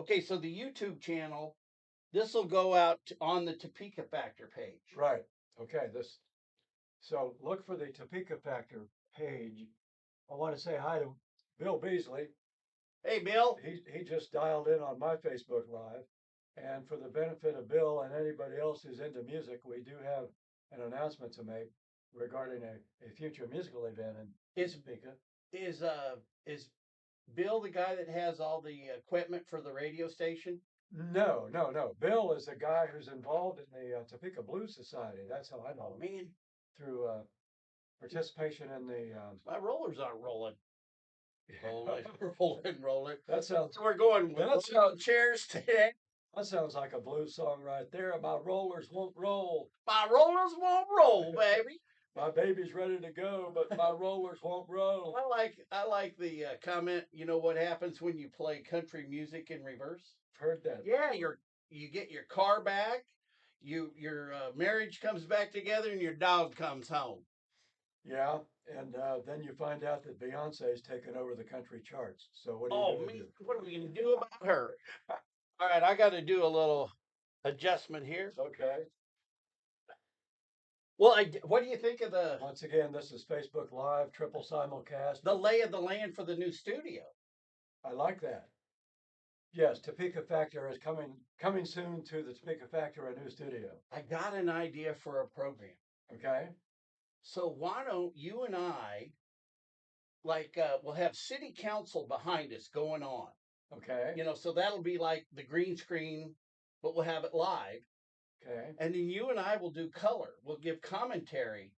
Okay, so the YouTube channel, this will go out on the Topeka Factor page. Right. Okay. So look for the Topeka Factor page. I want to say hi to Bill Beasley. Hey, Bill. He just dialed in on my Facebook Live. And for the benefit of Bill and anybody else who's into music, we do have an announcement to make regarding a future musical event in Is Topeka. is Bill the guy that has all the equipment for the radio station? No. Bill is the guy who's involved in the Topeka Blues Society. That's how I know Oh him man, through participation in the. my rollers aren't rolling. Rolling, rolling. That sounds. So we're going with That sounds. chairs today. That sounds like a blues song right there. My rollers won't roll. My rollers won't roll, baby. My baby's ready to go, but my rollers won't roll. I like the comment. You know what happens when you play country music in reverse? Heard that. Yeah, you get your car back. Your marriage comes back together, and your dog comes home. Yeah, and then you find out that Beyonce's taken over the country charts. So what are you Oh going to me, do? what are we gonna do about her? All right, I got to do a little adjustment here. Okay. Well, what do you think of the Once again, this is Facebook Live, triple simulcast. lay of the land for the new studio? I like that. Yes, Topeka Factor is coming soon to the Topeka Factor, a new studio. I got an idea for a program. Okay. So why don't you and I, like, we'll have city council behind us going on. Okay. So that'll be like the green screen, but we'll have it live. Okay. And then you and I will do color. We'll give commentary.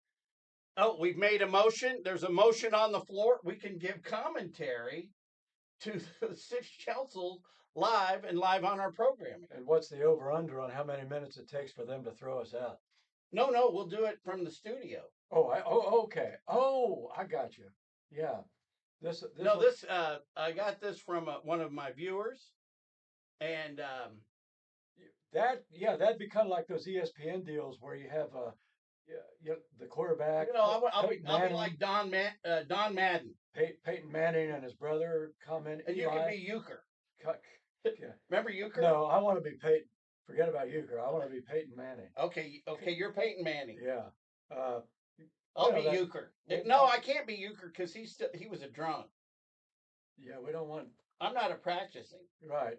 Oh, we've made a motion. There's a motion on the floor. We can give commentary to the city council live and live on our programming. And what's the over under on how many minutes it takes for them to throw us out? No, we'll do it from the studio. Okay. Oh, I got you. Yeah. This No, this I got this from one of my viewers, and that'd be kind of like those ESPN deals where you have the quarterback. I'll be like Don Madden, Peyton Manning and his brother comment. and you can be Euchre. Yeah. Remember Euchre? No, I want to be Peyton. Forget about Euchre. I want to be Peyton Manning. Okay, you're Peyton Manning. Yeah. I'll be Euchre. No, I can't be Euchre because he was a drunk. Yeah, we don't want. I'm not a practicing. Right.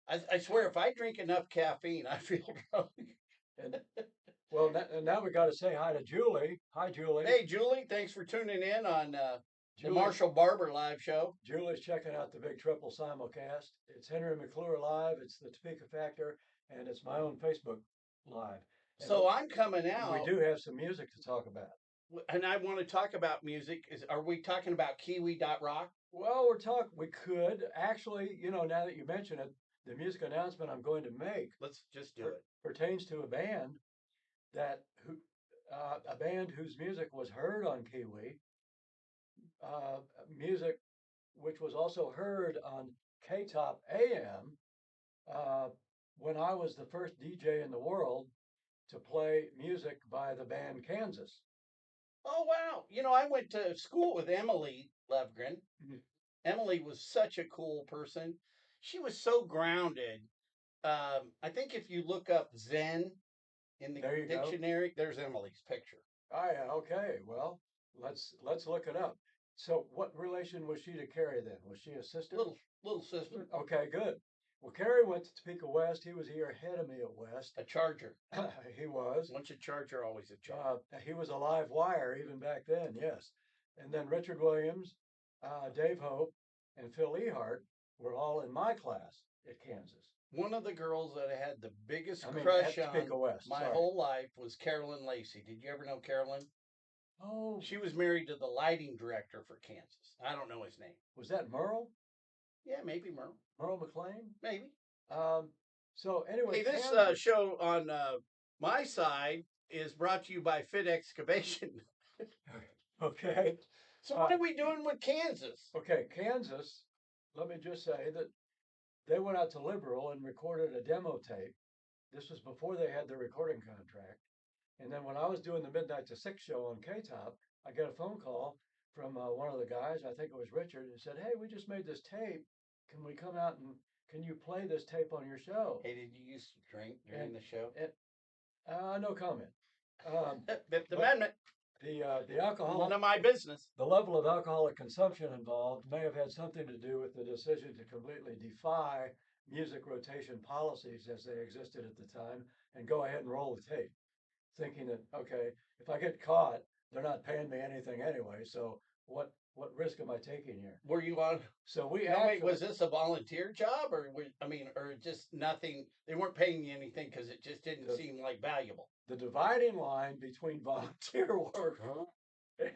I swear, if I drink enough caffeine, I feel drunk. And, well, now we got to say hi to Julie. Hi, Julie. Hey, Julie. Thanks for tuning in on the Marshall Barber live show. Julie's checking out the big triple simulcast. It's Henry McClure live. It's the Topeka Factor, and it's my own Facebook live. And so I'm coming out. We do have some music to talk about. And I want to talk about music. Are we talking about Kiwi.rock? Well, we could actually, now that you mention it, the music announcement I'm going to make. Let's just do it. Pertains to a band a band whose music was heard on Kiwi, music which was also heard on K-Top AM when I was the first DJ in the world to play music by the band Kansas. Oh, wow. I went to school with Emily Levgren. Mm-hmm. Emily was such a cool person. She was so grounded. I think if you look up Zen in the dictionary, there's Emily's picture. Oh, yeah. Okay. Well, let's look it up. So what relation was she to Carrie then? Was she a sister? Little sister. Okay, good. Well, Carrie went to Topeka West. He was a year ahead of me at West. A Charger. He was. Once a Charger, always a Charger. He was a live wire even back then, yes. And then Richard Williams, Dave Hope, and Phil Ehart were all in my class at Kansas. One of the girls that I had the biggest crush on my whole life was Carolyn Lacey. Did you ever know Carolyn? Oh. She was married to the lighting director for Kansas. I don't know his name. Was that Merle? Yeah, maybe Merle. Merle McLean? Maybe. So anyway. Hey, this show on my side is brought to you by Fit Excavation. Okay. So what are we doing with Kansas? Okay, Kansas, let me just say that they went out to Liberal and recorded a demo tape. This was before they had the recording contract. And then when I was doing the Midnight to 6 show on K-Top, I got a phone call from one of the guys, I think it was Richard, who said, "Hey, we just made this tape. Can we come out and can you play this tape on your show? Hey, did you used to drink during the show? No comment. Um, Fifth but Amendment. the alcohol, None of my business. the level of alcoholic consumption involved may have had something to do with the decision to completely defy music rotation policies as they existed at the time and go ahead and roll the tape, thinking that, okay, if I get caught, they're not paying me anything anyway. So what risk am I taking here? Were you on? So we No, wait. actually Was this a volunteer job, or or just nothing? They weren't paying you anything because it just didn't the, seem like valuable. the dividing line between volunteer work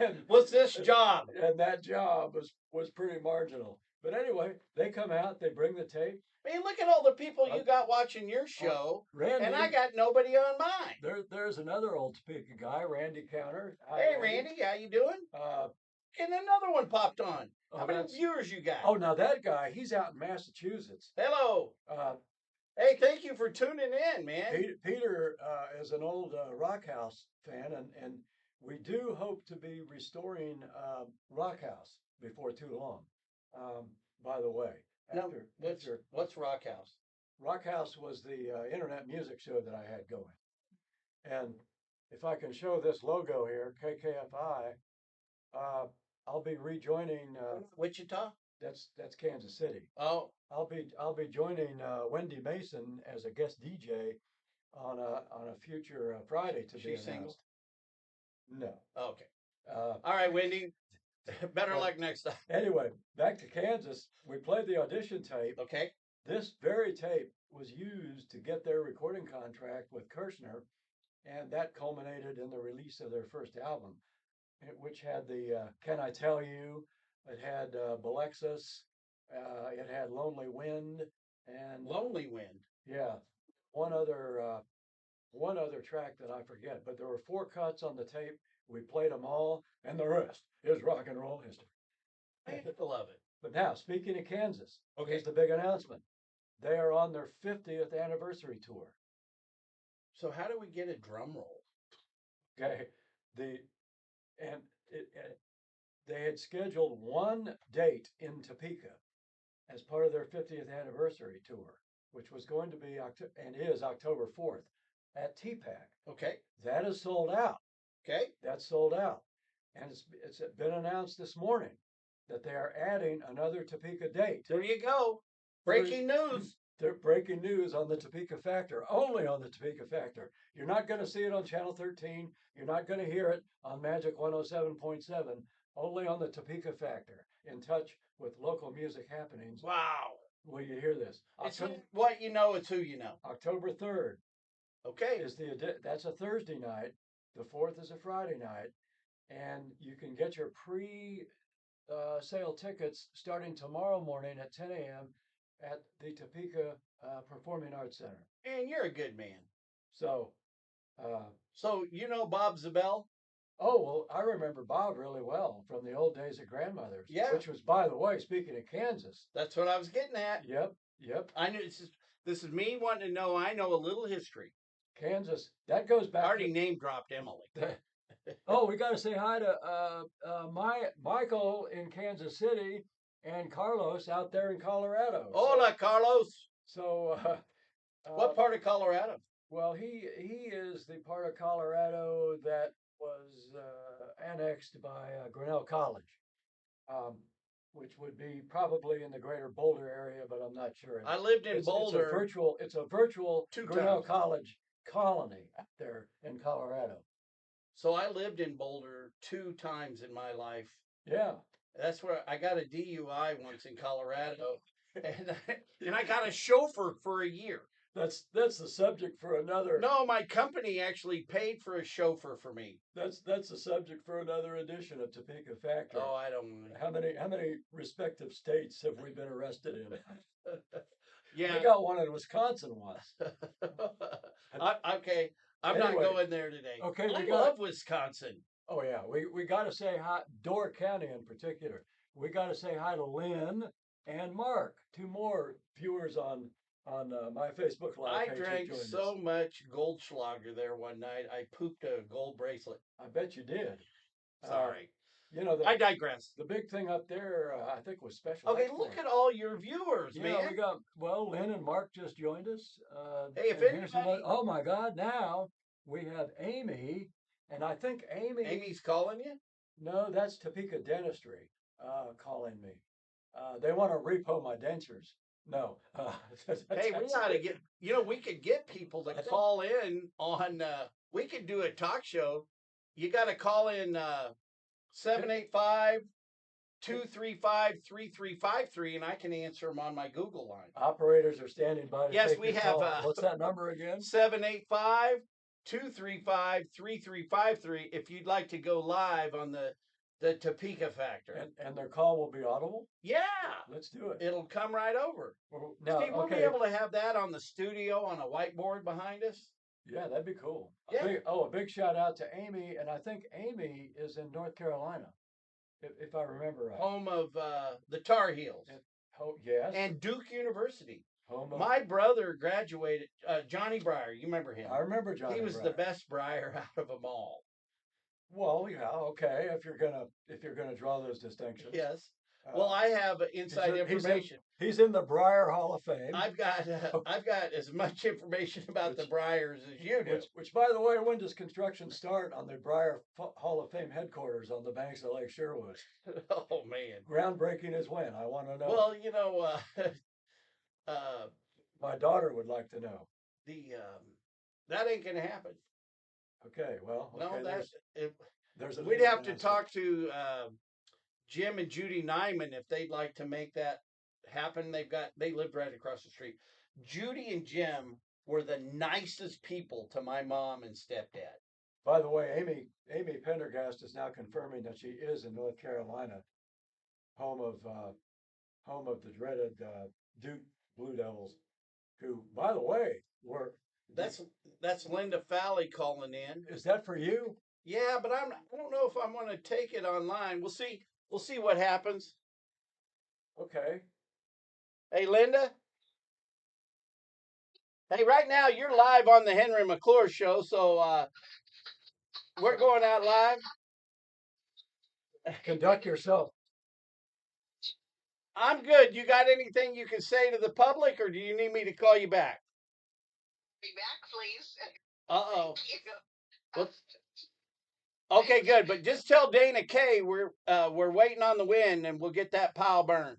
and What's this job? and that job was pretty marginal. But anyway, they come out, they bring the tape. Man, look at all the people Uh, you got watching your show, Randy, and I got nobody on mine. there's another old Topeka guy, Randy Counter. Hi, Hey, Randy, how you doing? Uh, And another one popped on. oh, How many that's viewers you got? oh, now that guy, he's out in Massachusetts. Hello. Uh, Hey, thank you for tuning in, man. Peter is an old Rock House fan, and we do hope to be restoring Rock House before too long. Um, by the way, No, after what's Rock House? Rock House was the internet music show that I had going. And if I can show this logo here, KKFI, uh, I'll be rejoining. Wichita? That's Kansas City. Oh, I'll be joining Wendy Mason as a guest DJ on a future Friday to be she's single. announced. No. Okay. Uh, All right, Wendy. Better well, luck next time. anyway, back to Kansas. We played the audition tape. Okay. This very tape was used to get their recording contract with Kirshner, and that culminated in the release of their first album, which had the "Can I Tell You?" It had Belexus. It had "Lonely Wind," and Lonely Wind. yeah, one other track that I forget. But there were 4 cuts on the tape. We played them all, and the rest is rock and roll history. I used to love it. But now, speaking of Kansas, Okay. here's the big announcement. They are on their 50th anniversary tour. So how do we get a drum roll? Okay, the and they had scheduled one date in Topeka as part of their 50th anniversary tour, which was going to be and is October 4th at TPAC. Okay. That is sold out. Okay. That's sold out, and it's been announced this morning that they are adding another Topeka date. There you go. Breaking news. They're breaking news on the Topeka Factor, only on the Topeka Factor. You're not going to see it on Channel 13. You're not going to hear it on Magic 107.7, only on the Topeka Factor, in touch with local music happenings. Wow. Will you hear this? It's what you know, it's who you know. October 3rd Okay. is that's a Thursday night. The 4th is a Friday night. And you can get your pre-sale tickets starting tomorrow morning at 10 a.m. at the Topeka Performing Arts Center. Man, you're a good man. So, So you know Bob Zabel? oh, well, I remember Bob really well from the old days at Grandmother's. Yeah. Which was, by the way, speaking of Kansas. That's what I was getting at. Yep. I knew this is me wanting to know. I know a little history. Kansas. That goes I back already name dropped Emily. Oh, we got to say hi to Michael in Kansas City and Carlos out there in Colorado. Hola, Carlos. So, What part of Colorado? well, he is the part of Colorado that was annexed by Grinnell College, which would be probably in the greater Boulder area, but I'm not sure. I lived in Boulder. It's a virtual Two Grinnell times. College colony out there in Colorado. So I lived in Boulder 2 times in my life. Yeah. That's where I got a DUI once in Colorado, and I got a chauffeur for a year. That's the subject for another. No, my company actually paid for a chauffeur for me. That's the subject for another edition of Topeka Factor. Oh, I don't want to. How many respective states have we been arrested in? Yeah. We got one in Wisconsin once. Okay, I'm Anyway, not going there today. Okay, I love Wisconsin. Oh yeah, we got to say hi. Door County in particular. We got to say hi to Lynn and Mark, 2 more viewers on my Facebook Live I page. drank so much Goldschlager there one night. I pooped a gold bracelet. I bet you did. Sorry. You know, I digress. the big thing up there, I think, was special Okay, look export. at all your viewers, Yeah, man. we got, well, Lynn and Mark just joined us. Hey, if And here's another, anybody, oh my God, now we have Amy. And I think Amy, Amy's calling you. no, that's Topeka Dentistry calling me. They want to repo my dentures. No, Hey, we ought to get. We could get people to call in on. We could do a talk show. You got to call in 785 235 3353, and I can answer them on my Google line. operators are standing by to Yes, take we your have call. What's that number again? 785 235 3353 if you'd like to go live on the Topeka Factor. And their call will be audible? Yeah, Let's do it. it'll come right over. Now, Steve, we'll be okay. able to have that on the studio on a whiteboard behind us. Yeah, that'd be cool. Yeah. A big shout out to Amy. And I think Amy is in North Carolina, if I remember right. Home of the Tar Heels. Oh, yes. And Duke University. Home of, My brother graduated, Johnny Breyer. You remember him? I remember Johnny He was Breyer. the best Breyer out of them all. Well, yeah, okay. If you're gonna draw those distinctions. Yes. Well, I have inside information. He's in the Breyer Hall of Fame. I've got as much information about the Breyers as you do. Which, by the way, when does construction start on the Breyer Hall of Fame headquarters on the banks of Lake Sherwood? Oh man. Groundbreaking is when? I want to know. Well, my daughter would like to know. That ain't gonna happen. Okay, well, okay, no, we'd have to talk to Jim and Judy Nyman if they'd like to make that happen. They lived right across the street. Judy and Jim were the nicest people to my mom and stepdad. By the way, Amy Pendergast is now confirming that she is in North Carolina, home of the dreaded Duke Blue Devils, who, by the way, were. That's Linda Fowley calling in. Is that for you? Yeah, but I don't know if I'm going to take it online. We'll see. We'll see what happens. Okay. Hey, Linda. Hey, right now you're live on the Henry McClure show, so we're going out live. Conduct yourself. I'm good. You got anything you can say to the public, or do you need me to call you back? Be back, please. Uh-oh. Okay, good. But just tell Dana Kay we're waiting on the wind, and we'll get that pile burned.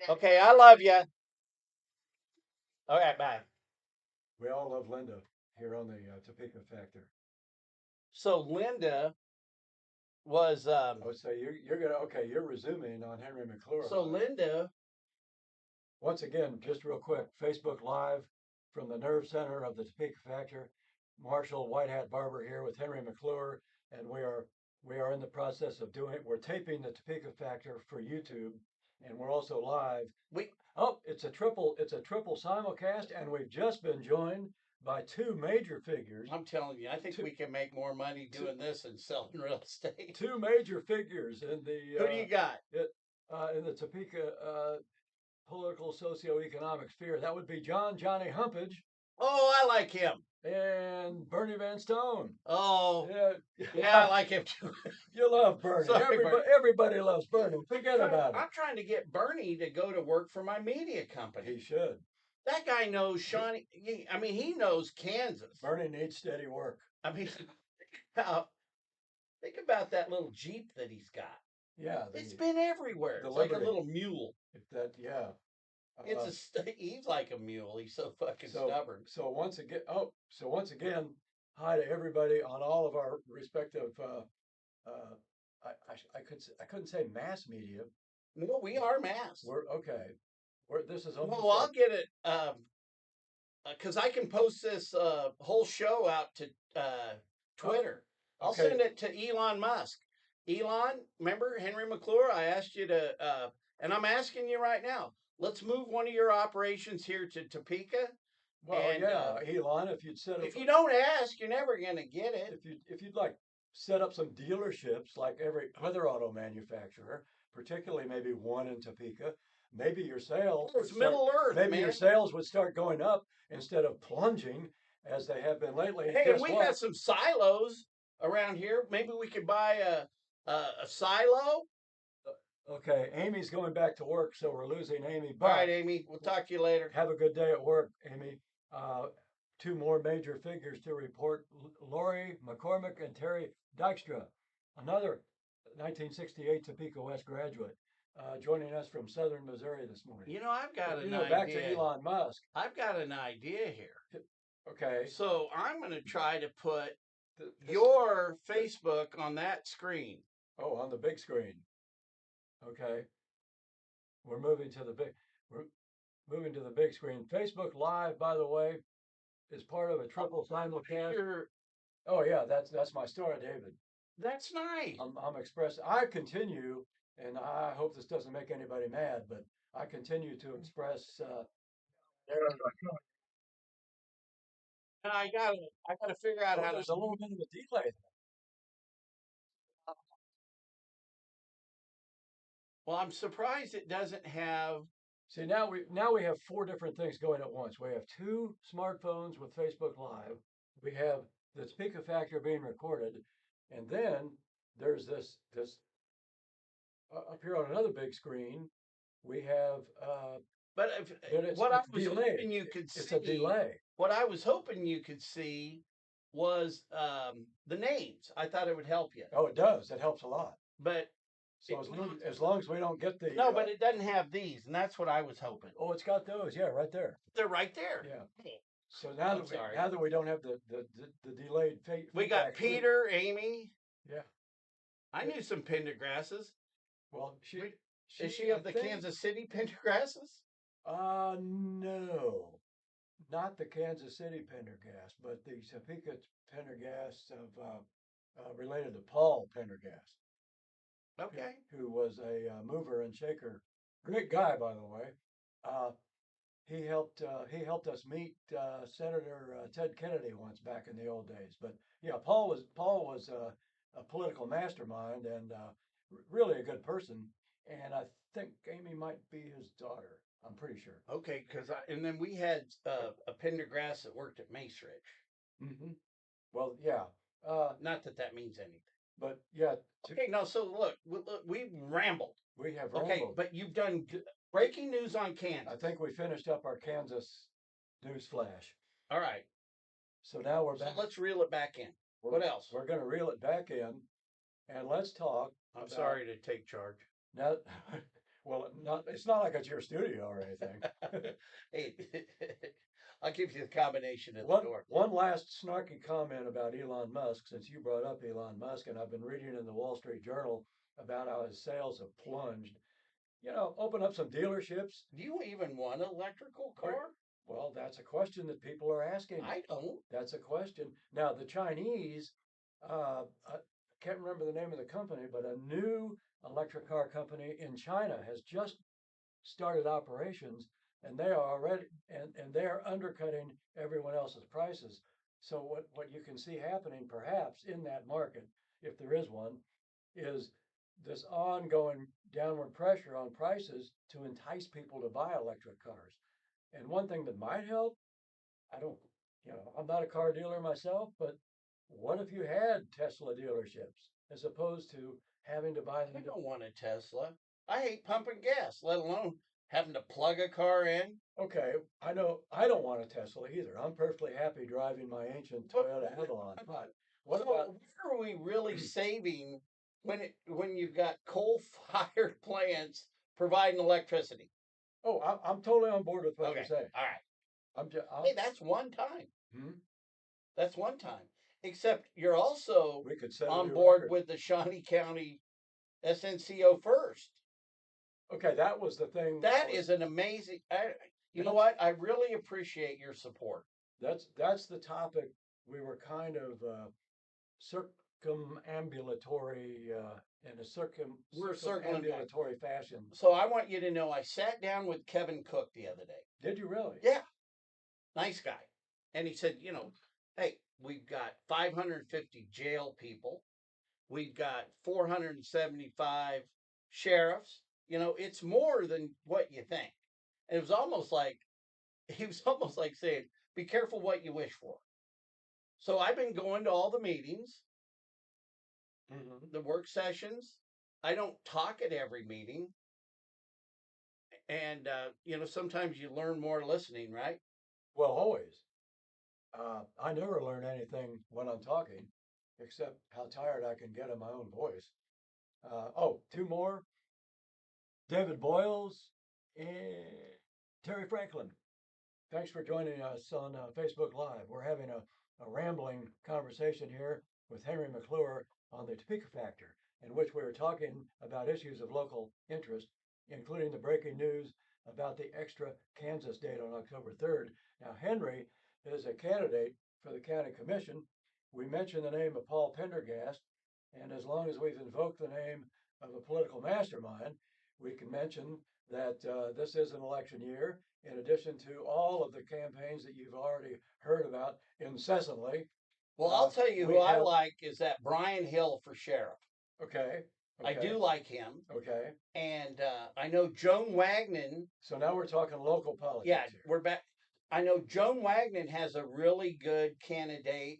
Okay, I love you. All right, bye. We all love Linda here on the Topeka Factor. So Linda was. So you're resuming on Henry McClure. So Linda. Once again, just real quick, Facebook Live from the Nerve Center of the Topeka Factor. Marshall White Hat Barber here with Henry McClure, and we are in the process of we're taping the Topeka Factor for YouTube, and we're also live. It's a triple simulcast, and we've just been joined by two major figures. I'm telling you, I think we can make more money doing this than selling real estate. Two major figures in the. Who do you got? In the Topeka political socioeconomic sphere? That would be Johnny Humpage. Oh, I like him. And Bernie Van Stone. Oh, yeah, I like him too. You love Bernie. Everybody loves Bernie. Forget about it. I'm trying to get Bernie to go to work for my media company. He should. That guy knows Shawnee. I mean, he knows Kansas. Bernie needs steady work. I mean, think about that little Jeep that he's got. Yeah. It's been everywhere. It's like a little mule. Yeah. He's like a mule. He's so fucking stubborn. So once again, hi to everybody on all of our respective. I couldn't say mass media. No, we are mass. We're okay. This is. Well, I'll get it because I can post this whole show out to Twitter. I'll send it to Elon Musk. Elon, remember Henry McClure? I asked you to, and I'm asking you right now. Let's move one of your operations here to Topeka. Well, Elon, if you'd set up. If you don't ask, you're never going to get it. If you'd like set up some dealerships like every other auto manufacturer, particularly maybe one in Topeka, maybe your sales. It's Middle Earth. Maybe your sales would start going up instead of plunging as they have been lately. Hey, and we got some silos. around here. Maybe we could buy a silo. Okay, Amy's going back to work, so we're losing Amy. All right, But Amy. We'll talk to you later. have a good day at work, Amy. Two more major figures to report: Lori McCormick and Terry Dykstra, another 1968 Topeka West graduate, joining us from Southern Missouri this morning. You know, I've got an back to idea. Elon Musk. I've got an idea here. Okay. So I'm going to try to put This- your Facebook on that screen. Oh, on the big screen. Okay. We're moving to the big. We're moving to the big screen. Facebook Live, by the way, is part of a triple simulcast. Sure. Oh yeah, that's my story, David. That's nice. I'm express. I continue, and I hope this doesn't make anybody mad, but I continue to express. And I gotta figure out how to. There's a little bit of a delay. Well, I'm surprised it doesn't have. See, now we have four different things going at once. We have two smartphones with Facebook Live. We have the speaker factor being recorded, and then there's this up here on another big screen. We have But what I was delayed. hoping you could It's see. a delay. What I was hoping you could see was the names. I thought it would help you. Oh, it does. It helps a lot. But So as long as we don't get the no, but it doesn't have these, and that's what I was hoping. oh, it's got those. Yeah, right there. They're right there. Yeah. So now that we don't have the delayed we got feedback Peter, Amy. Yeah. I knew some Pendergrasses. Well, Is she of the Kansas City Pendergrasses? No, not the Kansas City Pendergast, but the Topeka Pendergast of related to Paul Pendergast. Okay. Who was a mover and shaker. Great guy, by the way. He helped us meet Senator Ted Kennedy once back in the old days. But yeah, Paul was a political mastermind and really a good person. And I think Amy might be his daughter. I'm pretty sure. Okay, and then we had a Pendergrass that worked at Mace Ridge. Mm-hmm. Well, yeah. Not that means anything. But yeah. Okay, no. So look, we rambled. We have rambled. Okay, but you've done breaking news on Kansas. I think we finished up our Kansas news flash. All right. So now we're back. So let's reel it back in. What else? We're going to reel it back in, and let's talk. I'm sorry to take charge. Now, well, it's not like it's your studio or anything. Hey, I'll give you the combination at the door. One last snarky comment about Elon Musk, since you brought up Elon Musk, and I've been reading in the Wall Street Journal about how his sales have plunged. You know, open up some dealerships. Do you even want an electrical car? Well, that's a question that people are asking. I don't. That's a question. Now, the Chinese, I can't remember the name of the company, but a new electric car company in China has just started operations, and they are already and they are undercutting everyone else's prices. So what you can see happening perhaps in that market, if there is one, is this ongoing downward pressure on prices to entice people to buy electric cars. And one thing that might help, I'm not a car dealer myself, but what if you had Tesla dealerships as opposed to having to buy them? I don't want a Tesla. I hate pumping gas, let alone having to plug a car in. Okay, I know I don't want a Tesla either. I'm perfectly happy driving my ancient Toyota Avalon. But what about where are we really saving when you've got coal-fired plants providing electricity? Oh, I'm totally on board with what you're saying. All right. Hey, that's one time. That's one time. Except you're also on board with the Shawnee County SNCO first. Okay, that was the thing. That is an amazing. You know what? I really appreciate your support. That's the topic we were kind of circumambulatory in a circumambulatory fashion. So I want you to know I sat down with Kevin Cook the other day. Did you really? Yeah. Nice guy. And he said, hey, we've got 550 jail people. We've got 475 sheriffs. It's more than what you think. And he was almost like saying, be careful what you wish for. So I've been going to all the meetings. the work sessions. I don't talk at every meeting, and sometimes you learn more listening, right? Well, always. I never learn anything when I'm talking, except how tired I can get of my own voice. Oh, two more. David Boyles and Terry Franklin. Thanks for joining us on Facebook Live. We're having a rambling conversation here with Henry McClure on the Topeka Factor, in which we are talking about issues of local interest, including the breaking news about the extra Kansas date on October 3rd. Now, Henry is a candidate for the county commission. We mentioned the name of Paul Pendergast, and as long as we've invoked the name of a political mastermind, we can mention that this is an election year, in addition to all of the campaigns that you've already heard about incessantly. Well, I'll tell you who I like is that Brian Hill for sheriff. Okay. I do like him. Okay. And I know Joan Wagnon. So now we're talking local politics. Yeah, here. we're back. I know Joan Wagnon has a really good candidate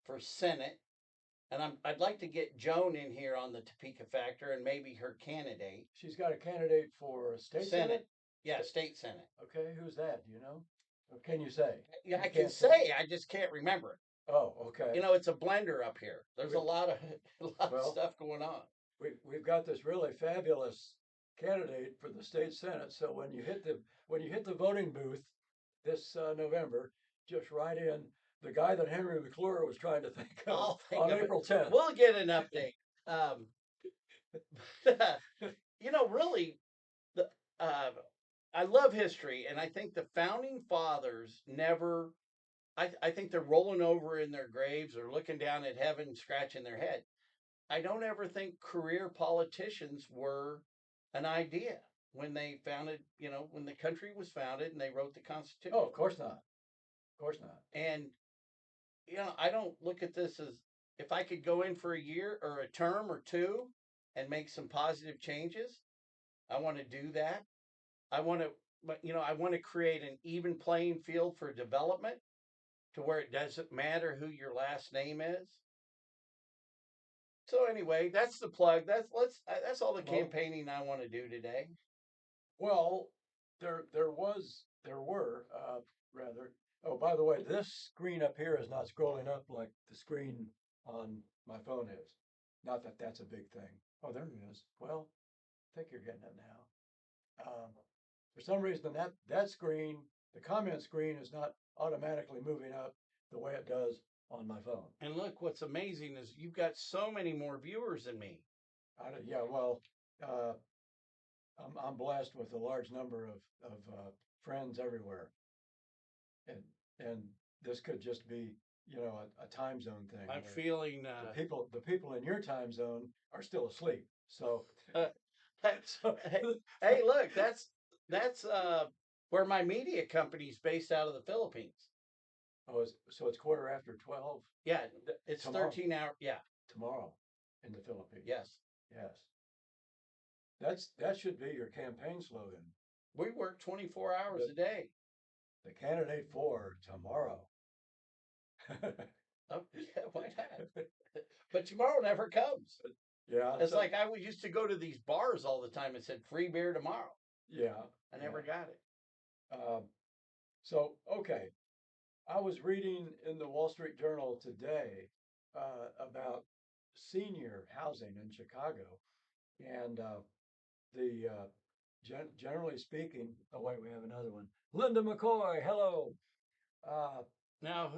for Senate. And I'd like to get Joan in here on the Topeka Factor and maybe her candidate. She's got a candidate for state Senate? Yeah, state Senate. Okay, who's that? Do you know? What can you say? Yeah, I can say. I just can't remember it. Oh, okay. It's a blender up here. There's a lot of stuff going on. We've got this really fabulous candidate for the state Senate. So when you hit the voting booth this November, just write in the guy that Henry McClure was trying to think of on April 10th. We'll get an update. Really, I love history, and I think the founding fathers never. I think they're rolling over in their graves or looking down at heaven, scratching their head. I don't ever think career politicians were an idea when they founded, when the country was founded and they wrote the Constitution. Oh, of course not. Of course not. And, I don't look at this as if I could go in for a year or a term or two and make some positive changes. I want to do that. I want to create an even playing field for development to where it doesn't matter who your last name is. So anyway, that's the plug. That's all the campaigning I want to do today. Well, there were rather. Oh, by the way, this screen up here is not scrolling up like the screen on my phone is. Not that that's a big thing. Oh, there it is. Well, I think you're getting it now. For some reason, that screen, the comment screen, is not automatically moving up the way it does on my phone. And look, what's amazing is you've got so many more viewers than me. Yeah, well, I'm blessed with a large number of friends everywhere, and this could just be a time zone thing. I'm feeling the people in your time zone are still asleep. So, hey, look, that's where my media company's based out of the Philippines. Oh, so it's 12:15. Yeah, it's tomorrow. 13 hours. Yeah, tomorrow in the Philippines. Yes. That should be your campaign slogan. We work 24 hours a day. The candidate for tomorrow. Oh, yeah, why not? But tomorrow never comes. Yeah. It's like I used to go to these bars all the time and said free beer tomorrow. Yeah. I never got it. So, okay. I was reading in the Wall Street Journal today about senior housing in Chicago, and generally speaking, oh wait, we have another one. Linda McCoy, hello. Now,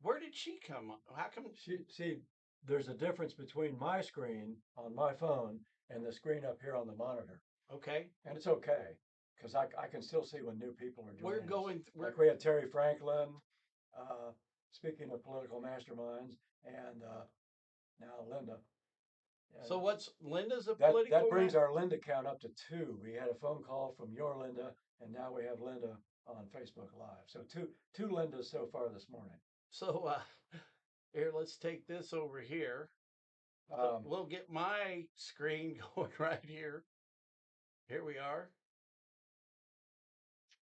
where did she come? How come see? There's a difference between my screen on my phone and the screen up here on the monitor. Okay, and it's okay because I can still see when new people are joining. We're going. Like we had Terry Franklin. Speaking of political masterminds, and now Linda. So what's Linda's a political? That brings our Linda count up to 2. We had a phone call from your Linda, and now we have Linda on Facebook Live. So two Lindas so far this morning. So here, let's take this over here. We'll get my screen going right here. Here we are.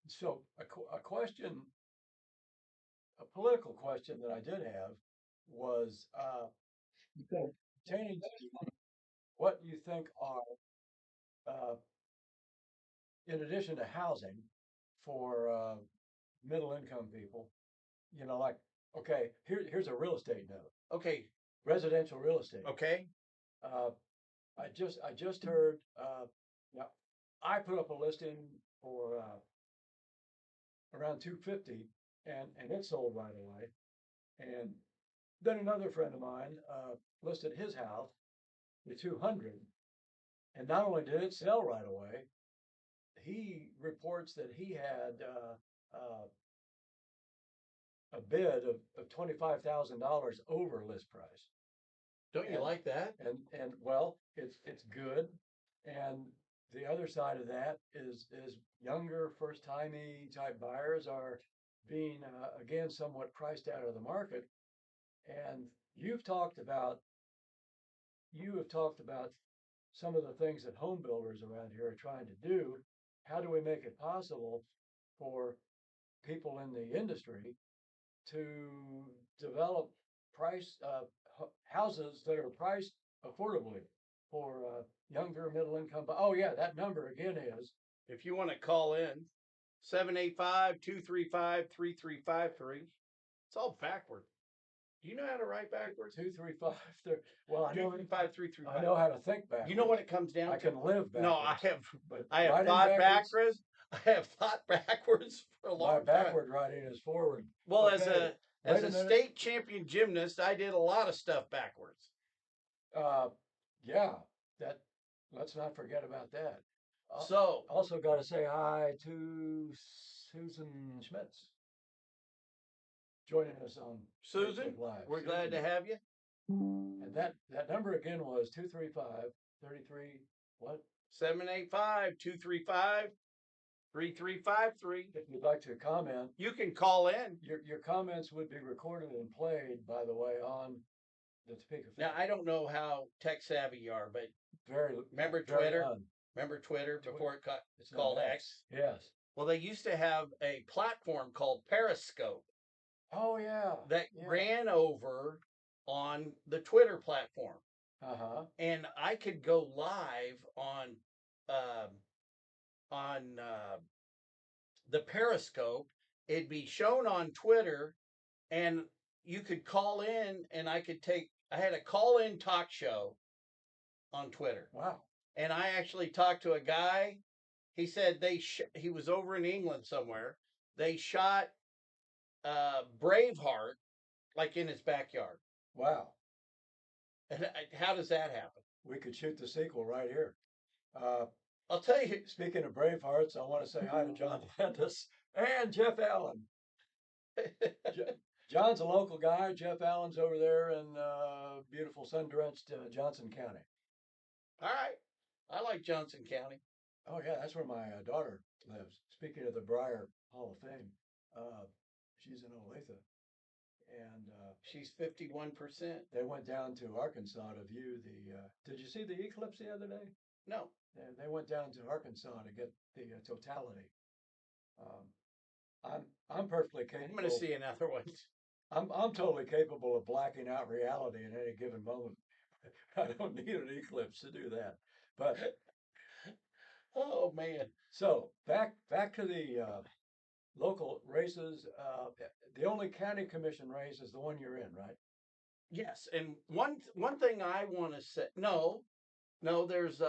So a question, a political question that I did have was pertaining to what you think are, in addition to housing for middle income people, like, okay, here's a real estate note, Okay. residential real estate. Okay. Uh, I just heard, yeah, I put up a listing for around 250, and it sold right away. And then another friend of mine listed his house at 200, and not only did it sell right away, he reports that he had a bid of $25,000 over list price. Don't you And- like that? And well, it's good. And the other side of that is younger first timey type buyers are being again somewhat priced out of the market. And you have talked about some of the things that home builders around here are trying to do. How do we make it possible for people in the industry to develop houses that are priced affordably for younger middle income? Oh yeah, that number again is, If you want to call in, 785-235-3353. It's all backward. Do you know how to write backwards? 235. Well, I know 235-335. I know how to think backwards. You know what it comes down I to? can live backwards. No, but I have writing thought backwards. I have thought backwards for a long My time. backward writing is forward. Well, Okay, as wait a a minute. state champion gymnast, I did a lot of stuff backwards. Yeah, that let's not forget about that. So Also got to say hi to Susan Schmitz joining us on Susan, Facebook Live. we're glad to have you. And that number again was 235-33 what? 785-235-3353. If you'd like to comment, You can call in. your comments would be recorded and played, by the way, on the Topeka. Now I don't know how tech savvy you are, but Very remember very Twitter? un. Remember Twitter before it It's called not X? Yes. Well, they used to have a platform called Periscope Oh yeah. that Yeah. ran over on the Twitter platform. Uh-huh. And I could go live um, on the Periscope. It'd be shown on Twitter, and you could call in, and I had a call-in talk show on Twitter. Wow. And I actually talked to a guy. He said he was over in England somewhere. They shot Braveheart like in his backyard. Wow. And how does that happen? We could shoot the sequel right here. I'll tell you. Speaking of Bravehearts, I want to say hi to John Landis and Jeff Allen. John's a local guy. Jeff Allen's over there in beautiful sun-drenched Johnson County. All right. I like Johnson County. Oh yeah, that's where my daughter lives. Speaking of the Briar Hall of Fame, she's in Olathe, and she's 51%. They went down to Arkansas to view the. Did you see the eclipse the other day? No. They went down to Arkansas to get the totality. I'm perfectly capable. I'm going to see another one. I'm totally capable of blacking out reality at any given moment. I don't need an eclipse to do that. But oh man. So back to the local races. The only county commission race is the one you're in, right? Yes, and one thing I want to say. No, there's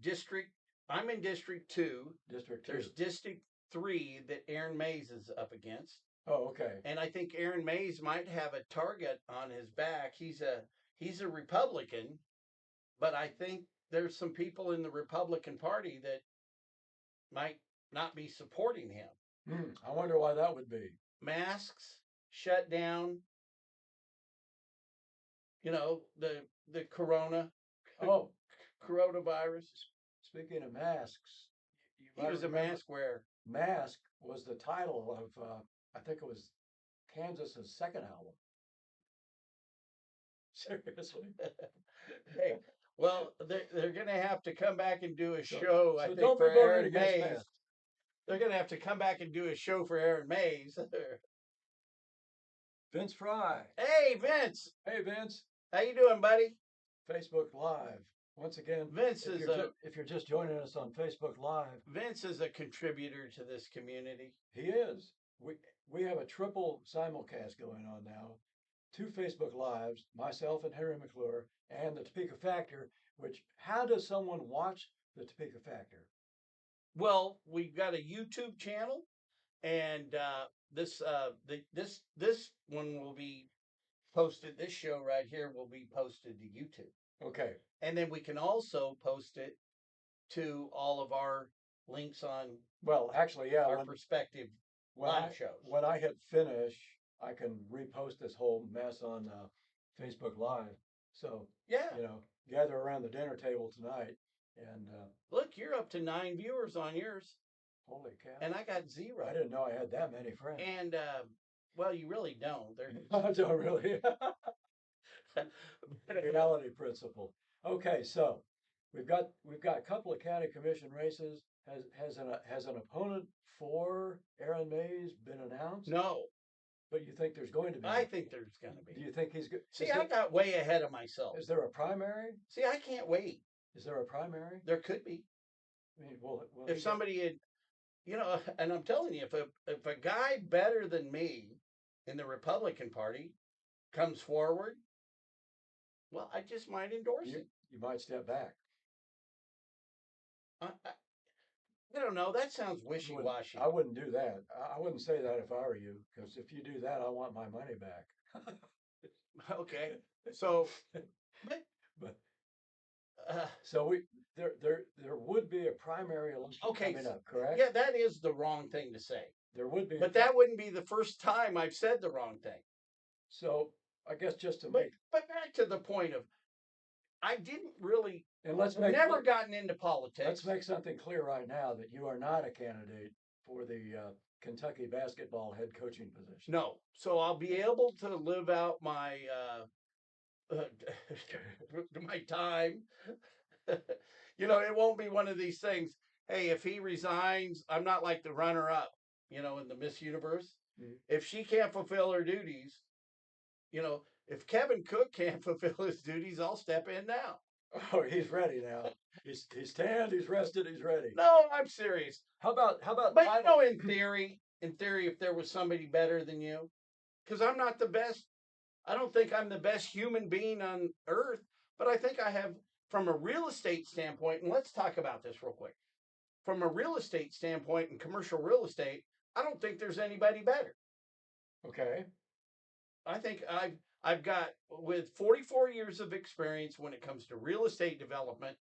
district. I'm in District 2. District 2. There's District 3 that Aaron Mays is up against. Oh, okay. And I think Aaron Mays might have a target on his back. He's a Republican, but I think there's some people in the Republican Party that might not be supporting him. I wonder why that would be. Masks, shut down. You know, the coronavirus. Speaking of masks, he was a mask wearer. Mask was the title of I think it was Kansas's second album. Seriously. Hey, well, they're going to have to come back and do a show. So I think don't for be Aaron against Mays. masks. They're going to have to come back and do a show for Aaron Mays. Vince Fry. Hey, Vince. Hey, Vince. How you doing, buddy? Facebook Live. Once again, Vince if is you're, a ju- if you're just joining us on Facebook Live, Vince is a contributor to this community. he is. We have a triple simulcast going on now. 2 Facebook Lives, myself and Henry McClure, and the Topeka Factor. Which, how does someone watch the Topeka Factor? Well, we've got a YouTube channel, and this one will be posted. This show right here will be posted to YouTube, Okay. and then we can also post it to all of our links on Well, actually, yeah. our perspective live shows. When I hit finish, I can repost this whole mess on Facebook Live. So, Yeah. gather around the dinner table tonight and Look, you're up to 9 viewers on yours, holy cow. and I got 0. I didn't know I had that many friends. And well, you really don't. They're I don't really. Reality principle. Okay, so we've got a couple of county commission races. Has an opponent for Aaron Mays been announced? No, But you think there's going to be? I think there's going to Do be. you think he's good? See, I got way ahead of myself. Is there a primary? See, I can't wait. Is there a primary? There could be. I mean, will If somebody had, and I'm telling you, if a guy better than me in the Republican Party comes forward, well, I just might endorse it. You might step back. I don't know. That sounds wishy-washy. I wouldn't do that. I wouldn't say that if I were you, because if you do that, I want my money back. Okay, so, But uh, so there would be a primary election okay, coming up, correct? yeah, that is the wrong thing to say. There would be. But that wouldn't be the first time I've said the wrong thing. So I guess just to But make back to the point of, I didn't really, and let's I've make never gotten into politics. let's make something clear right now that you are not a candidate for the Kentucky basketball head coaching position. No, so I'll be able to live out my my time. It won't be one of these things. Hey, if he resigns, I'm not like the runner-up, in the Miss Universe. Mhm. If she can't fulfill her duties, if Kevin Cook can't fulfill his duties, I'll step in now. Oh, he's ready now. He's tanned, he's rested, he's ready. No, I'm serious. How about But in theory, if there was somebody better than you, because I'm not the best. I don't think I'm the best human being on earth, but I think I have, from a real estate standpoint, and let's talk about this real quick. From a real estate standpoint and commercial real estate, I don't think there's anybody better. Okay. I think I've got, with 44 years of experience when it comes to real estate development,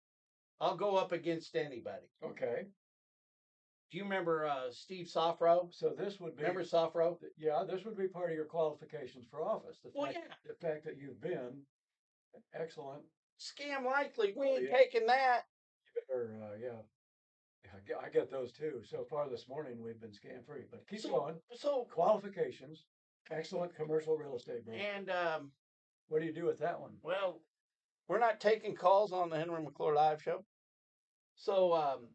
I'll go up against anybody. Okay. Do you remember Steve Sofro? So this would be Remember Sofro? Yeah, this would be part of your qualifications for office. Well, The fact that you've been excellent. Scam likely. We ain't Yeah. taking that. You better, I get those too. So far this morning, we've been scam free, but keep going. So Qualifications, excellent commercial real estate broker. And what do you do with that one? well, we're not taking calls on the Henry McClure live show. So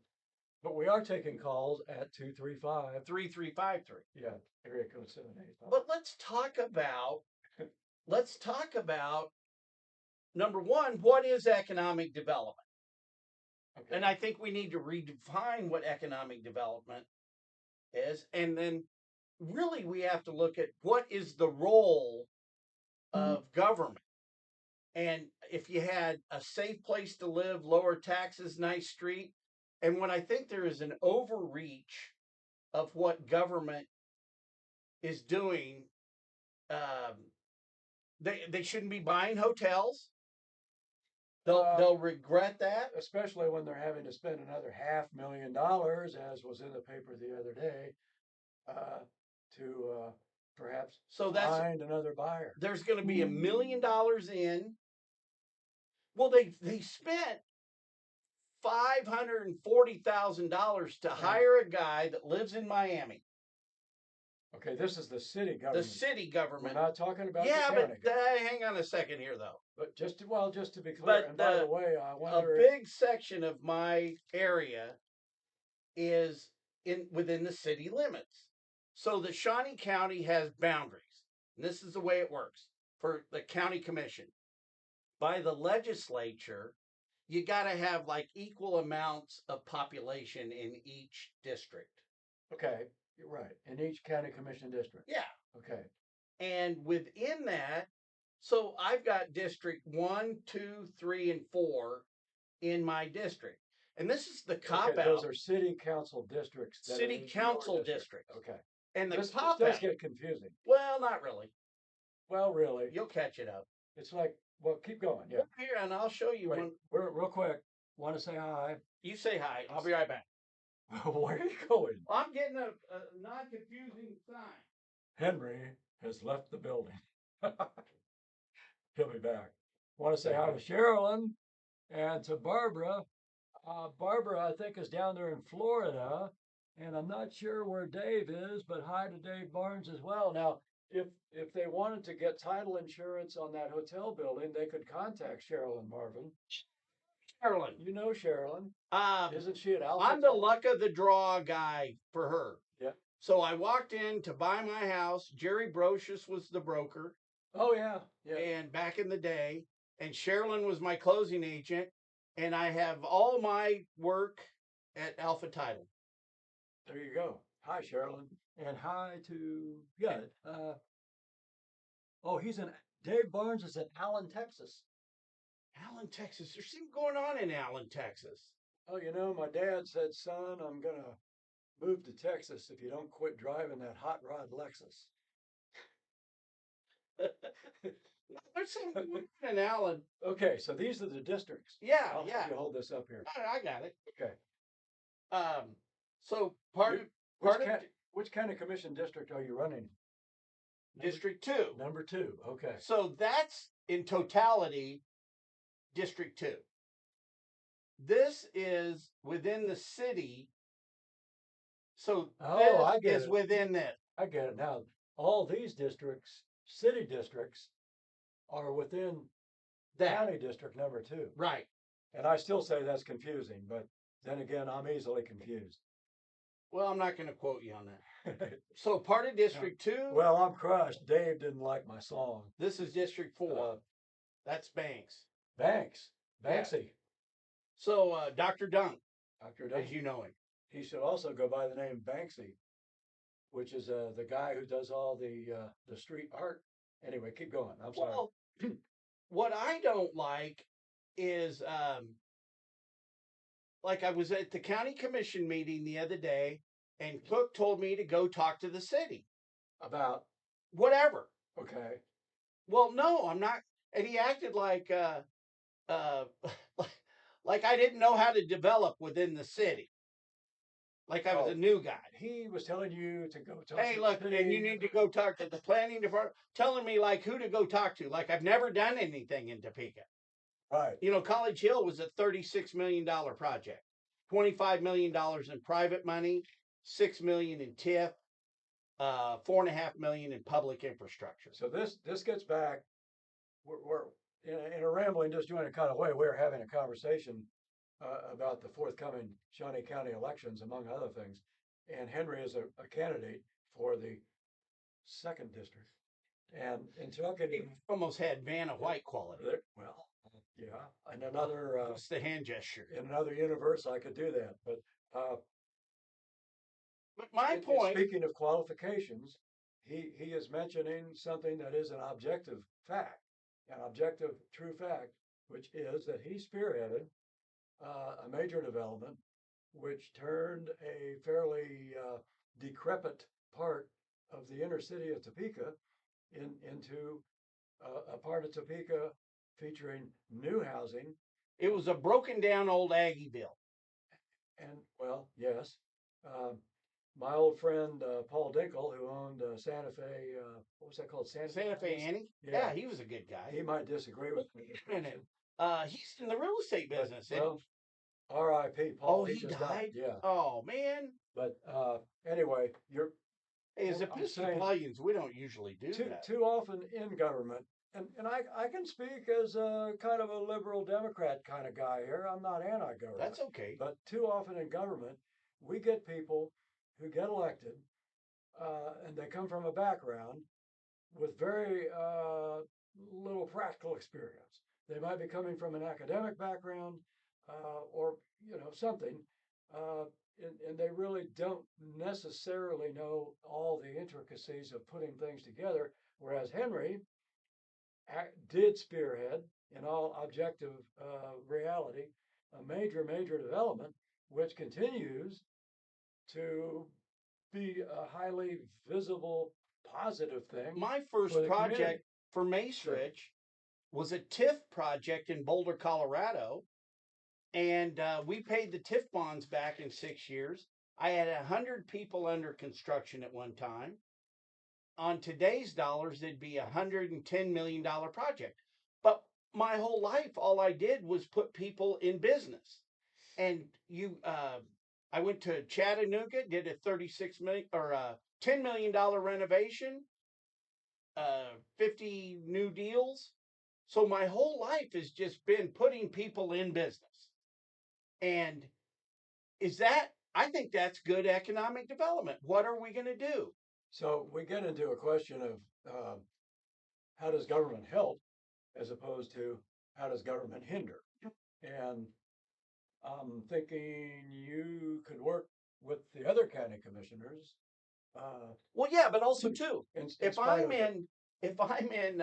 But we are taking calls at 235. 3353. Yeah, area code 785. But let's talk about number one, what is economic development? Okay. And I think we need to redefine what economic development is. And then really we have to look at what is the role of government. And if you had a safe place to live, lower taxes, nice street, and when I think there is an overreach of what government is doing, they shouldn't be buying hotels. They'll regret that. Especially when they're having to spend another $500,000, as was in the paper the other day, to perhaps find another buyer. There's going to be $1 million in. Well, they spent $540,000 to hire a guy that lives in Miami. Okay, this is the city government. The city government. We're not talking about the county. but hang on a second here, though. But just to be clear, and by the way, I wonder a big section of my area is within the city limits. So the Shawnee County has boundaries. And this is the way it works for the county commission. by the legislature, you got to have like equal amounts of population in each district. Okay, you're right. In each county commission district. Yeah. Okay. And within that, so I've got District 1, 2, 3, and 4 in my district. And this is the cop Okay, out. those are city council districts. That are City in your council district. districts. Okay. And the This cop does out. get confusing. Well, not really. Well, really. You'll catch it up. It's like, well, keep going. Yeah. Look here, and I'll show you Wait, one. we're real quick. Want to say hi? You say hi. I'll be right back. Where are you going? I'm getting a non-confusing sign. Henry has left the building. He'll be back. Want to say hi to Sherilyn and to Barbara. Barbara, I think, is down there in Florida, and I'm not sure where Dave is, but hi to Dave Barnes as well. Now, if they wanted to get title insurance on that hotel building, they could contact Sherilyn Marvin. Carolyn. You know Sherilyn. Um, Isn't she at Alpha? I'm the luck of the draw guy for her. Yeah. So I walked in to buy my house. Jerry Brocious was the broker. Oh yeah. Yeah. And back in the day, and Sherilyn was my closing agent, and I have all my work at Alpha Title. There you go. Hi, Sherilyn. And hi to oh, Dave Barnes is in Allen, Texas. Allen, Texas. There's something going on in Allen, Texas. Oh, you know, my dad said, son, I'm gonna move to Texas if you don't quit driving that hot rod Lexus. There's something going on in Allen. Okay, so these are the districts. Yeah, I'll yeah. have you hold this up here. I got it. Okay. So Which kind of commission district are you running? District 2. Number 2. Okay. So that's in totality District 2. This is within the city. So I get is it. within this. I get it now. All these districts, city districts, are within That. county district number 2. Right. And I still say that's confusing, but then again, I'm easily confused. Well, I'm not going to quote you on that. So part of District 2. Well, I'm crushed. Dave didn't like my song. This is District 4. That's Banks. Banksy. Yeah. So Dr. Dunk, Dr. Dunk. as you know him. He should also go by the name Banksy, which is the guy who does all the street art. Anyway, keep going. I'm sorry. Well, what I don't like is like I was at the county commission meeting the other day, and Cook told me to go talk to the city About whatever. okay. Well, no, I'm not. And he acted like like I didn't know how to develop within the city. Like I was a new guy. He was telling you to go talk. Hey, to look, the city. and you need to go talk to the planning department, telling me like who to go talk to. Like I've never done anything in Topeka. Right. You know, College Hill was a $36 million project, $25 million in private money, $6 million in TIF, $4.5 million in public infrastructure. So this gets back. We're in a rambling, disjointed kind of way. We're having a conversation about the forthcoming Shawnee County elections, among other things. And Henry is a candidate for the 2nd district. And in talking, He almost had Vanna White quality. Well, yeah, and another It's the hand gesture. in another universe, I could do that. But my point. Speaking of qualifications, he is mentioning something that is an objective fact, an objective true fact, which is that he spearheaded a major development which turned a fairly decrepit part of the inner city of Topeka into a part of Topeka featuring new housing. It was a broken down old Aggieville. And well, yes. My old friend Paul Dinkle, who owned Santa Fe, what was that called? Santa Fe Annie? Yeah, he was a good guy. He might disagree with me. He's in the real estate business. But, well, R.I.P. Paul. Oh, he died? Yeah. Oh, man. But anyway, as Episcopalians, we don't usually do that. Too often in government, and I can speak as a kind of a liberal Democrat kind of guy here. I'm not anti-government. That's okay. But too often in government, we get people who get elected, and they come from a background with very little practical experience. They might be coming from an academic background, or something, uh, and they really don't necessarily know all the intricacies of putting things together. Whereas Henry did spearhead, in all objective reality, a major development, which continues to be a highly visible, positive thing My for first the community. project for Mace So, Rich was a TIF project in Boulder, Colorado, and we paid the TIF bonds back in 6 years. I had 100 people under construction at one time. On today's dollars, it'd be $110 million project. But my whole life, all I did was put people in business. And I went to Chattanooga, did a 36 million or a $10 million renovation, 50 new deals. So my whole life has just been putting people in business. And I think that's good economic development. What are we going to do? so we get into a question of how does government help as opposed to how does government hinder? And I'm thinking you could work with the other county commissioners. Well, yeah, but also too, in if spite I'm of in if I'm in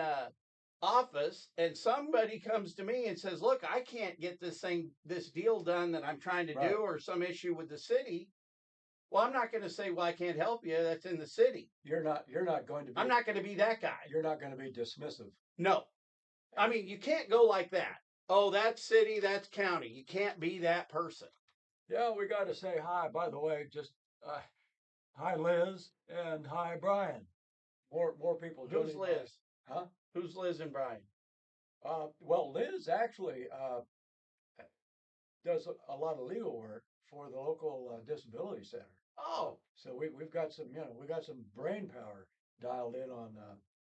office and somebody comes to me and says, "Look, I can't get this deal done that I'm trying to Right. do, or some issue with the city," well, I'm not going to say, "Well, I can't help you. That's in the city." You're not going to be. I'm not going to be that guy. You're not going to be dismissive. No, I mean you can't go like that. Oh, that's city, that's county. You can't be that person. Yeah, we got to say hi. By the way, just hi Liz and hi Brian. More people Who's joining. Liz? Huh? Who's Liz and Brian? Well, Liz actually does a lot of legal work for the local disability center. Oh, So we've got some, we got some brain power dialed in on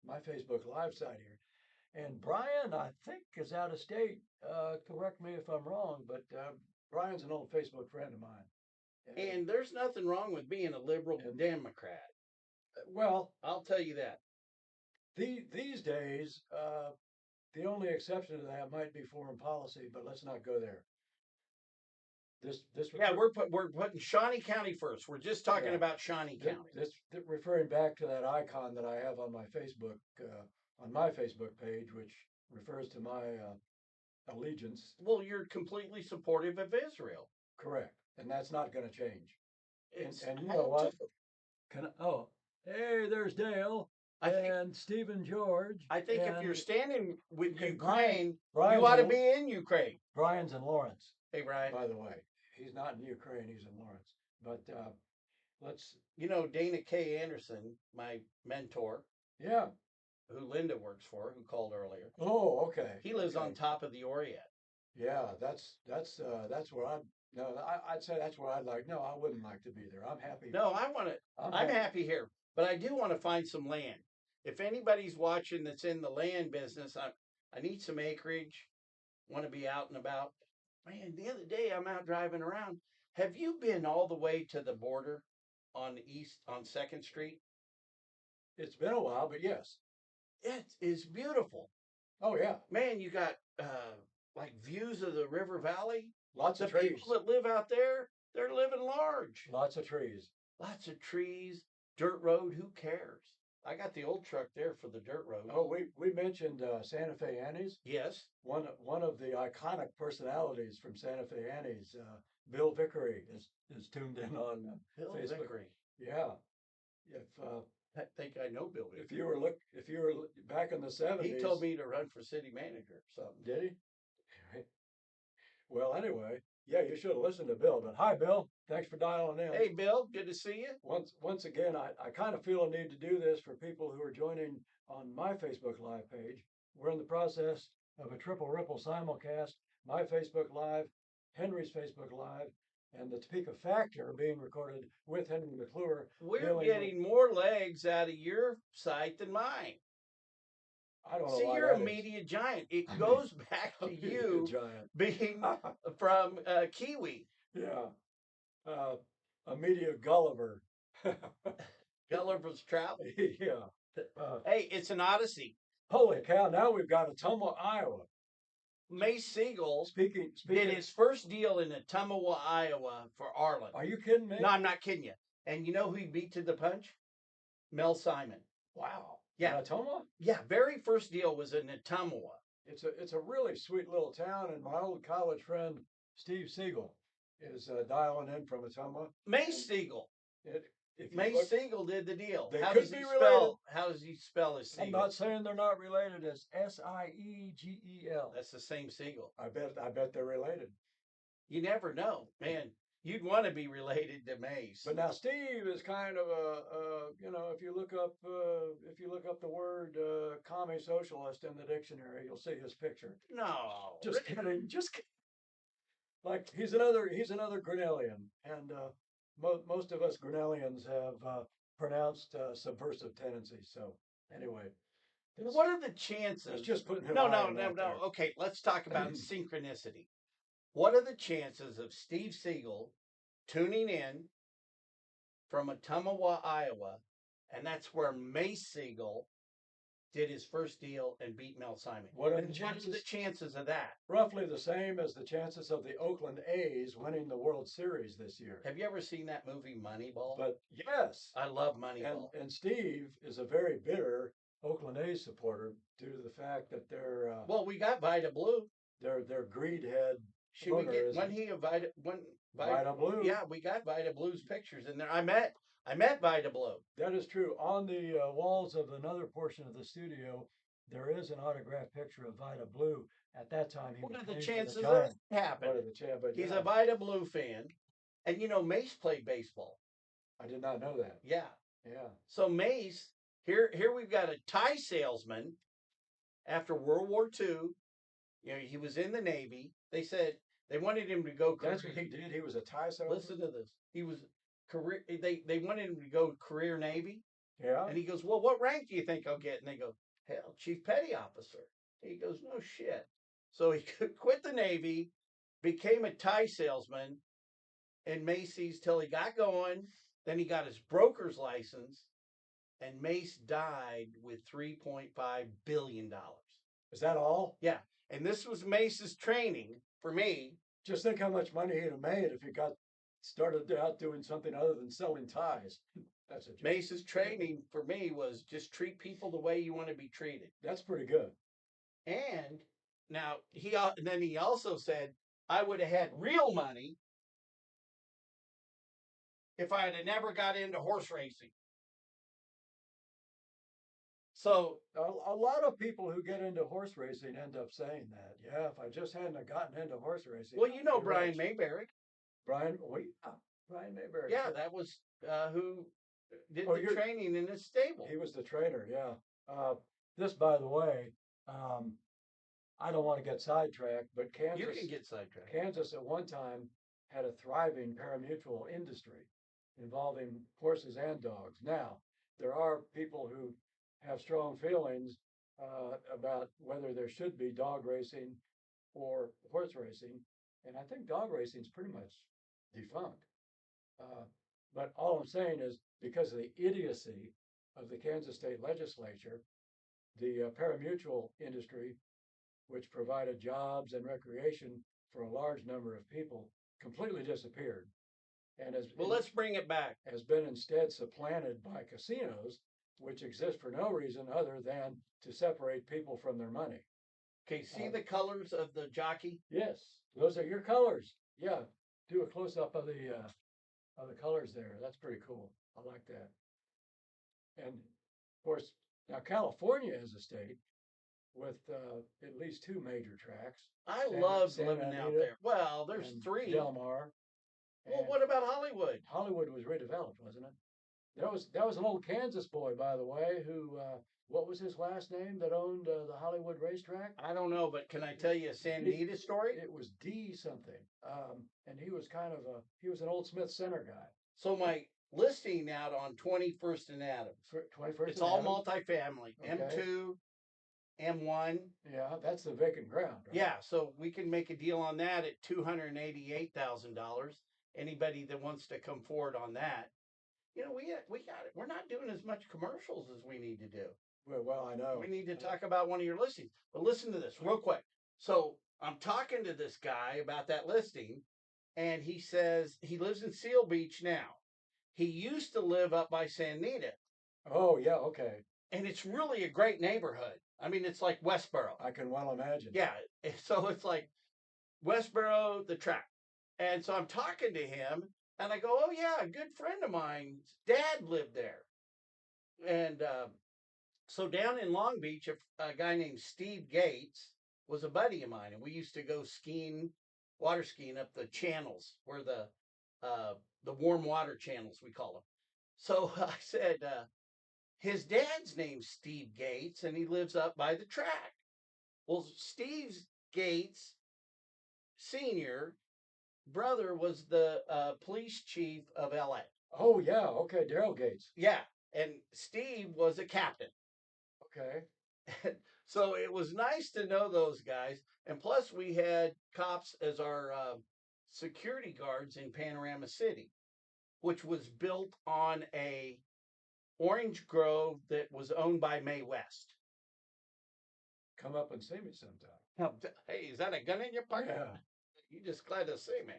my Facebook Live side here. And Brian, I think, is out of state. Correct me if I'm wrong, but Brian's an old Facebook friend of mine. and there's nothing wrong with being a liberal And- Democrat. Well, I'll tell you that. these days, the only exception to that might be foreign policy, but let's not go there. This Yeah, we're putting Shawnee County first. We're just talking Yeah. about Shawnee County. This referring back to that icon that I have on my Facebook page, which refers to my allegiance. Well, you're completely supportive of Israel. Correct, and that's not going to change. And you I know am what? too. Hey, there's Dale I think and Stephen George. I think if you're and standing with and Ukraine, Brian's you ought to in- be in Ukraine. Brian's in Lawrence, Hey, Brian. by the way. He's not in Ukraine. He's in Lawrence. But let's. You know Dana K. Anderson, my mentor, Yeah. who Linda works for, who called earlier. Oh, okay. He lives okay. on top of the Oriat. Yeah, that's where I'd no, I'd say that's where I'd like. No, I wouldn't like to be there. I'm happy. No, I want to. I'm happy here, but I do want to find some land. If anybody's watching that's in the land business, I need some acreage. Want to be out and about. Man, the other day I'm out driving around. Have you been all the way to the border on Second Street? It's been a while, but yes. It is beautiful. Oh yeah, Man, you got like views of the river valley. lots The of trees. people that live out there, they're living large. Lots of trees. Lots of trees, dirt road. Who cares? I got the old truck there for the dirt road. Oh, we mentioned Santa Fe Annie's. Yes. One of the iconic personalities from Santa Fe Annie's, Bill Vickery, is tuned in on Bill Facebook. Vickery. Yeah. If I think I know Bill if Vickery. you were back in the 70s, He told me to run for city manager or something. Did he? Well, anyway, yeah, you should have listened to Bill. But hi, Bill. Thanks for dialing in. Hey, Bill, good to see you. Once again, I kind of feel a need to do this for people who are joining on my Facebook Live page. We're in the process of a triple ripple simulcast. My Facebook Live, Henry's Facebook Live, and the Topeka Factor being recorded with Henry McClure. We're getting more legs out of your site than mine. I don't know See, why you're a that is. media giant. It goes back to you giant. being from Kiwi. Yeah. A media Gulliver. Gulliver's Travel. Yeah. Hey, it's an odyssey. Holy cow, now we've got Ottumwa, Iowa. Mace Siegel Speaking, did his first deal in Ottumwa, Iowa for Arlen. Are you kidding me? No, I'm not kidding you. And you know who he beat to the punch? Mel Simon. Wow. Yeah. Ottumwa? Yeah, very first deal was in Ottumwa. It's a really sweet little town, and my old college friend Steve Siegel is dialing in from Ottumwa. Mace Siegel. If you Mace look, Siegel did the deal. they How could does he be spell? related. How does he spell his I'm Siegel? not saying they're not related. It's Siegel. That's the same Siegel. I bet they're related. You never know, man. You'd want to be related to Mace. But now Steve is kind of a you know, if you look up the word commie socialist in the dictionary, you'll see his picture. No, Just kidding. Just kidding. Like he's another Grinnellian, and most of us Grinnellians have pronounced subversive tendencies. So anyway, what are the chances? it's just putting him No. out there. Okay, let's talk about synchronicity. What are the chances of Steve Siegel tuning in from Ottumwa, Iowa, and that's where Mace Siegel did his first deal and beat Mel Simon? What are the chances of that? Roughly the same as the chances of the Oakland A's winning the World Series this year. Have you ever seen that movie Moneyball? But yes, I love Moneyball. And Steve is a very bitter Oakland A's supporter due to the fact that they're well, we got Vida Blue. Their greed head. Should we get Vida Blue? Yeah, we got Vida Blue's pictures in there. I met Vida Blue. That is true. On the walls of another portion of the studio, there is an autographed picture of Vida Blue. At that time, he what was are the playing chances for the of Giants. that happening? What are the chances? But he's a Vida Blue fan, and you know Mace played baseball. I did not know that. Yeah. Yeah. So Mace, here we've got a tie salesman after World War II. You know, he was in the Navy. They said they wanted him to go career. That's what he did. He was a tie salesman. Listen to this. He was career. They wanted him to go career Navy. Yeah. And he goes, well, what rank do you think I'll get? And they go, hell, Chief Petty Officer. And he goes, no shit. So he quit the Navy, became a tie salesman in Macy's till he got going. Then he got his broker's license, and Mace died with $3.5 billion. Is that all? Yeah. And this was Mace's training for me. Just think how much money he'd have made if he got started out doing something other than selling ties. That's a Mace's training for me was just treat people the way you want to be treated. That's pretty good. And now then he also said I would have had real money if I had never got into horse racing. So a lot of people who get into horse racing end up saying that. Yeah, if I just hadn't gotten into horse racing. Well, you know Brian Mayberry. Brian Mayberry. Yeah, that was who did the training in his stable. He was the trainer. Yeah. This, by the way, I don't want to get sidetracked, but Kansas. You can get sidetracked. Kansas at one time had a thriving pari-mutuel industry involving horses and dogs. Now, there are people who have strong feelings about whether there should be dog racing or horse racing, and I think dog racing is pretty much defunct. But all I'm saying is because of the idiocy of the Kansas State Legislature, the pari-mutuel industry, which provided jobs and recreation for a large number of people, completely disappeared. And let's bring it back. Has been instead supplanted by casinos, which exist for no reason other than to separate people from their money. Okay, see the colors of the jockey? Yes, those are your colors. Yeah, do a close up of the colors there. That's pretty cool. I like that. And of course, now California is a state with at least two major tracks. I love living out there. Well, there's three. Del Mar. Well, what about Hollywood? Hollywood was redeveloped, wasn't it? That was an old Kansas boy, by the way, who what was his last name that owned the Hollywood racetrack? I don't know, but can I tell you a Sandita story? It was D something, and he was he was an old Smith Center guy. So my listing out on 21st and Adams. 21st. It's all multifamily. Okay. M2, M1. Yeah, that's the vacant ground. Right? Yeah, so we can make a deal on that at $288,000. Anybody that wants to come forward on that. You know, we got it. We're not doing as much commercials as we need to do. Well, I know. We need to talk about one of your listings. But listen to this real quick. So I'm talking to this guy about that listing, and he says he lives in Seal Beach now. He used to live up by San Nita, Oh, yeah, okay. and it's really a great neighborhood. I mean, it's like Westboro. I can well imagine. Yeah, so it's like Westboro, the track. And so I'm talking to him, and I go, "Oh yeah, a good friend of mine's dad lived there." And so down in Long Beach, a guy named Steve Gates was a buddy of mine, and we used to go skiing, water skiing up the channels where the warm water channels we call them. So I said, his dad's name's Steve Gates, and he lives up by the track. Well, Steve's Gates Senior brother was the police chief of LA. Oh, yeah, okay. Daryl Gates. Yeah, and Steve was a captain. Okay. So it was nice to know those guys. And plus, we had cops as our security guards in Panorama City, which was built on a orange grove that was owned by Mae West. Come up and see me sometime. Hey, is that a gun in your pocket? Yeah. You just glad to see me.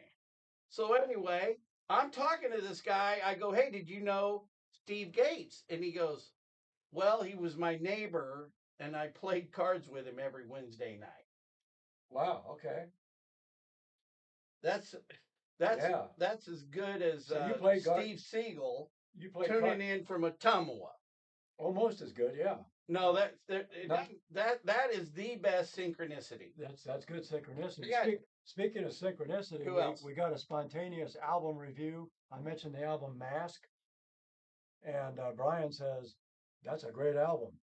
So anyway, I'm talking to this guy. I go, "Hey, did you know Steve Gates?" And he goes, "Well, he was my neighbor, and I played cards with him every Wednesday night." Wow, okay. That's Yeah. that's as good as So you played Steve Siegel You played tuning in from Ottumwa. almost as good, yeah. No, that Not- that is the best synchronicity. That's good synchronicity. Yeah. Speaking of synchronicity, Who else? we got a spontaneous album review. I mentioned the album Mask, and Brian says, that's a great album.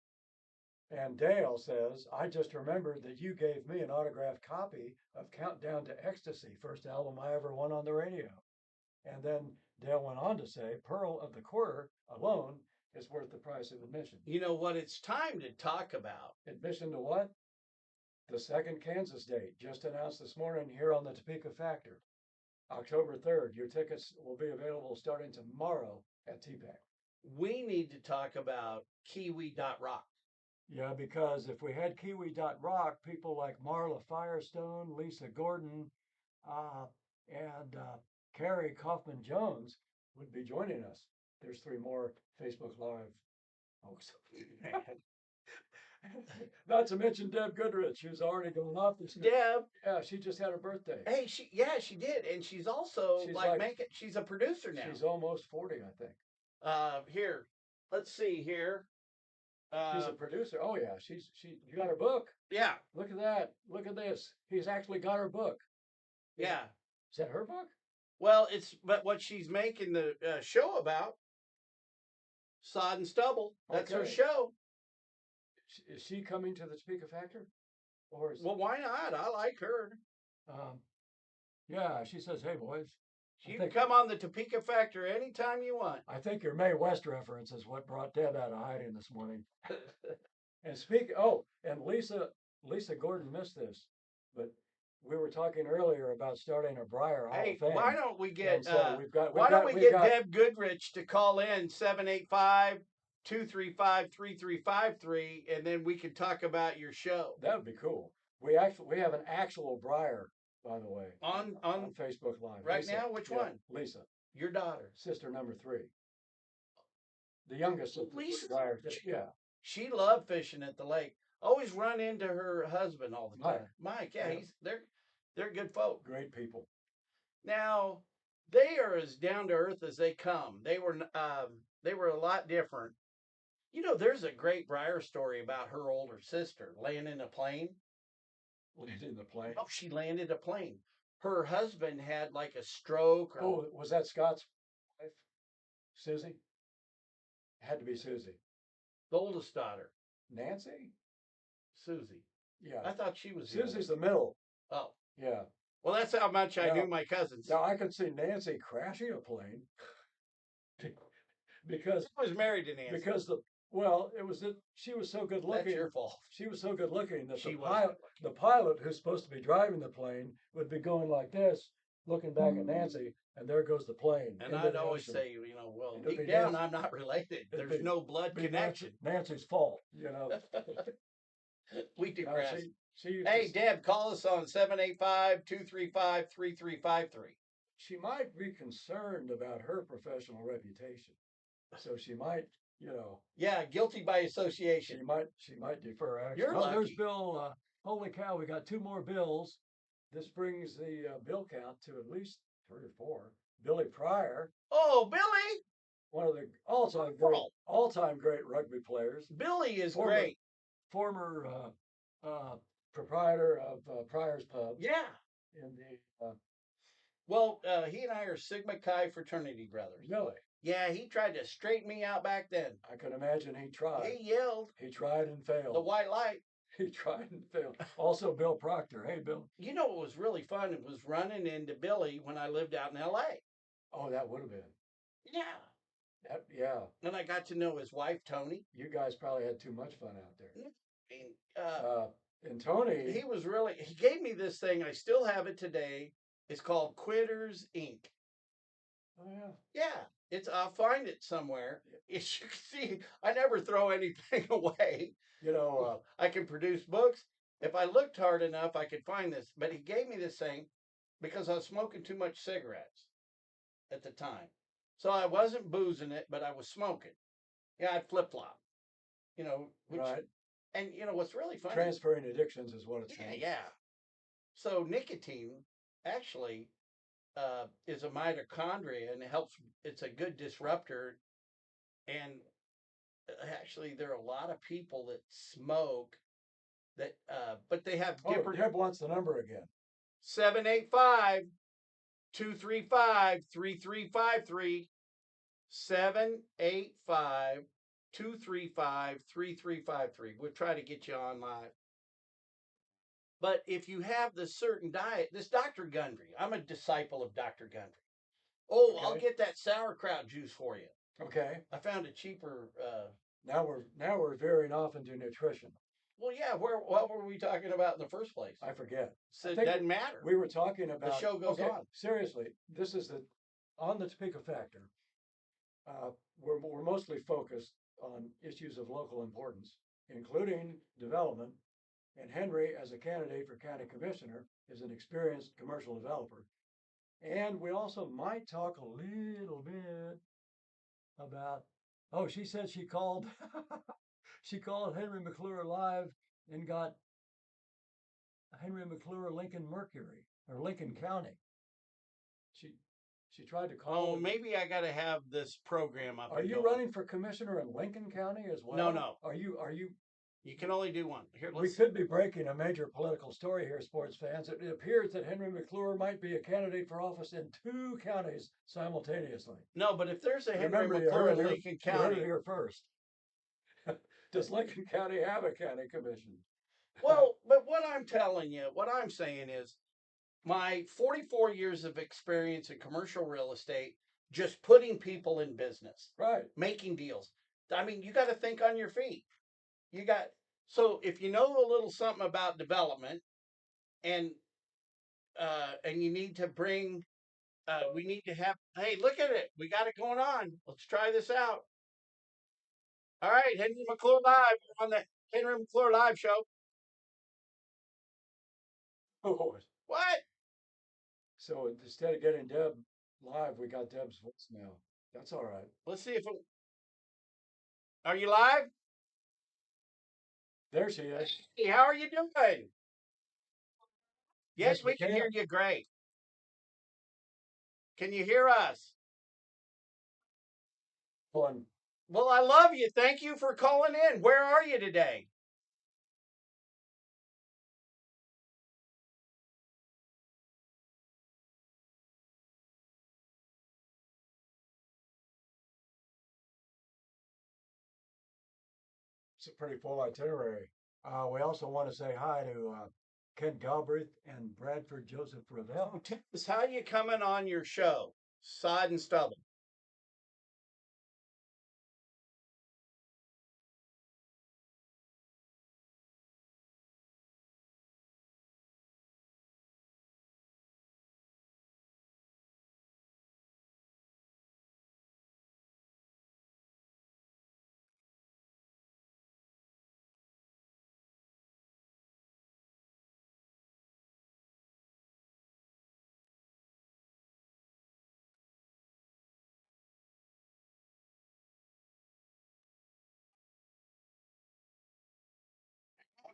And Dale says, I just remembered that you gave me an autographed copy of Countdown to Ecstasy, first album I ever won on the radio. And then Dale went on to say, Pearl of the Quarter alone is worth the price of admission. You know what? It's time to talk about. Admission to what? The second Kansas date, just announced this morning here on the Topeka Factor. October 3rd. Your tickets will be available starting tomorrow at TPAC. We need to talk about Kiwi.rock. Yeah, because if we had Kiwi.rock, people like Marla Firestone, Lisa Gordon, and Carrie Kaufman Jones would be joining us. There's 3 more Facebook Live folks. Not to mention Deb Goodrich, who's already going off this. Deb, Yeah, she just had her birthday. hey, she did, and she's also she's a producer now. She's almost 40, I think. Here, let's see here. She's a producer. Oh yeah, you got her book. Yeah, Look at that. Look at this. He's actually got her book. yeah. Is that her book? Well, but what she's making the show about, Sod and Stubble. That's her Okay. show. Is she coming to the Topeka Factor? Or is Well, why not? I like her. yeah, she says, "Hey boys, She can come on the Topeka Factor anytime you want. I think your Mae West reference is what brought Deb out of hiding this morning." And and Lisa Gordon missed this, but we were talking earlier about starting a Briar Hall Hey, of Fame. why don't we get And so why don't we get Deb Goodrich to call in 785-235-3353, and then we can talk about your show. That would be cool. We have an actual Briar, by the way, on Facebook Live right Lisa. now. Which Yeah, one? Lisa, Your daughter, sister number 3, the youngest of the Lisa? Briar. Yeah, She loved fishing at the lake. Always run into her husband all the time. Mike, yeah, Yeah. they're good folk. Great people. Now, they are as down to earth as they come. They were a lot different. You know, there's a great Briar story about her older sister laying in a plane. Landed in the plane. Oh, she landed a plane. Her husband had like a stroke. Oh, was that Scott's wife? Susie? Had to be Susie. The oldest daughter, Nancy? Susie. Yeah. I thought she was Susie's the middle. Oh, Yeah. well, that's how much I knew my cousins. Now I could see Nancy crashing a plane because I was married to Nancy. because she was so good looking. That's your fault. She was so good looking that She the pilot who's supposed to be driving the plane would be going like this, looking back at Nancy, and there goes the plane. And into I'd the always ocean. say, you know, well, It'd be deep down, Nancy. I'm not related. It'd There's be- no blood Be connection. Nancy's fault, you know. We digress. She used Hey, to. Deb, call us on 785-235-3353. She might be concerned about her professional reputation, so she might, you know, Yeah, guilty by association. she might defer action. You're Oh, there's lucky. Bill. Holy cow, we got two more bills. This brings the bill count to at least three or four. Billy Pryor, Oh, Billy! one of the all-time Carl. great rugby players, Billy is former great. former proprietor of Pryor's Pub Yeah. in the Well, he and I are Sigma Chi fraternity brothers. Billy. Yeah, he tried to straighten me out back then. I can imagine he tried. He yelled He tried and failed. the white light. He tried and failed. Also, Bill Proctor. Hey, Bill. You know what was really fun? It was running into Billy when I lived out in L.A. Oh, that would have been. Yeah. Yeah. And I got to know his wife, Tony. You guys probably had too much fun out there. I mean, And Tony. he was really, he gave me this thing. I still have it today. It's called Quitters Inc. Oh, yeah. Yeah. I'll find it somewhere. As you can see, I never throw anything away. You know, I can produce books. If I looked hard enough, I could find this. But he gave me this thing because I was smoking too much cigarettes at the time. So I wasn't boozing it, but I was smoking. Yeah, I'd flip flop. right. And what's really funny? Transferring addictions is what it's Yeah, called. yeah. So nicotine actually is a mitochondria and it helps. It's a good disruptor. And actually, there are a lot of people that smoke that, but they have Oh, different. Deb wants the number again. 785-235-3353. 785-235-3353. We'll try to get you on live. But if you have the certain diet, this Dr. Gundry, I'm a disciple of Dr. Gundry. Oh, I'll Okay. get that sauerkraut juice for you. Okay. I found a cheaper. Now we're veering off into nutrition. Well, yeah. What were we talking about in the first place? I forget. So I it think doesn't matter. We were talking about The show goes on. Seriously, this is on the Topeka Factor. We're mostly focused on issues of local importance, including development. And Henry, as a candidate for county commissioner, is an experienced commercial developer. And we also might talk a little bit about. Oh, she said she called. She called Henry McClure live and got Henry McClure Lincoln Mercury or Lincoln County. She tried to call. Oh, maybe I got to have this program up. Are you running for commissioner in Lincoln County as well? No. Are you? You can only do one. Here, We could be breaking a major political story here, sports fans. It appears that Henry McClure might be a candidate for office in two counties simultaneously. No, but if there's a Henry Remember, McClure in you Lincoln heard County, it here first. Does Lincoln County have a county commission? well, but what I'm telling you, what I'm saying is, my 44 years of experience in commercial real estate, just putting people in business, Right. making deals. I mean, you got to think on your feet. So if you know a little something about development, and you need to bring, we need to have. Hey, look at it. We got it going on. Let's try this out. All right, Henry McClure live on the Henry McClure live show. Oh, What? so instead of getting Deb live, we got Deb's voicemail. That's all right. Let's see if it. Are you live? There she is. Hey, how are you doing? Yes, Yes, we can hear you great. Can you hear us? Well, Well, I love you. Thank you for calling in. Where are you today? it's a pretty full itinerary. We also want to say hi to Ken Galbraith and Bradford Joseph Ravel. Oh, tell us, how you coming on your show? Sod and Stubble.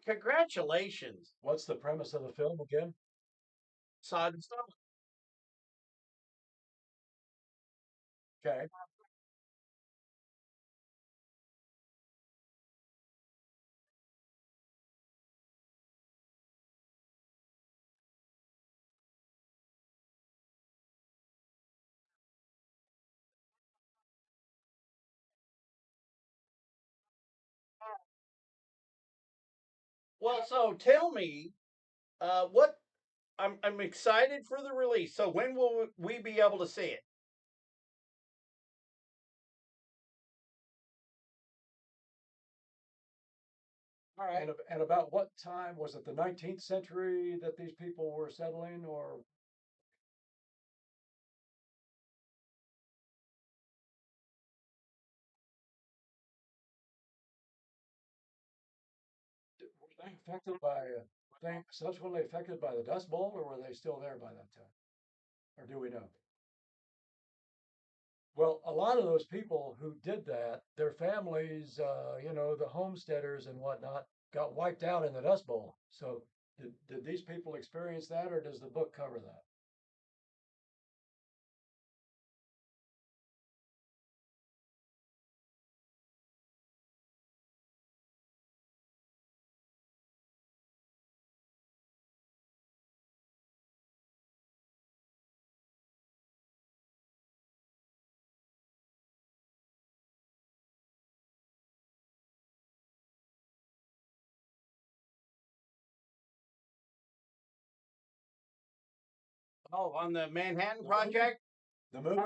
Congratulations, What's the premise of the film again? Sod and Stone. Okay. Well, so tell me, what I'm excited for the release. So when will we be able to see it? All right. And about what time was it? The 19th century that these people were settling, or were they affected by? Were they subsequently affected by the Dust Bowl, or were they still there by that time? Or do we know? Well, a lot of those people who did that, their families, the homesteaders and whatnot, got wiped out in the Dust Bowl. So did these people experience that, or does the book cover that? Oh, on the Manhattan The movie? Project? The movie?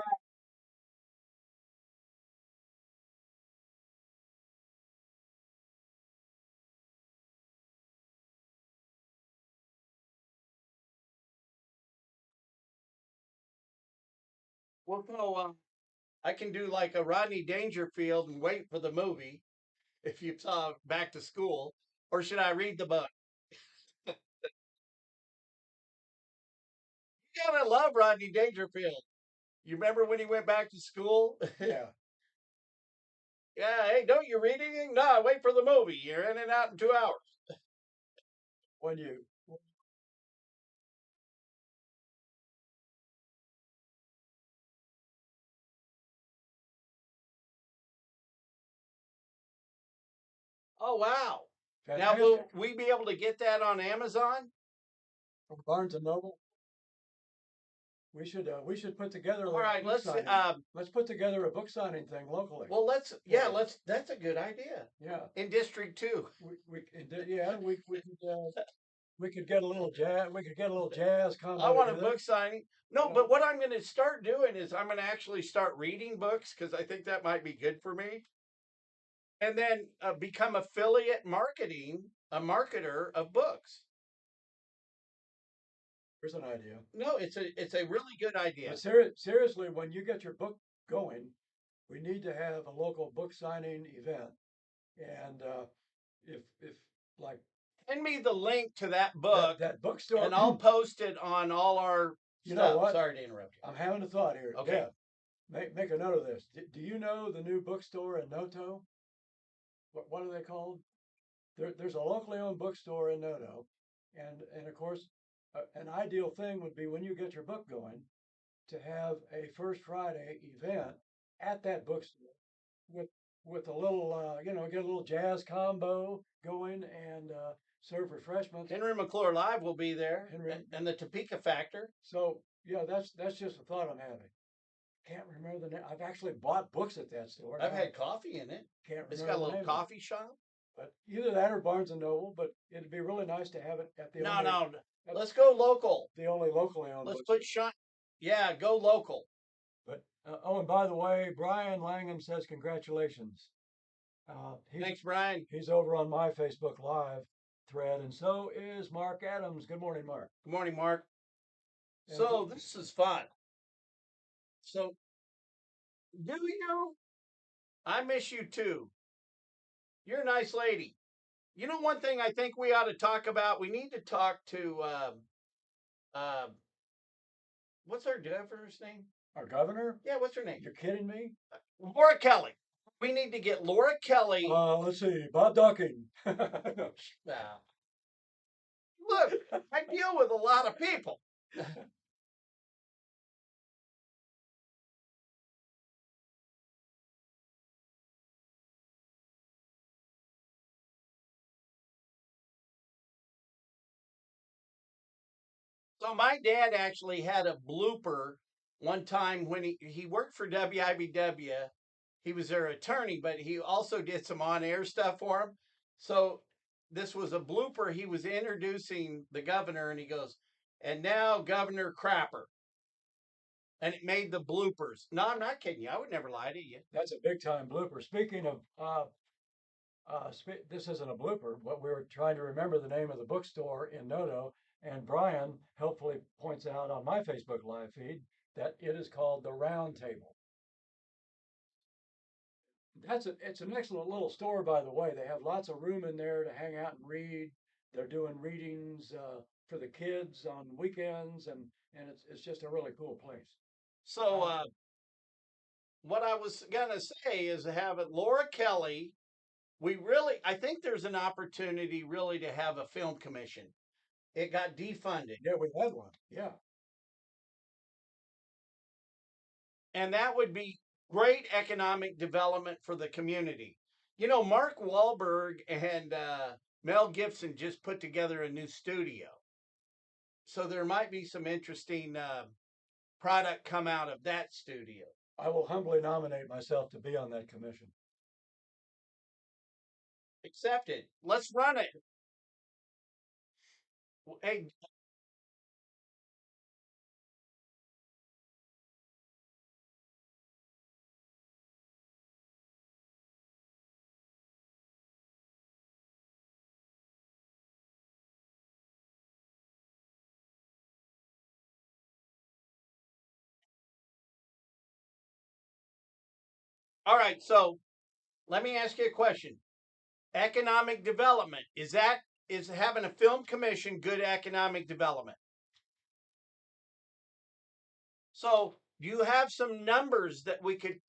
Well, so I can do like a Rodney Dangerfield and wait for the movie if you saw Back to School, or should I read the book? You gotta love Rodney Dangerfield. You remember when he went back to school? Yeah. Yeah, hey, don't you read anything? No, wait for the movie. You're in and out in 2 hours. When you Oh, wow. Now, will fantastic. we be able to get that on Amazon? From Barnes and Noble, we should put together All a right, book let's, signing. Let's put together a book signing thing locally. well, let's, yeah, let's, that's a good idea. Yeah. In District 2. Yeah, we could get a little jazz. We could get a little jazz I combo want a together. book signing. No, You know? but what I'm going to start doing is I'm going to actually start reading books because I think that might be good for me. And then become affiliate marketing, a marketer of books. Here's an idea. No, it's a really good idea. But seriously, when you get your book going, we need to have a local book signing event. And if like Send me the link to that that book, that bookstore, and I'll post it on all our you know stuff. what? Sorry to interrupt you. I'm having a thought here. Okay. Yeah, make a note of this. Do you know the new bookstore in Noto? What are they called? There's a locally owned bookstore in Noto, and of course, an ideal thing would be when you get your book going to have a First Friday event at that bookstore with with a little, get a little jazz combo going and serve refreshments. Henry McClure Live will be there, Henry, and the Topeka Factor. so yeah, that's just a thought I'm having. Can't remember the name. I've actually bought books at that store. I've Now had coffee in it. can't It's remember got a the little name of it. coffee shop. But either that or Barnes and Noble. But it'd be really nice to have it at the No, only no, at let's go local. the only locally owned Let's bookstore. put shine. Yeah, go local. But oh, and by the way, Brian Langham says congratulations. He's Thanks, Brian. he's over on my Facebook Live thread, and so is Mark Adams. Good morning, Mark. Good morning, Mark. And So this is fun. So do you? I miss you too. You're a nice lady. You know, one thing I think we ought to talk about. We need to talk to uh, what's our governor's name? our governor? Yeah, what's her name? You're kidding me? Laura Kelly. We need to get Laura Kelly. Let's see, Bob Ducking. Uh, look, I deal with a lot of people. So my dad actually had a blooper one time when he worked for WIBW. He was their attorney, but he also did some on-air stuff for him. So this was a blooper. He was introducing the governor, and he goes, "And now Governor Crapper," and it made the bloopers. No, I'm not kidding you. I would never lie to you. That's a big time blooper. Speaking of, this isn't a blooper, but we were trying to remember the name of the bookstore in Noto, and Brian helpfully points out on my Facebook live feed that it is called the Round Table. It's an excellent little store, by the way. They have lots of room in there to hang out and read. They're doing readings for the kids on weekends, and it's just a really cool place. So what I was gonna say is have it Laura Kelly. I think there's an opportunity really to have a film commission. It got defunded. Yeah, we had one. Yeah. And that would be great economic development for the community. You know, Mark Wahlberg and Mel Gibson just put together a new studio. So there might be some interesting product come out of that studio. I will humbly nominate myself to be on that commission. Accepted. Let's run it. Hey, all right. So let me ask you a question. Economic development is having a film commission good economic development? So do you have some numbers that we could,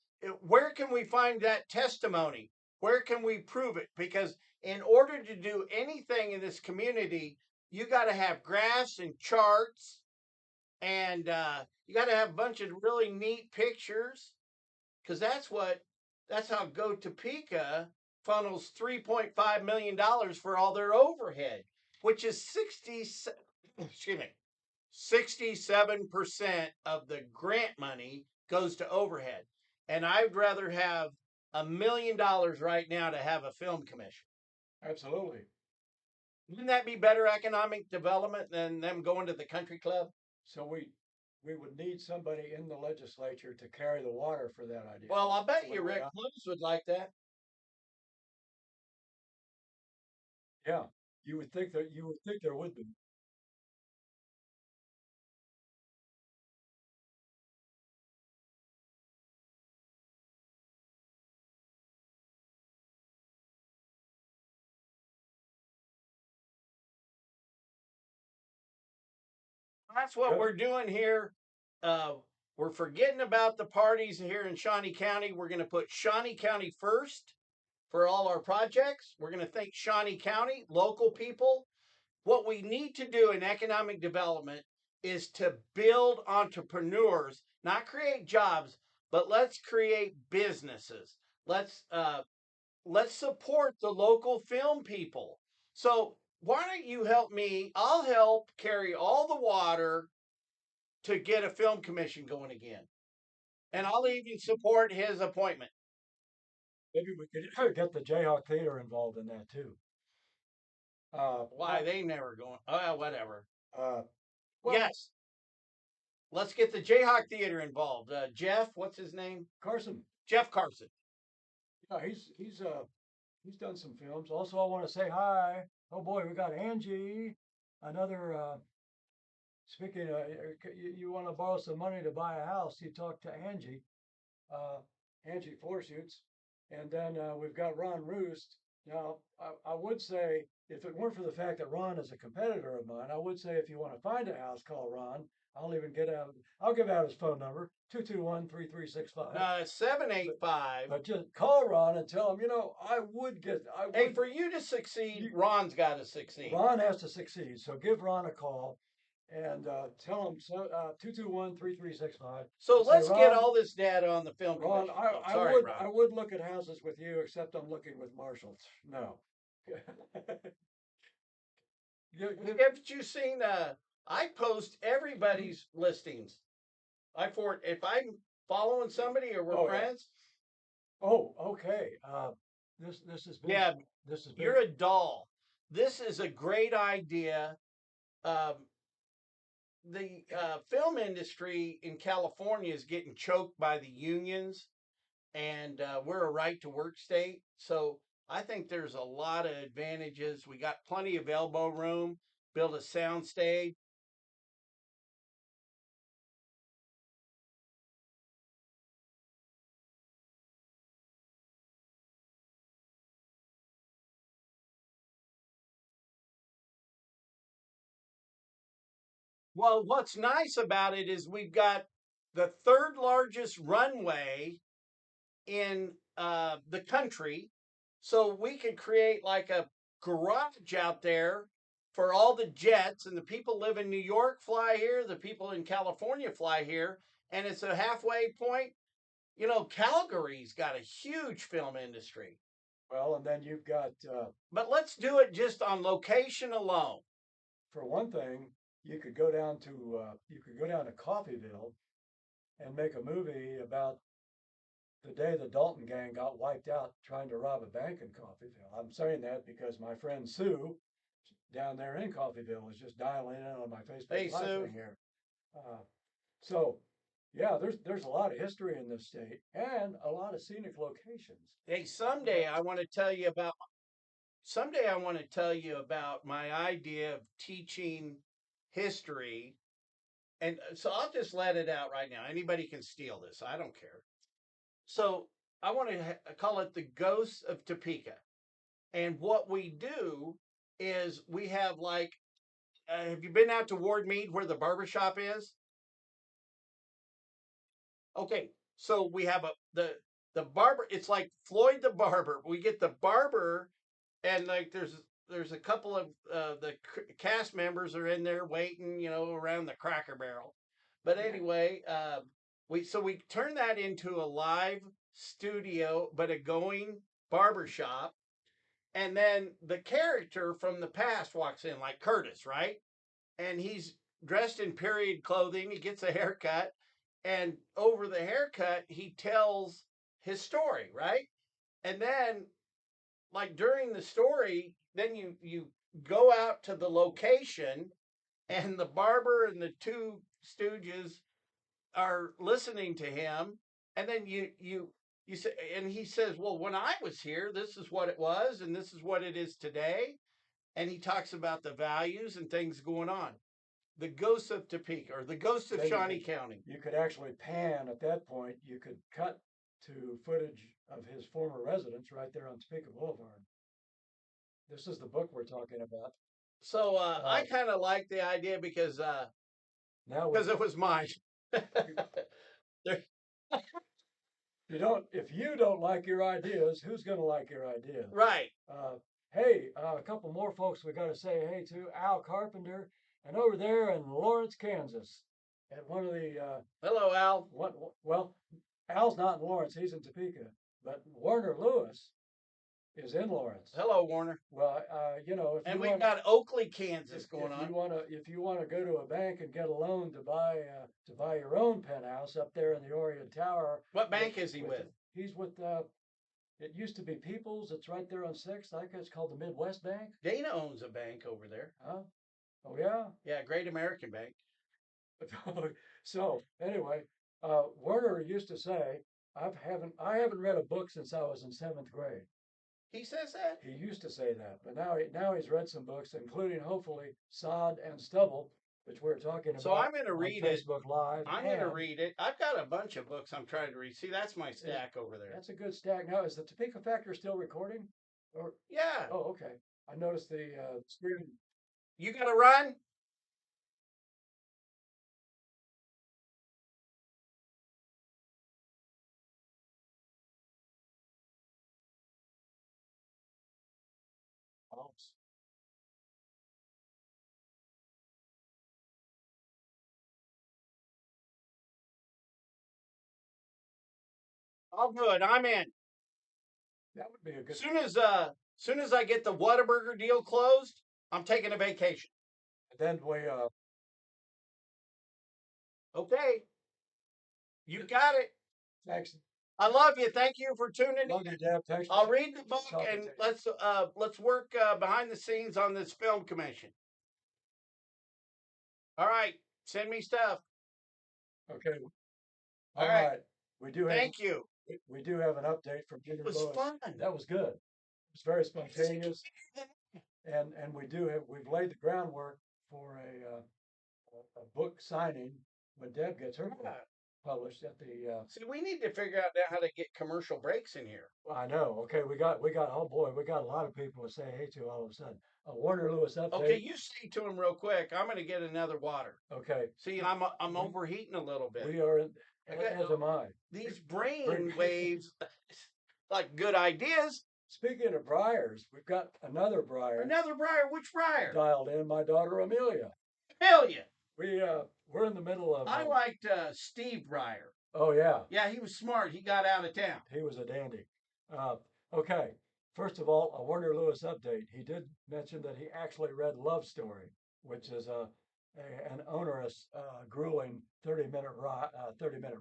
where can we find that testimony? Where can we prove it? Because in order to do anything in this community, you got to have graphs and charts, and you got to have a bunch of really neat pictures, because that's how Go Topeka funnels $3.5 million for all their overhead, which is 60, excuse me, 67% of the grant money goes to overhead. And I'd rather have $1 million right now to have a film commission. Absolutely. Wouldn't that be better economic development than them going to the country club? So we would need somebody in the legislature to carry the water for that idea. Well, I'll bet you Would we Rick not? Close would like that. Yeah, you would think there would be. That's what Good. we're doing here. Uh, we're forgetting about the parties here in Shawnee County. We're going to put Shawnee County first for all our projects. We're going to thank Shawnee County, local people. What we need to do in economic development is to build entrepreneurs, not create jobs, but let's create businesses. Let's support the local film people. So why don't you help me? I'll help carry all the water to get a film commission going again. And I'll even support his appointment. Maybe we could get the Jayhawk Theater involved in that too. Why they never going? Oh, whatever. Uh, well, Yes, let's get the Jayhawk Theater involved. Jeff, what's his name? Carson, Jeff Carson. yeah, he's done some films. Also, I want to say hi. Oh boy, we got Angie, another. Speaking of, you want to borrow some money to buy a house, you talk to Angie, uh, Angie Floor Shoots, and then we've got Ron Roost, Now, I would say if it weren't for the fact that Ron is a competitor of mine, I would say if you want to find a house, call Ron. I'll give out his phone number, 221-3365. 785. But just call Ron and tell him, Hey, for you to succeed, Ron's got to succeed. Ron has to succeed. So give Ron a call and tell him 221-3365. So Say, let's get "Ron, all this data on the film Ron, commission. Oh, I sorry, would Ron. I would look at houses with you, except I'm looking with Marshall. No. Haven't you seen? I post everybody's listings. If I'm following somebody or we're Oh, yeah. friends. Oh, okay. This has been Yeah, this has been you're a doll. This is a great idea. Um, the film industry in California is getting choked by the unions, and we're a right to work state. So I think there's a lot of advantages. We got plenty of elbow room, build a sound stage. Well, what's nice about it is we've got the third largest runway in the country. So we could create like a garage out there for all the jets, and the people live in New York fly here, the people in California fly here, and it's a halfway point. You know, Calgary's got a huge film industry. well, and then you've got But let's do it just on location alone. for one thing, you could go down to Coffeeville and make a movie about the day the Dalton gang got wiped out trying to rob a bank in Coffeeville. I'm saying that because my friend Sue down there in Coffeeville was just dialing in on my Facebook Hey, Live Sue. thing here. Uh, so yeah, there's a lot of history in this state and a lot of scenic locations. Hey, someday I want to tell you about. Someday I want to tell you about my idea of teaching history. And so I'll just let it out right now. Anybody can steal this. I don't care. So I want to call it the Ghosts of Topeka. And what we do is we have like, have you been out to Ward Mead where the barber shop is? Okay, so we have the barber. It's like Floyd the barber. We get the barber, and like there's a couple of the cast members are in there waiting, you know, around the Cracker Barrel. But anyway, we turn that into a live studio, but a going barber shop, and then the character from the past walks in, like Curtis, right? And he's dressed in period clothing. He gets a haircut, and over the haircut, he tells his story, right? And then, like during the story, then you go out to the location, and the barber and the two stooges are listening to him, and then you say, and he says, "Well, when I was here, this is what it was, and this is what it is today." And he talks about the values and things going on. The Ghost of Topeka, or the Ghost of Shawnee County. You could actually pan at that point. You could cut to footage of his former residence right there on Topeka Boulevard. This is the book we're talking about. So I kind of like the idea because Now it was mine. if you don't like your ideas, who's going to like your ideas? Right. Hey, a couple more folks we got to say hey to. Al Carpenter, and over there in Lawrence, Kansas, at one of the Hello, Al. well, Al's not in Lawrence; he's in Topeka. But Warner Lewis is in Lawrence. Hello, Warner. Well, you know, and we've got Oakley, Kansas going if on. If you want to go to a bank and get a loan to buy your own penthouse up there in the Orient Tower. What bank is he with? He's with it used to be People's. It's right there on 6th. I think it's called the Midwest Bank. Dana owns a bank over there. Huh? Oh yeah. Yeah, Great American Bank. So anyway, Werner used to say, I haven't read a book since I was in 7th grade. He says that? He used to say that, but now he's read some books, including hopefully Sod and Stubble, which we're talking about. So I'm going to read Facebook Live. I'm going to read it. I've got a bunch of books I'm trying to read. See, that's my stack over there. That's a good stack. Now, is the Topeka Factor still recording? Or Yeah. oh, okay. I noticed the screen. You got to run? Mouse. All good. I'm in. That would be a good. Soon as I get the Whataburger deal closed, I'm taking a vacation. Then we Okay. You got it. thanks. I love you. Thank you for tuning Love in. you, Deb. Thanks. I'll read the book talking and to you. let's work behind the scenes on this film commission. All right. Send me stuff. Okay. All All right. right. We do have Thank you. we do have an update from Peter It was Lewis. fun. That was good. It was very spontaneous, and we've laid the groundwork for a book signing when Deb gets her book Yeah. published at the. See, we need to figure out now how to get commercial breaks in here. I know. Okay, we got oh boy, we got a lot of people to say hey to all of a sudden. A Warner Lewis Okay, update. you say to him real quick. I'm going to get another water. Okay, See, I'm we, overheating a little bit. we are in, I got as am I. these brain waves, like good ideas. Speaking of Briars, we've got another Briar Another Briar. Which Briar? dialed in. My daughter Amelia. Amelia. We're in the middle of. I liked Steve Briar. Oh yeah, Yeah, he was smart. He got out of town. he was a dandy. Uh, okay, first of all, a Warner Lewis update. He did mention that he actually read Love Story, which is an onerous, grueling 30-minute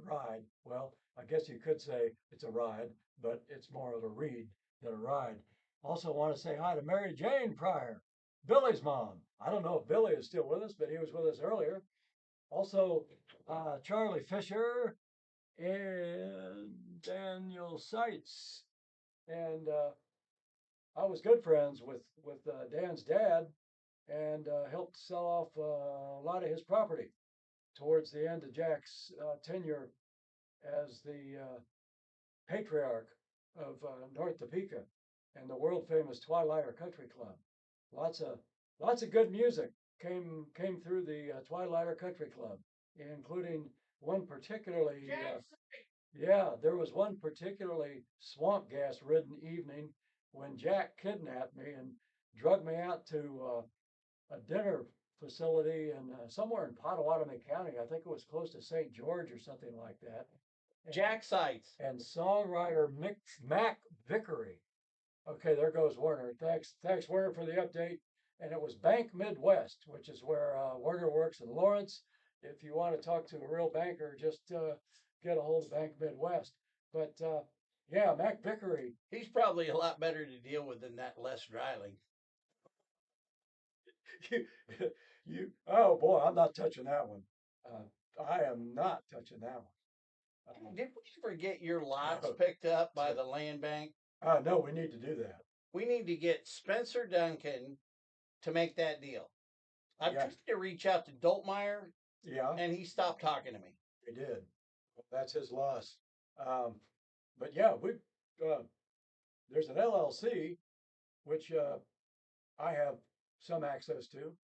ride. Well, I guess you could say it's a ride, but it's more of a read than a ride. Also, want to say hi to Mary Jane Pryor, Billy's mom. I don't know if Billy is still with us, but he was with us earlier. Also, Charlie Fisher and Daniel Seitz. And I was good friends with Dan's dad, and helped sell off a lot of his property towards the end of Jack's tenure as the patriarch of North Topeka and the world famous Twilighter Country Club. Lots of lots of good music came through the Twilighter Country Club, including one particularly. Yeah, there was one particularly swamp gas ridden evening when Jack kidnapped me and drug me out to a dinner facility in somewhere in Pottawatomie County. I think it was close to St. George or something like that. Jack Seitz. And songwriter Mac Vickery. Okay, there goes Warner. Thanks Warner for the update. And it was Bank Midwest, which is where Warner works in Lawrence. If you want to talk to a real banker, just get a hold of Bank Midwest. But yeah, Mac Vickery. He's probably a lot better to deal with than that Les Dryling. you, oh boy, I'm not touching that one. I am not touching that one. Did we ever get your lots No. picked up by the land bank? No, we need to do that. We need to get Spencer Duncan to make that deal. I've Yeah. tried to reach out to Doltmeyer, Yeah, and he stopped talking to me. we did. Well, that's his loss. But yeah, there's an LLC which I have some access to,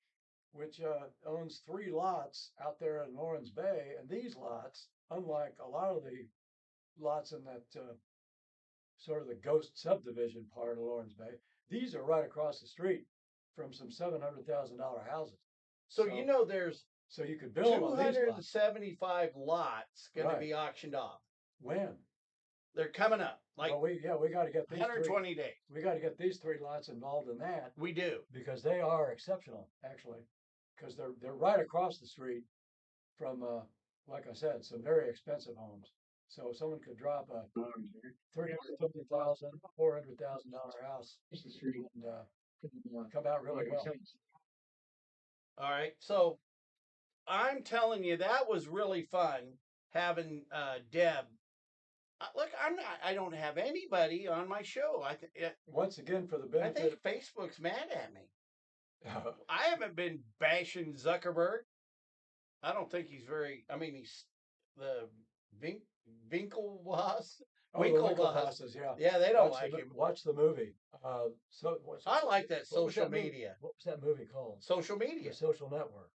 which owns 3 lots out there in Lawrence Bay, and these lots, unlike a lot of the lots in that sort of the ghost subdivision part of Lawrence Bay, these are right across the street from some $700,000 houses. So you know there's So you could build on these lots. 275 lots going to Right. be auctioned off. When? They're coming up like Well, we got to get these 120 days. we got to get these 3 lots involved in that We do. because they are exceptional, actually, because they're right across the street from, like I said, some very expensive homes. So if someone could drop a $350,000, $400,000 house and come out really well. All right. So I'm telling you, that was really fun having Deb. Look, I don't have anybody on my show. Once again, for the I think benefit, Facebook's mad at me. I haven't been bashing Zuckerberg. I don't think he's very. I mean, he's the Winklevoss. Oh, the Winklevoss. Winklevosses, yeah. Yeah, they don't like him. Watch the movie. I like that what was social that movie? media. What was that movie called? Social The media. Social Network.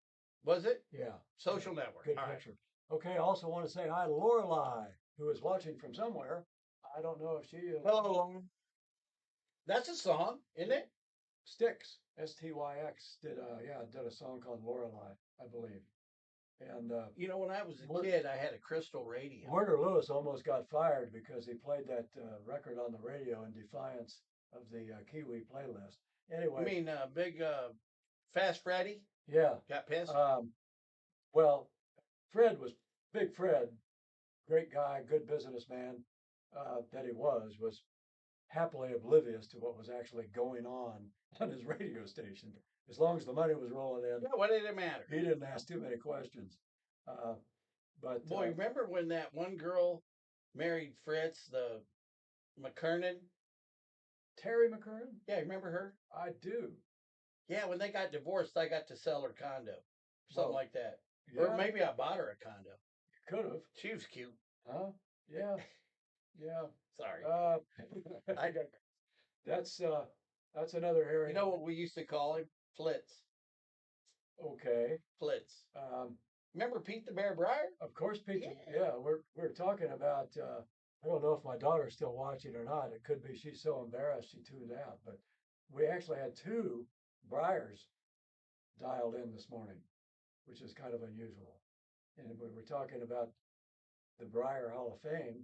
Was it? Yeah. Social Yeah. Network. Good All right. picture. Okay, I also want to say hi to Lorelei, who is watching from somewhere. I don't know if she is. Hello, Lauren. That's a song, isn't it? Styx, Styx, did a song called Lorelei, I believe. And You know, when I was a Wor- kid, I had a crystal radio. Werner Lewis almost got fired because he played that record on the radio in defiance of the Kiwi playlist. I Anyway, mean, big Fast Freddy yeah. got pissed. Well, Fred was Big Fred, great guy, good businessman that he was happily oblivious to what was actually going on his radio station. As long as the money was rolling in, Yeah, what did it matter? he didn't ask too many questions. Uh, but Boy, remember when that one girl married Fritz, the McKernan? Terry McCurran, Yeah, remember her? I do. Yeah, when they got divorced, I got to sell her condo, something Well, like that. Yeah, Or maybe I bought her a condo. could have. She was cute. Huh? Yeah, yeah. Sorry. I got that's another area. You know what we used to call him? Flitz. Okay. Flitz. Remember Pete the Bear Briar? Of course, Pete. Yeah. Yeah, we're talking about. I don't know if my daughter's still watching or not. It could be she's so embarrassed she tuned out. But we actually had two Briars dialed in this morning, which is kind of unusual. And we were talking about the Briar Hall of Fame.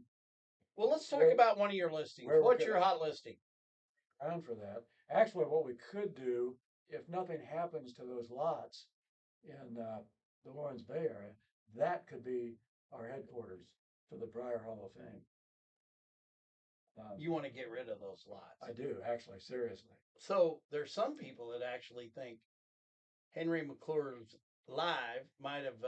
Well, let's talk Where- about one of your listings. where we're What's gonna- your hot listing? Around for that. Actually, what we could do if nothing happens to those lots in the Lawrence Bay area, that could be our headquarters for the Briar Hall of Fame. You want to get rid of those lots. I do, actually, seriously. So there's some people that actually think Henry McClure's live might have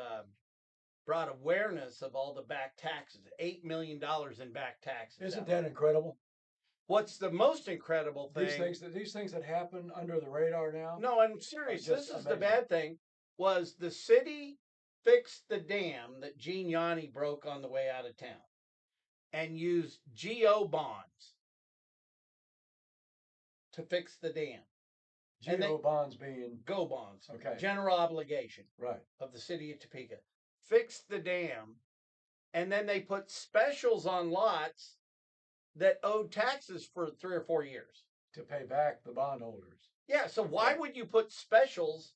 brought awareness of all the back taxes, $8 million in back taxes. Isn't that incredible? What's the most incredible thing? These things that happen under the radar now. No, I'm serious. just This is the amazing. bad thing. Was the city fixed the dam that Gene Yanni broke on the way out of town, and used GO bonds to fix the dam. GO bonds being Go bonds. Okay. General obligation right. of the city of Topeka. Fixed the dam, and then they put specials on lots that owed taxes for 3 or 4 years. To pay back the bondholders. Yeah, so why would you put specials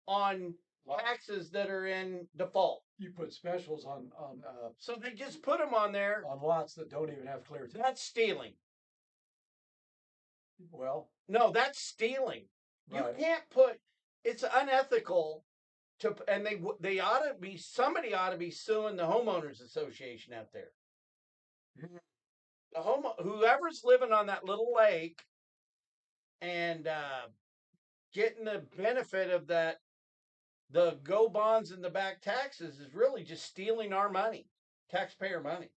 on taxes that are in default? You put specials on So they just put them on there. on lots that don't even have clear tax. That's stealing. Well, No, that's stealing. You Right. can't put. It's unethical to, and they ought to be. Somebody ought to be suing the homeowners association out there. Whoever's living on that little lake and getting the benefit of that, the go bonds and the back taxes is really just stealing our money, taxpayer money.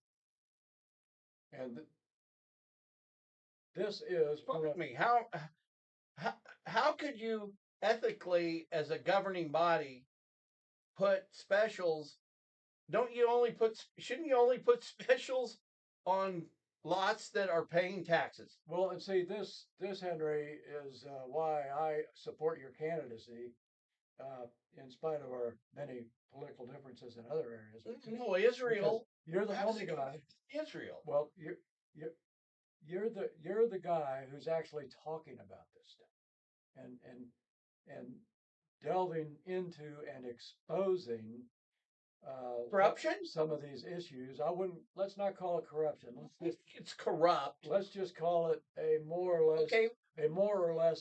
and this is Look me, how could you ethically, as a governing body, put specials? Shouldn't you only put specials on lots that are paying taxes? well, and see this Henry is why I support your candidacy, in spite of our many political differences in other areas. No, Israel. You're the only Absolutely. guy. Israel. Well, you're the guy who's actually talking about this stuff and delving into and exposing Corruption? some of these issues. Let's not call it corruption. It's corrupt. Let's just call it a more or less Okay.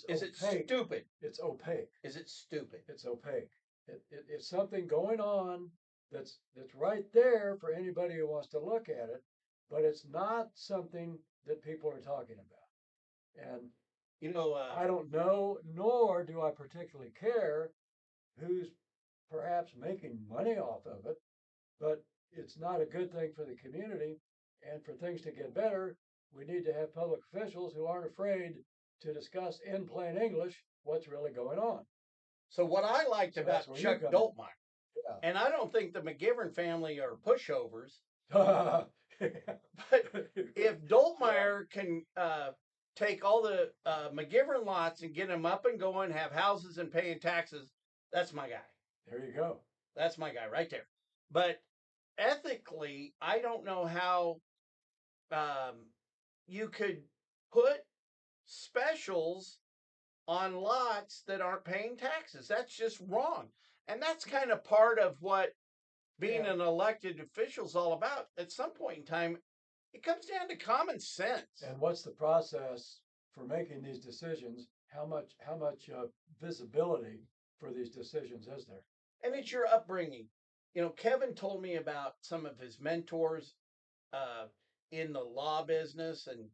Is it opaque. stupid? It's opaque. Is it stupid? It's opaque. It's something going on that's right there for anybody who wants to look at it, but it's not something that people are talking about. And I don't know, nor do I particularly care who's perhaps making money off of it, but it's not a good thing for the community. And for things to get better, we need to have public officials who aren't afraid to discuss in plain English what's really going on. So what I liked So about that's where you Chuck come in. Doltmeyer, Yeah. and I don't think the McGivern family are pushovers. But But if Doltmeyer can take all the McGivern lots and get them up and going, have houses and paying taxes, that's my guy. there you go. That's my guy right there. But ethically, I don't know how you could put specials on lots that aren't paying taxes. That's just wrong. And that's kind of part of what being Yeah. an elected official is all about. At some point in time, it comes down to common sense. And what's the process for making these decisions? How much visibility for these decisions is there? And it's your upbringing. Kevin told me about some of his mentors uh, in the law business, and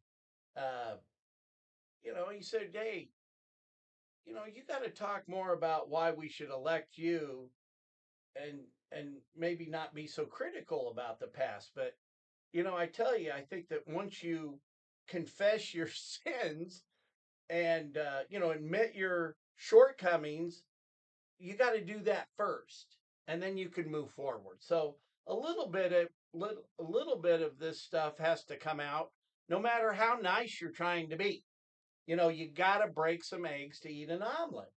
uh, he said, "Hey, you got to talk more about why we should elect you, and maybe not be so critical about the past." But I tell you, I think that once you confess your sins and admit your shortcomings, you got to do that first, and then you can move forward. So a little bit of this stuff has to come out, no matter how nice you're trying to be. You got to break some eggs to eat an omelet.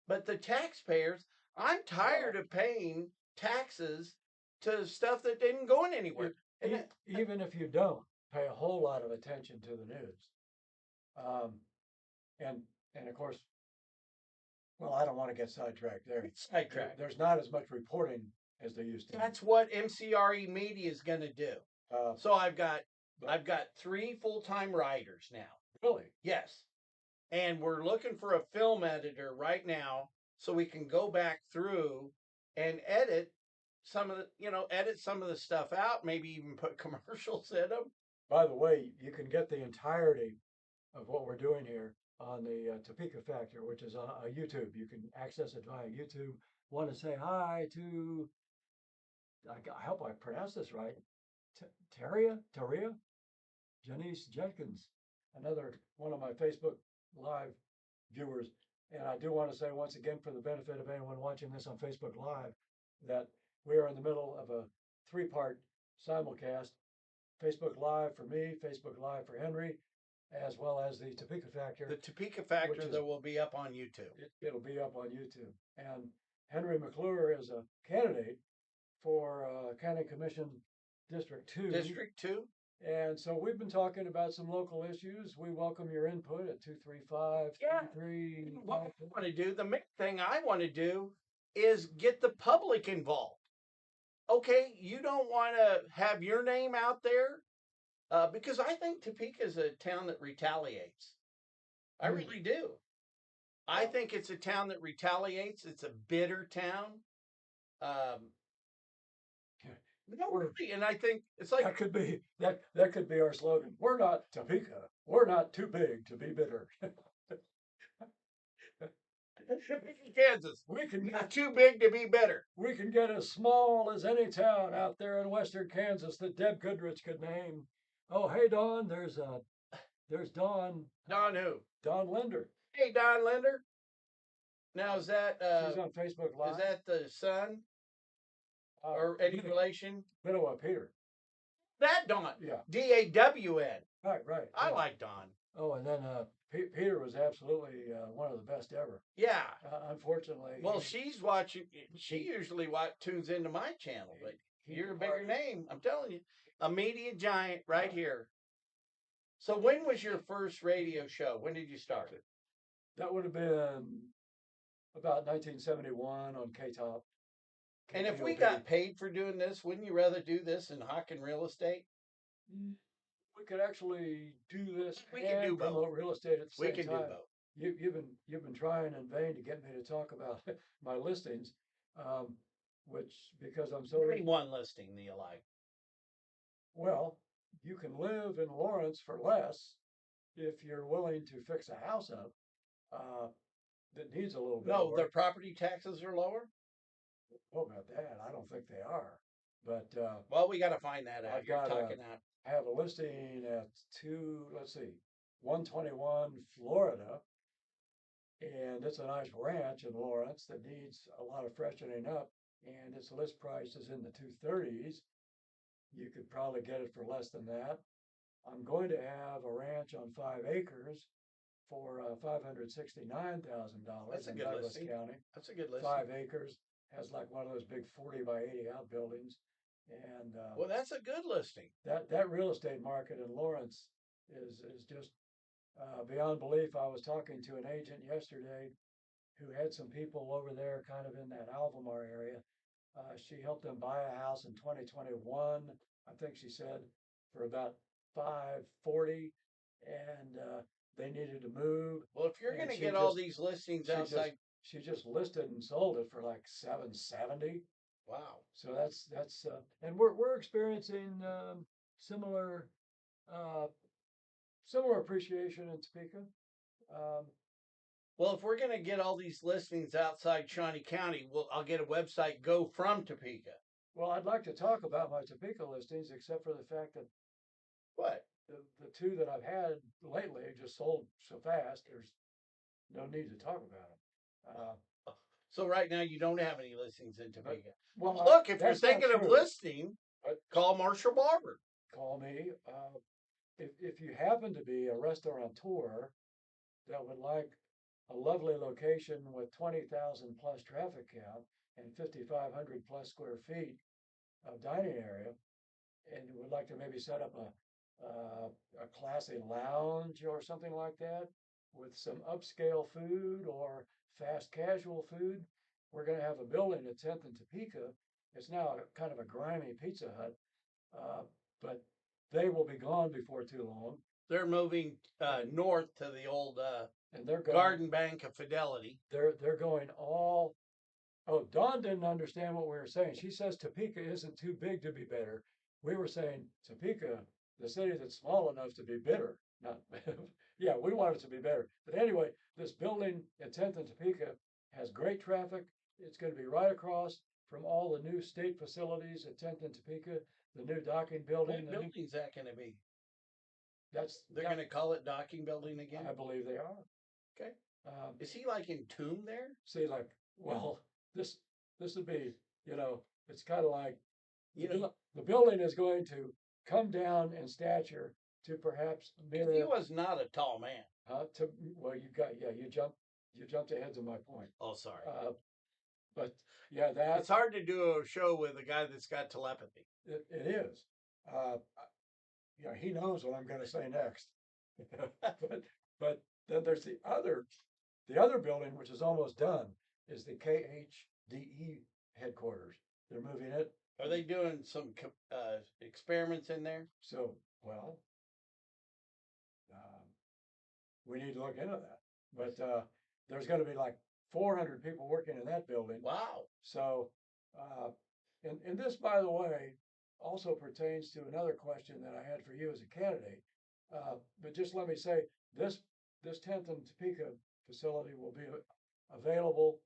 But the taxpayers, I'm tired of paying taxes to stuff that didn't go anywhere. And Even if you don't pay a whole lot of attention to the news, um, and of course, well, I don't want to get sidetracked there. sidetracked. There's not as much reporting as there used to be. That's what MCRE Media is going to do. So I've got 3 full-time writers now. Really? Yes. And we're looking for a film editor right now so we can go back through and edit some of the stuff out, maybe even put commercials in them. By the way, you can get the entirety of what we're doing here on the Topeka Factor, which is on YouTube. You can access it via YouTube. Want to say hi to, I hope I pronounced this right, Taria, Janice Jenkins, another one of my Facebook Live viewers. And I do want to say once again, for the benefit of anyone watching this on Facebook Live, that we are in the middle of a 3-part simulcast. Facebook Live for me, Facebook Live for Henry, as well as the Topeka Factor. The Topeka Factor that will be up on YouTube. It'll be up on YouTube. And Henry McClure is a candidate for County Commission District 2. District 2? And so we've been talking about some local issues. We welcome your input at 235 What I want to do, the main thing I want to do is get the public involved. Okay, you don't want to have your name out there because I think Topeka is a town that retaliates. I really do. I think it's a town that retaliates. It's a bitter town. No, really, and I think it's like that could be our slogan. We're not Topeka. We're not too big to be bitter. Kansas. We can Not too big to be bitter. We can get as small as any town out there in western Kansas that Deb Goodrich could name. Oh, hey Don, there's Don. Don who? Don Linder. Hey, Don Linder. Now is that she's on Facebook Live? Is that the son or any relation? Widow of Peter. That Don. Yeah. DAWN. Right. I like Don. Oh, and then Peter was absolutely one of the best ever. Yeah. Unfortunately. Well, she's watching. She usually tunes into my channel, but you're a bigger name. I'm telling you, a media giant right here. So when was your first radio show? When did you start it? That would have been about 1971 on K-Top. And if we got paid for doing this, wouldn't you rather do this in hawking real estate? We could actually do this. We can do both. Real estate at the same time. We can do both. You've been trying in vain to get me to talk about my listings, which because I'm so. Only one listing that you like. Well, you can live in Lawrence for less if you're willing to fix a house up that needs a little bit. No, their property taxes are lower. Oh, about that, I don't think they are. But well, we got to find that out. I have a listing at 121 Florida, and it's a nice ranch in Lawrence that needs a lot of freshening up, and its list price is in the 230s. you could probably get it for less than that. I'm going to have a ranch on 5 acres for $569,000 That's a in good Douglas listing. County. That's a good listing. 5 acres, has like one of those big 40 by 80 outbuildings. And Well, that's a good listing. that real estate market in Lawrence is just beyond belief. I was talking to an agent yesterday who had some people over there kind of in that Albemarle area. She helped them buy a house in 2021, I think she said, for about 540, and they needed to move. Well, if you're And going to she get all just these listings she outside, she just listed and sold it for like 770. wow. So that's and we're experiencing similar uh, similar appreciation in Topeka. Um, Well, if we're going to get all these listings outside Shawnee County, I'll get a website go from Topeka. well, I'd like to talk about my Topeka listings, except for the fact that What? the two that I've had lately just sold so fast. There's no need to talk about them. So right now you don't have any listings in Topeka. Well, Look, if you're that's not thinking of true. listing, But call Marshall Barber. call me. If you happen to be a restaurateur that would like a lovely location with 20,000 plus traffic count and 5,500 plus square feet of dining area, and you would like to maybe set up a classy lounge or something like that with some upscale food or fast casual food, we're going to have a building at 10th and Topeka. It's now kind of a grimy Pizza Hut, uh, but they will be gone before too long. They're moving north to the old And they're going, Garden Bank of Fidelity. they're going all. Oh, Dawn didn't understand what we were saying. She says Topeka isn't too big to be better. We were saying Topeka, the city that's small enough to be bitter. Not, yeah, we want it to be better. But anyway, this building at 10th and Topeka has great traffic. It's going to be right across from all the new state facilities at 10th and Topeka, the new docking building. What building's that going to be? They're that, going to call it docking building again. I believe they are. Okay. Is he like entombed there? See, like, well, this would be, it's kind of like the building is going to come down in stature to perhaps mirror. He was not a tall man. Well, you jumped ahead to my point. Oh, sorry. But yeah, it's hard to do a show with a guy that's got telepathy. It is. Yeah, he knows what I'm going to say next. but then there's the other building, which is almost done, is the KHDE headquarters. They're moving it. Are they doing some experiments in there? So, well, we need to look into that. But there's going to be like 400 people working in that building. Wow. So, and this, by the way, also pertains to another question that I had for you as a candidate. But just let me say, this 10th and Topeka facility will be available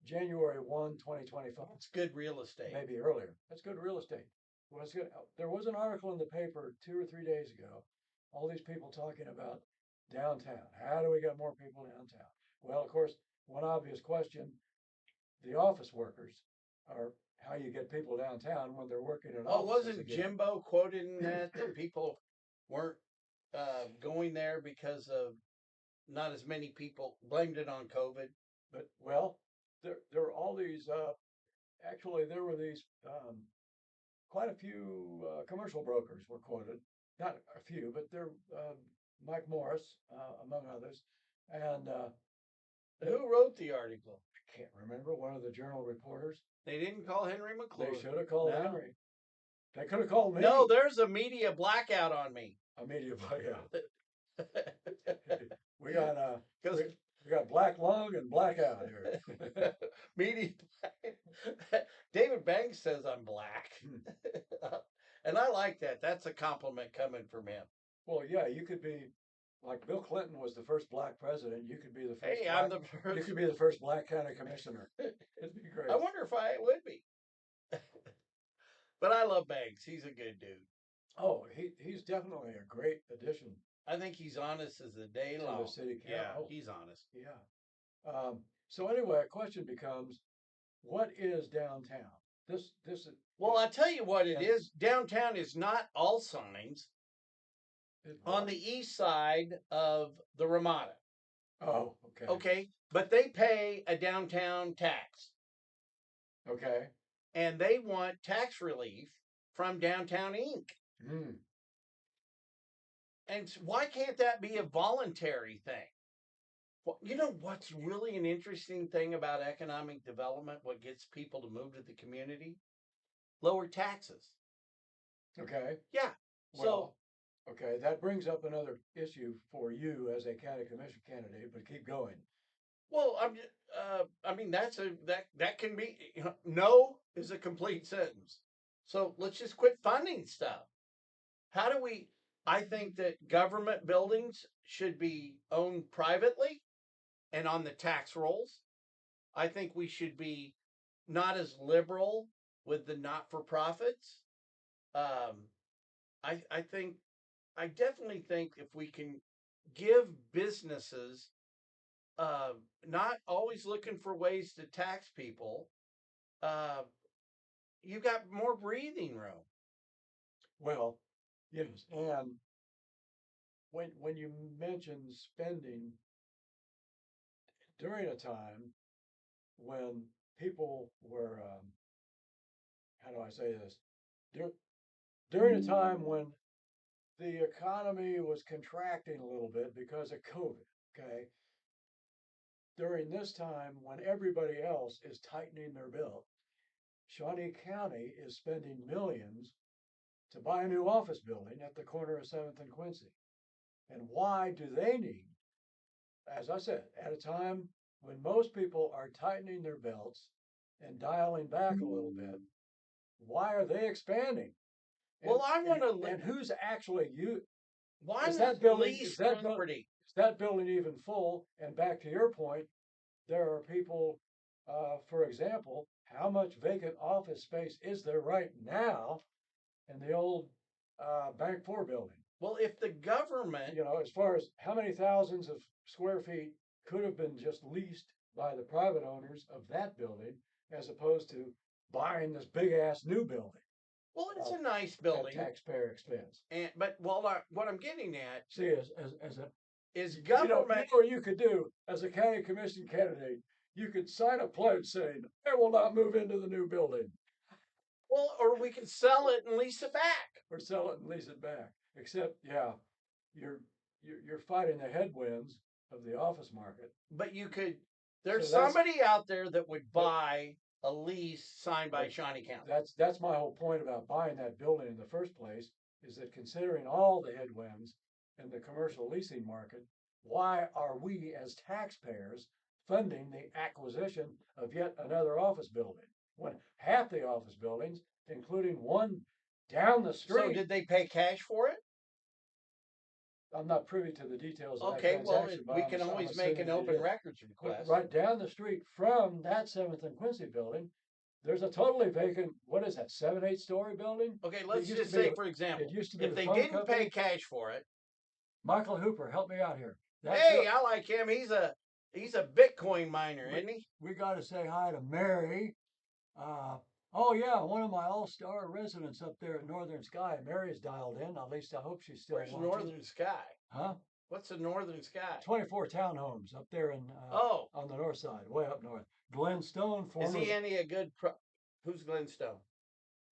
January 1, 2025. It's good real estate. Maybe earlier. That's good real estate. Well, it's good. There was an article in the paper 2 or 3 days ago. All these people talking about downtown. How do we get more people downtown? Well, of course, one obvious question, the office workers are how you get people downtown when they're working in offices. Wasn't again. Jimbo quoted in that people weren't going there because of not as many people, blamed it on COVID? But, well, there were all these, actually, there were these, quite a few commercial brokers were quoted. Not a few, but they're Mike Morris, among others. And who wrote the article? I can't remember. One of the Journal reporters. They didn't call Henry McClure. They should have called Henry. They could have called me. No, there's a media blackout on me. A media blackout. we got black lung and blackout here. Media. David Banks says I'm black. And I like that. That's a compliment coming from him. Well, yeah, you could be like Bill Clinton was the first black president. You could be the first. Hey, I'm the first. You could be the first black county commissioner. It'd be great. I wonder if I would be. But I love Banks. He's a good dude. Oh, he's definitely a great addition. I think he's honest as the day long. To the city council. Yeah, he's honest. Yeah. So anyway, a question becomes, what is downtown? this is Well, I tell you what it and is. Downtown is not all signs on what? the east side of the Ramada. Oh, okay, Okay, but they pay a downtown tax, okay. and they want tax relief from Downtown Inc. Mm. And why can't that be a voluntary thing? Well, you know what's really an interesting thing about economic development? What gets people to move to the community? Lower taxes. Okay. Yeah. So, Well, okay. That brings up another issue for you as a county commission candidate. But keep going. well, I mean, that can be, no is a complete sentence. So let's just quit funding stuff. How do we? I think that government buildings should be owned privately and on the tax rolls. I think we should be not as liberal with the not for profits. Um, I think I definitely think if we can give businesses uh, not always looking for ways to tax people, uh, you got more breathing room. Well, yes, and when you mention spending during a time when people were, how do I say this? Dur- During a time when the economy was contracting a little bit because of COVID, okay? During this time when everybody else is tightening their belt, Shawnee County is spending millions to buy a new office building at the corner of 7th and Quincy. And why do they need, as I said, at a time when most people are tightening their belts and dialing back a little bit, why are they expanding? Well, And I and want to. and who's actually you? Why Is not that building lease property? is that building even full? And back to your point, there are people, for example, how much vacant office space is there right now in the old Bank 4 building? Well, if the government, You know, as far as how many thousands of square feet could have been just leased by the private owners of that building as opposed to buying this big ass new building well, it's uh, a nice at building, taxpayer expense. and but what I'm getting at See, as a is you know government. what you could do as a county commission candidate, you could sign a pledge saying, I will not move into the new building Well, or we could sell it and lease it back. or sell it and lease it back. Except, yeah, you're you're fighting the headwinds of the office market. But you could. So There's somebody out there that would but buy a lease signed by but Shawnee County. that's my whole point about buying that building in the first place is that considering all the headwinds in the commercial leasing market, why are we as taxpayers funding the acquisition of yet another office building when half the office buildings, including one down the So street, did they pay cash for it? I'm not privy to the details of that Okay, well, transaction, but we can I'm always make an assuming they open did. records But request. right down the street from that 7th and Quincy building, there's a totally vacant, what is that, 7, 8 story building? Okay, It let's used to just be say, the, for it example, used to be if the they phone didn't pay company. cash for it, Michael Hooper, help me out here. That hey, bill, I like him. He's a Bitcoin miner, we, isn't he? we got to say hi to Mary. Uh, oh yeah, one of my all-star residents up there at Northern Sky. Mary's dialed in. At least I hope she's still Where's watching. Northern Sky? Huh? What's the Northern Sky? 24 townhomes up there in Oh, on the north side, way up north. Glenn Stone, is former he any a good? Who's Glenn Stone?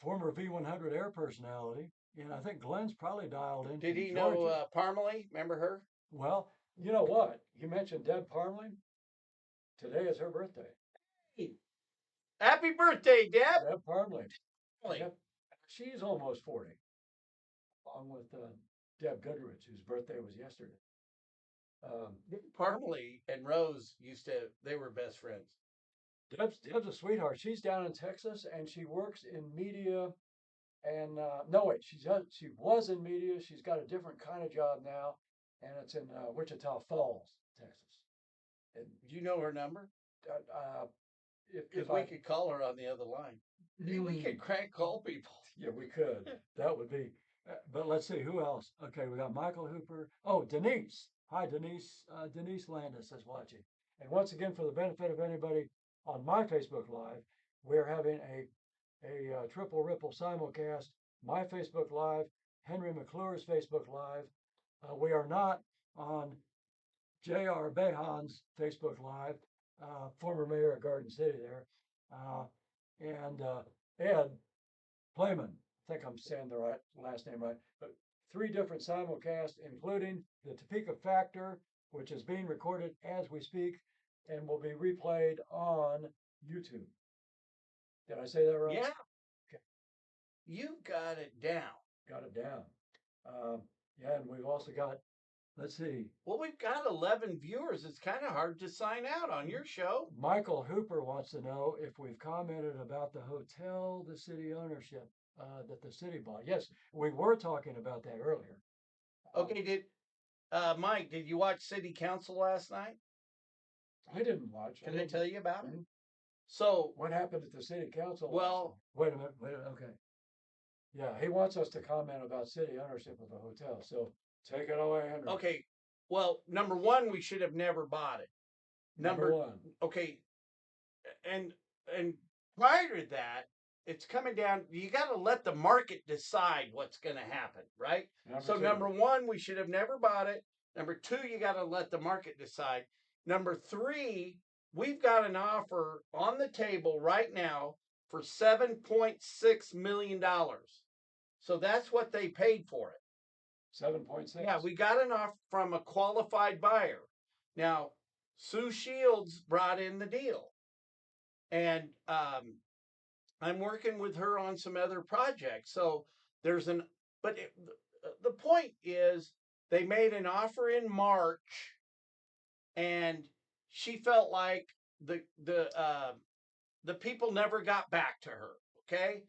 former V100 air personality, and I think Glenn's probably dialed in Did from he know Georgia. Parmalee? Remember her? Well, you know what? You mentioned Deb Parmley. Today is her birthday. Hey, happy birthday, Deb! Deb Parmley. Parmalee. Deb, she's almost 40, along with Deb Goodrich, whose birthday was yesterday. Um, Parmalee and Rose they were best friends. Deb's a sweetheart. She's down in Texas, and she works in media. And no, wait, she was in media. She's got a different kind of job now, and it's in Wichita Falls, Texas. And Do you know her number? if Because we I could call her on the other line. We could crank call people. yeah, we could. That would be. But let's see who else. Okay, we got Michael Hooper. Oh, Denise. Hi, Denise. Denise Landis is watching. And once again, for the benefit of anybody on my Facebook Live, we're having a a triple ripple simulcast, my Facebook Live, Henry McClure's Facebook Live. We are not on J.R. Behan's Facebook Live, former mayor of Garden City there, and Ed Playman. I think I'm saying the right last name right. But 3 different simulcasts, including the Topeka Factor, which is being recorded as we speak and will be replayed on YouTube. Did I say that right? Yeah. Okay. You got it down. Got it down. Yeah, and we've also got, let's see, Well, we've got 11 viewers. It's kind of hard to sign out on your show. Michael Hooper wants to know if we've commented about the hotel, the city ownership that the city bought. Yes, we were talking about that earlier. Okay, Mike, did you watch City Council last night? I didn't watch. Can I tell you about it? Mhm. So, What happened at the city council? well, wait a minute. Okay. Yeah, he wants us to comment about city ownership of the hotel. So take it away, Henry. okay. Well, number one, we should have never bought it. Number one. Okay, and prior to that, it's coming down. You got to let the market decide what's going to happen, right? So two. number one, we should have never bought it. Number two, you got to let the market decide. Number three, we've got an offer on the table right now for $7.6 million. So that's what they paid for it. 7.6. Yeah, we got an offer from a qualified buyer. Now, Sue Shields brought in the deal, and I'm working with her on some other projects. So there's an, but the point is they made an offer in March, and she felt like the people never got back to her. Okay,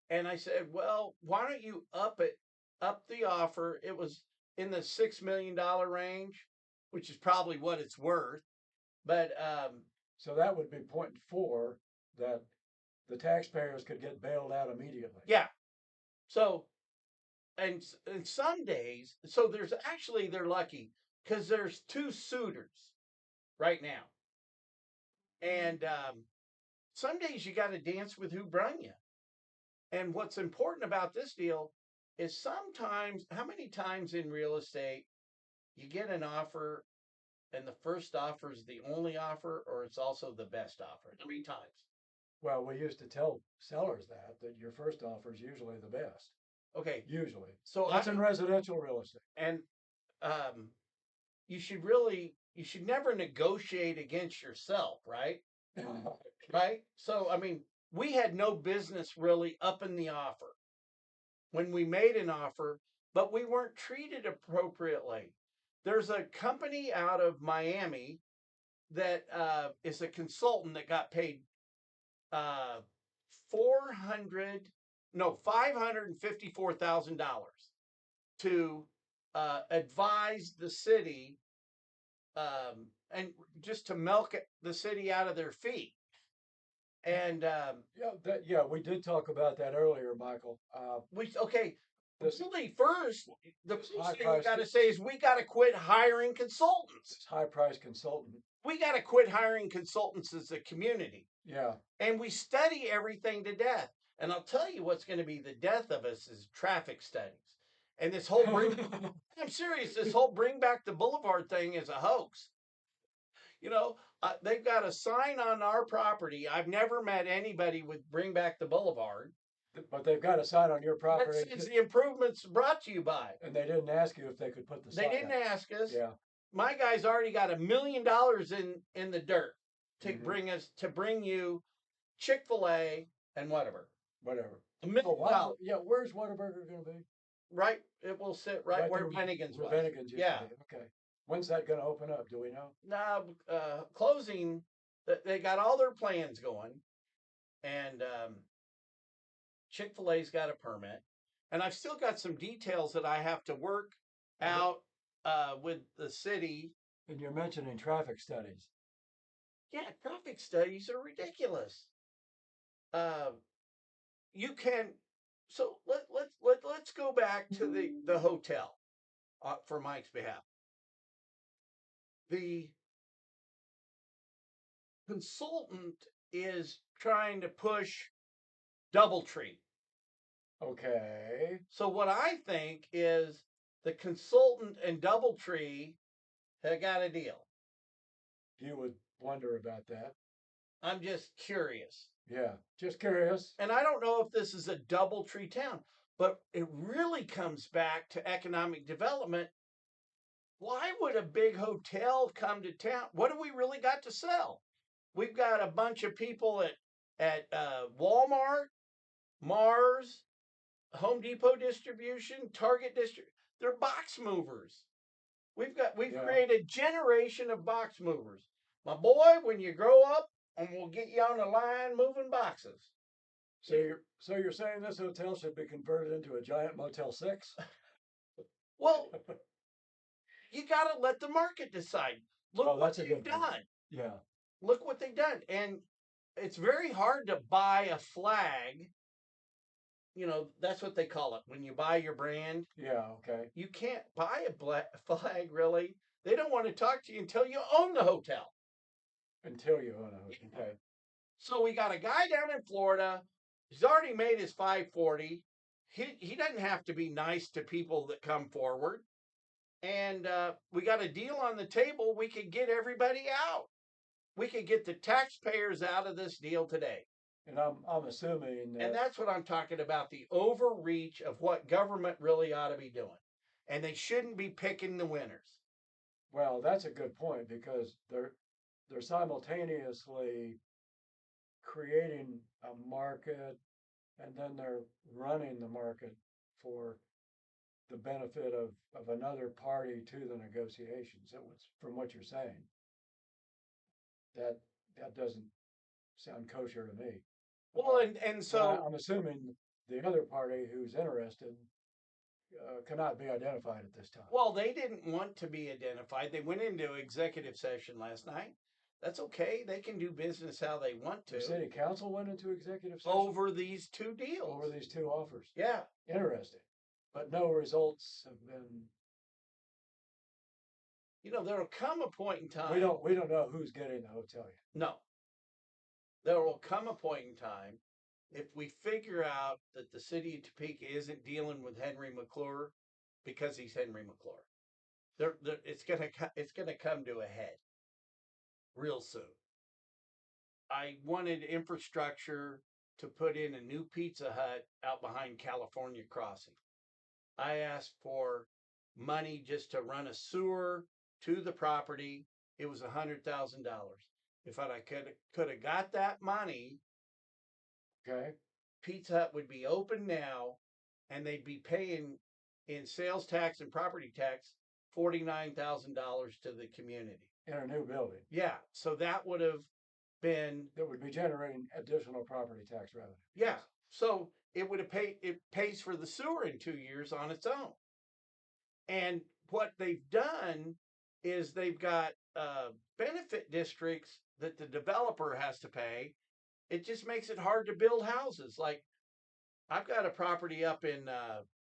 and I said, well, why don't you up the offer? It was in the $6 million range, which is probably what it's worth. But so that would be 0.4 that the taxpayers could get bailed out immediately. yeah. So and some days, so there's actually they're lucky because there's 2 suitors right now, and some days you got to dance with who brung you. And what's important about this deal is sometimes, how many times in real estate you get an offer and the first offer is the only offer, or it's also the best offer? How many times? Well, we used to tell sellers that your first offer is usually the best. Okay, Usually. so That's in residential real estate. and um, you should never negotiate against yourself, right? Right. So I mean, we had no business really upping the offer when we made an offer, but we weren't treated appropriately. There's a company out of Miami that is a consultant that got paid 400 no $554,000 to advise the city, and just to milk the city out of their fee. And we did talk about that earlier, Michael. really first, the this first thing high we got to price- say is we got to quit hiring consultants. This high price consultant. We got to quit hiring consultants as a community. Yeah. And we study everything to death. And I'll tell you what's going to be the death of us is traffic studies. And this whole I'm serious, this whole bring back the boulevard thing is a hoax. You know, they've got a sign on our property. I've never met anybody with bring back the boulevard. But they've got a sign on your property. That says the improvements brought to you by. And they didn't ask you if they could put the sign. They didn't ask us. Yeah. My guy's already got $1 million in the dirt to bring you Chick-fil-A and whatever. Whatever. $1 million. Yeah, where's Whataburger going to be? Right, it will sit right where Bennigan's was. Bennigan's used Yeah. to be. Okay. When's that going to open up? Do we know? Now, closing, they got all their plans going, and Chick-fil-A's got a permit, and I've still got some details that I have to work out with the city. And you're mentioning traffic studies. Yeah, traffic studies are ridiculous. You can, so let's go back to the hotel for Mike's behalf. The consultant is trying to push DoubleTree. Okay. So what I think is the consultant and DoubleTree have got a deal. You would wonder about that. I'm just curious. Yeah. Just curious. And I don't know if this is a DoubleTree town, but it really comes back to economic development. Why would a big hotel come to town? What do we really got to sell? We've got a bunch of people at Walmart, Mars, Home Depot distribution, Target district. They're box movers. We've Yeah. created a generation of box movers. My boy, when you grow up, and we'll get you on the line moving boxes. So you're saying this hotel should be converted into a giant Motel 6? Well, you got to let the market decide. Look Oh, what that's a they've good point. done. Yeah. Look what they've done. And it's very hard to buy a flag. You know, that's what they call it. When you buy your brand, Yeah. Okay. you can't buy a flag, really. They don't want to talk to you until you own the hotel. Until you own a hotel. Okay. So we got a guy down in Florida. He's already made his 540. He doesn't have to be nice to people that come forward. And we got a deal on the table. We could get everybody out. We could get the taxpayers out of this deal today. And I'm assuming that. And that's what I'm talking about, the overreach of what government really ought to be doing. And they shouldn't be picking the winners. Well, that's a good point because they're simultaneously creating a market and then they're running the market for the benefit of another party to the negotiations. It was from what you're saying. That doesn't sound kosher to me. Well, and so I'm assuming the other party who's interested cannot be identified at this time. well, they didn't want to be identified. They went into executive session last night. That's okay. They can do business how they want to. The city council went into executive session over these two deals. over these two offers. Yeah. Interesting, but no results have been. You know, there'll come a point in time. We don't know who's getting the hotel yet. No. There will come a point in time if we figure out that the city of Topeka isn't dealing with Henry McClure because he's Henry McClure. It's gonna come to a head real soon. I wanted infrastructure to put in a new Pizza Hut out behind California Crossing. I asked for money just to run a sewer to the property. It was $100,000. If I could have got that money, Okay. Pizza Hut would be open now, and they'd be paying in sales tax and property tax $49,000 to the community. In a new building. Yeah, so that would have been that would be generating additional property tax revenue. yeah. So it would have paid. It pays for the sewer in 2 years on its own. And what they've done is they've got benefit districts that the developer has to pay. It just makes it hard to build houses. Like I've got a property up in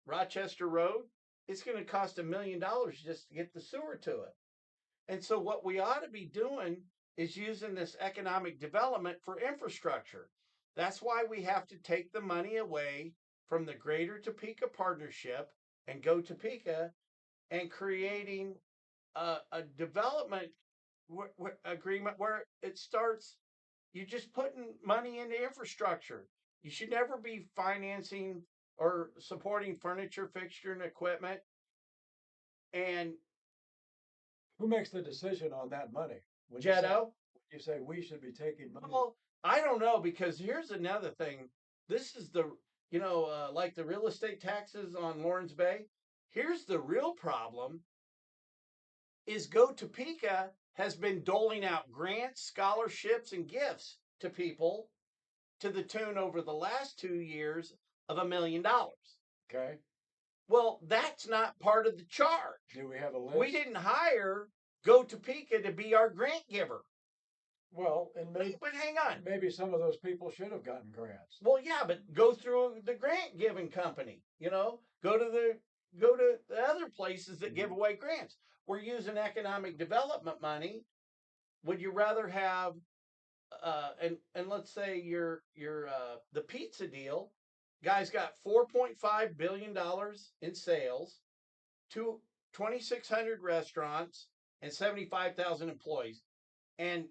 Rochester Road. It's going to cost $1 million just to get the sewer to it. And so what we ought to be doing is using this economic development for infrastructure. That's why we have to take the money away from the Greater Topeka Partnership and go Topeka and creating a development agreement where it starts. You're just putting money into infrastructure. You should never be financing or supporting furniture, fixture, and equipment. And who makes the decision on that money? When Jetto, you say we should be taking money. well, I don't know because here's another thing. This is the like the real estate taxes on Lawrence Bay. Here's the real problem: is Go Topeka has been doling out grants, scholarships, and gifts to people to the tune over the last 2 years of $1 million. Okay. Well, that's not part of the charge. Do we have a list? We didn't hire Go Topeka to be our grant giver. Well, and but hang on. Maybe some of those people should have gotten grants. Well, yeah, but go through the grant giving company. Go to the other places that give away grants. We're using economic development money. Would you rather have and let's say your the pizza deal, guy's got $4.5 billion in sales, two 2,600 restaurants, and 75,000 employees, and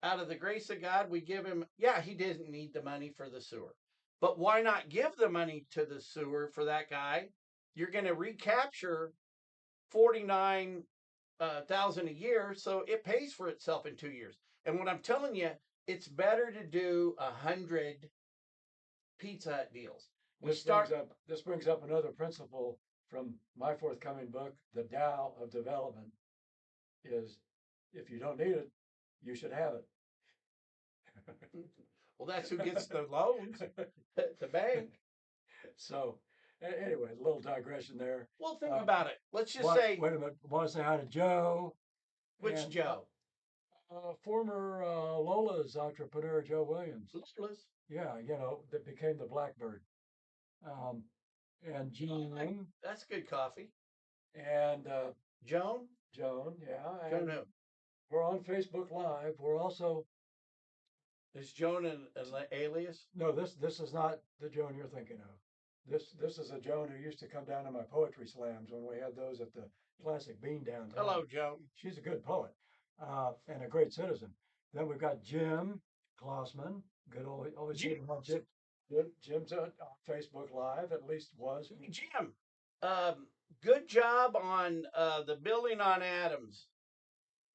out of the grace of God, we give him. Yeah, he didn't need the money for the sewer, but why not give the money to the sewer for that guy? You're going to recapture 49,000 a year, so it pays for itself in 2 years. And what I'm telling you, it's better to do 100 Pizza Hut deals. This brings up another principle from my forthcoming book, The Tao of Development, is if you don't need it, you should have it. Well, that's who gets the loans, the bank. So anyway, a little digression there. Well, think about it. Let's just Wait say a minute. I want to say hi to Joe. which and, Joe? Former Lola's entrepreneur, Joe Williams. Lola's. Yeah, that became the Blackbird. Um, and Joan. That's good coffee. And Joan? Joan, yeah. Joan who? We're on Facebook Live. We're also. Is Joan an alias? No, this is not the Joan you're thinking of. This is a Joan who used to come down to my poetry slams when we had those at the Classic Bean downtown. Hello, Joan. She's a good poet and a great citizen. Then we've got Jim Klossman. Good old, always Jim. Jim's on Facebook Live, at least was. Jim, good job on the building on Adams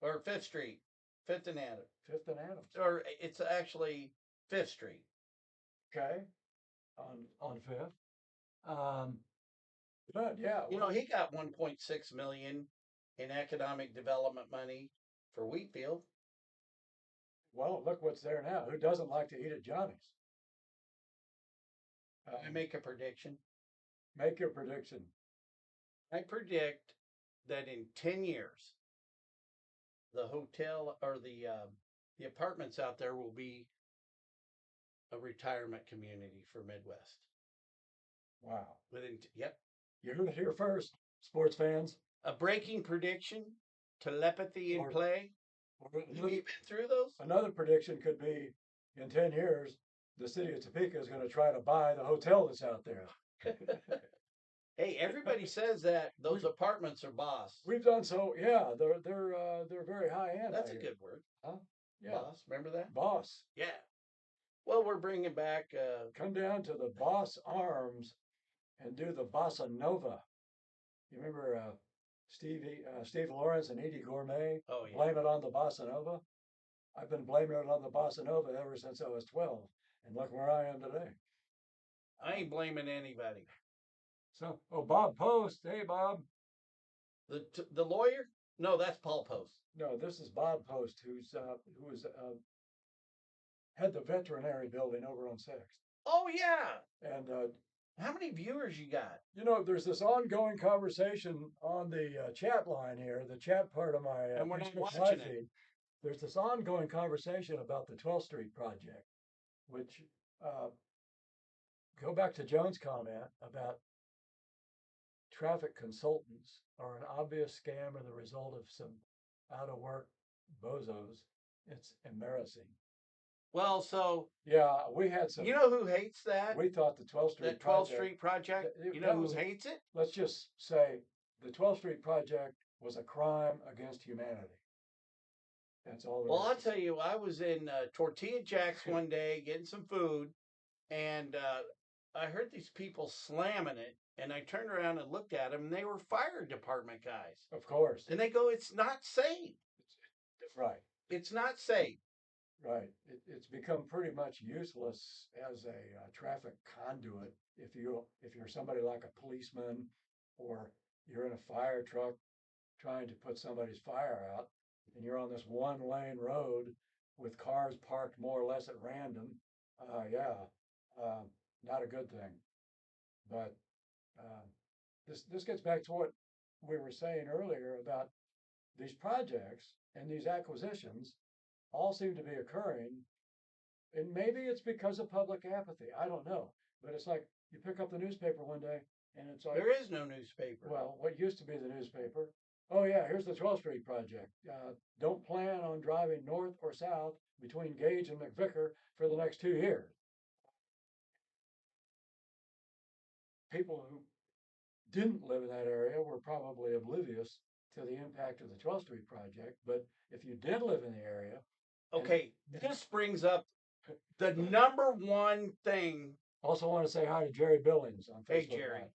or Fifth Street, Fifth and Adams. Fifth and Adams. Or it's actually Fifth Street. Okay, on Fifth. But yeah, He got 1.6 million in economic development money for Wheatfield. Well, look what's there now. Who doesn't like to eat at Johnny's? I make a prediction. Make your prediction. I predict that in 10 years, the hotel or the apartments out there will be a retirement community for Midwest. Wow. Yep. You heard it here first, sports fans. A breaking prediction, telepathy in play. Have you been through those? Another prediction could be in 10 years, the city of Topeka is going to try to buy the hotel that's out there. Hey, everybody says that those apartments are boss. We've done so. Yeah, they're very high end. That's a good word. Huh? Yeah. Boss. Remember that? Boss. Yeah. Well, we're bringing back. Come down to the Boss Arms and do the Bossa Nova. You remember Steve Lawrence and Edie Gourmet? Oh, yeah. Blame it on the Bossa Nova. I've been blaming it on the Bossa Nova ever since I was 12, and look where I am today. I ain't blaming anybody. So, Bob Post. Hey, Bob. The lawyer? No, that's Paul Post. No, this is Bob Post, who had the veterinary building over on 6th. Oh yeah. And how many viewers you got? There's this ongoing conversation on the chat line here, the chat part of my and we're not watching live it. feed. There's this ongoing conversation about the 12th Street project, which go back to Joan's comment about traffic consultants are an obvious scam or the result of some out of work bozos. It's embarrassing. Well, so yeah, we had some. You know who hates that? We thought the 12th Street that 12th Street project. You know who hates it? Let's just say the 12th Street project was a crime against humanity. That's all. Well, I'll tell you, I was in Tortilla Jack's one day getting some food, and I heard these people slamming it, and I turned around and looked at them, and they were fire department guys. Of course. And they go, "It's not safe." Right. It's not safe. Right. It's become pretty much useless as a traffic conduit. If you're somebody like a policeman, or you're in a fire truck trying to put somebody's fire out, and you're on this one-lane road with cars parked more or less at random, not a good thing. But this gets back to what we were saying earlier about these projects and these acquisitions all seem to be occurring, and maybe it's because of public apathy. I don't know, but it's like you pick up the newspaper one day and it's like there is no newspaper. Well, what used to be the newspaper oh yeah, here's the 12th Street project. Don't plan on driving north or south between Gage and McVicker for the next 2 years. People who didn't live in that area were probably oblivious to the impact of the 12th Street project. But if you did live in the area, and Okay, this brings up the number one thing. also want to say hi to Jerry Billings on Facebook Hey, Jerry. Live.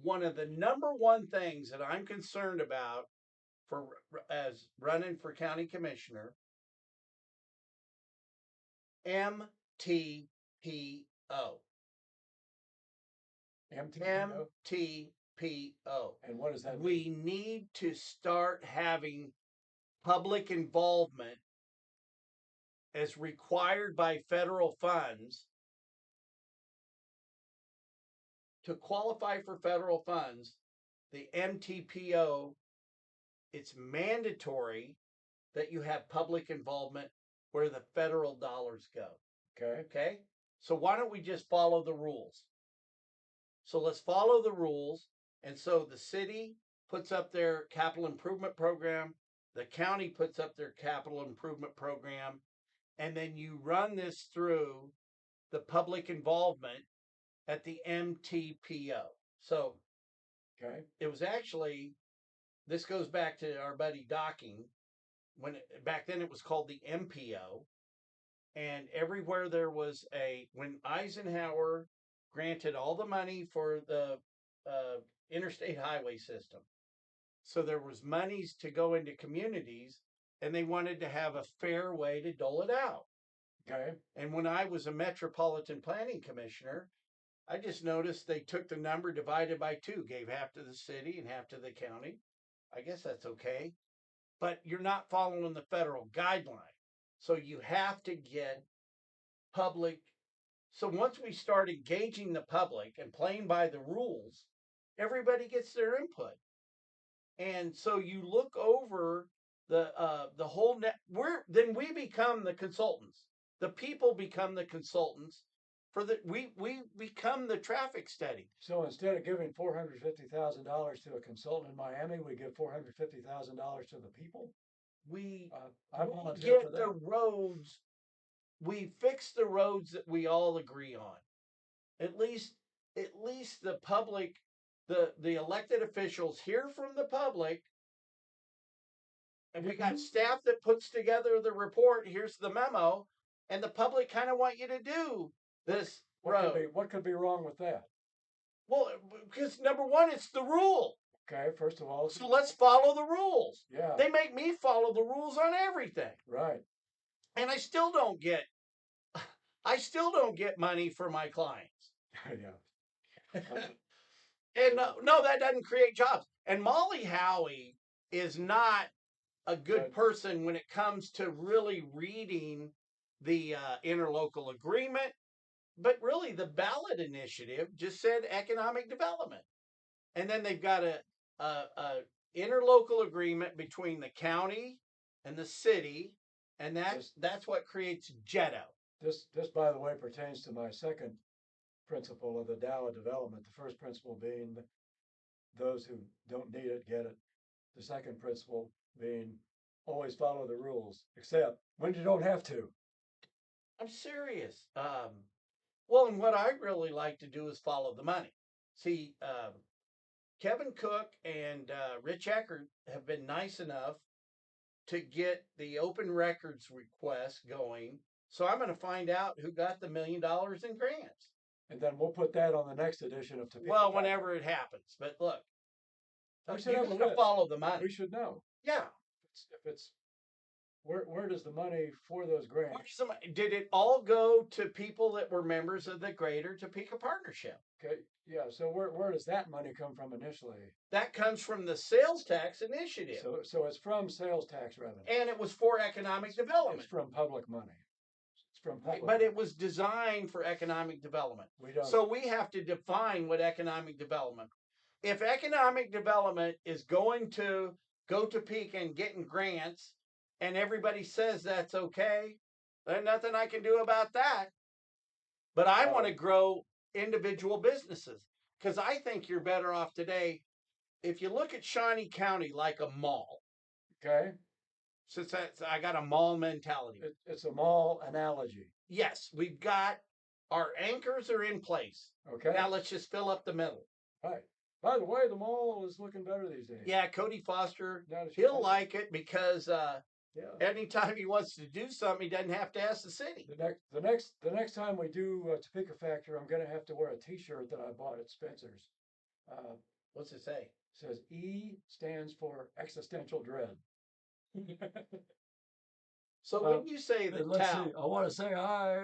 One of the number one things that I'm concerned about for as running for county commissioner, MTPO. MTPO. MTPO. And what does that mean? We need to start having public involvement as required by federal funds. To qualify for federal funds, the MTPO, it's mandatory that you have public involvement where the federal dollars go. Okay. Okay? So why don't we just follow the rules? So let's follow the rules. And so the city puts up their capital improvement program, the county puts up their capital improvement program, and then you run this through the public involvement at the MTPO. So Okay. it was actually, this goes back to our buddy Docking. Back then it was called the MPO, and everywhere there was when Eisenhower granted all the money for the interstate highway system, so there was monies to go into communities, and they wanted to have a fair way to dole it out. Okay. And when I was a metropolitan planning commissioner, I just noticed they took the number divided by 2, gave half to the city and half to the county. I guess that's okay. But you're not following the federal guideline. So you have to get public. So once we start engaging the public and playing by the rules, everybody gets their input. And so you look over the whole net. Then we become the consultants. The people become the consultants we become the traffic study. So instead of giving $450,000 to a consultant in Miami, we give $450,000 to the people. We I volunteer for get that. the roads. We fix the roads that we all agree on. At least the public, the elected officials hear from the public, and we got staff that puts together the report. Here's the memo, and the public kind of want you to do this road. What could be wrong with that? Well, because number one, it's the rule. Okay, first of all. So let's follow the rules. Yeah. They make me follow the rules on everything. Right. And I still don't get money for my clients. Yeah. And no, that doesn't create jobs. And Molly Howie is not a good person when it comes to really reading the interlocal agreement. But really, the ballot initiative just said economic development. And then they've got a interlocal agreement between the county and the city, and that's what creates JETO. This, by the way, pertains to my second principle of the Tao of development. The first principle being those who don't need it get it. The second principle being always follow the rules, except when you don't have to. I'm serious. Well, and what I really like to do is follow the money. See, Kevin Cook and Rich Eckert have been nice enough to get the open records request going. So I'm going to find out who got the $1 million in grants. And then we'll put that on the next edition of Topeka. Well, whenever it happens. But look, we you have to follow the money. We should know. Yeah. If it's where does the money for those grants? Did it all go to people that were members of the Greater Topeka Partnership? Okay, yeah. So where does that money come from initially? That comes from the sales tax initiative. So it's from sales tax revenue. And it was for economic development. It's from public money. It's from public. But it was designed for economic development. So we have to define what economic development. If economic development is going to go to Topeka and getting grants, and everybody says that's okay, there's nothing I can do about that. But I want to grow individual businesses, because I think you're better off today if you look at Shawnee County like a mall, Okay. since I got a mall mentality. It's a mall analogy. Yes, we've got our anchors are in place. Okay. Now let's just fill up the middle. Right. By the way, the mall is looking better these days. Yeah, Cody Foster, Now that you he'll mention like it because yeah. anytime he wants to do something, he doesn't have to ask the city. The next time we do Topeka Factor, I'm going to have to wear a T-shirt that I bought at Spencer's. What's it say? Says E stands for existential dread. So when you say the Let's town, see. I want to say hi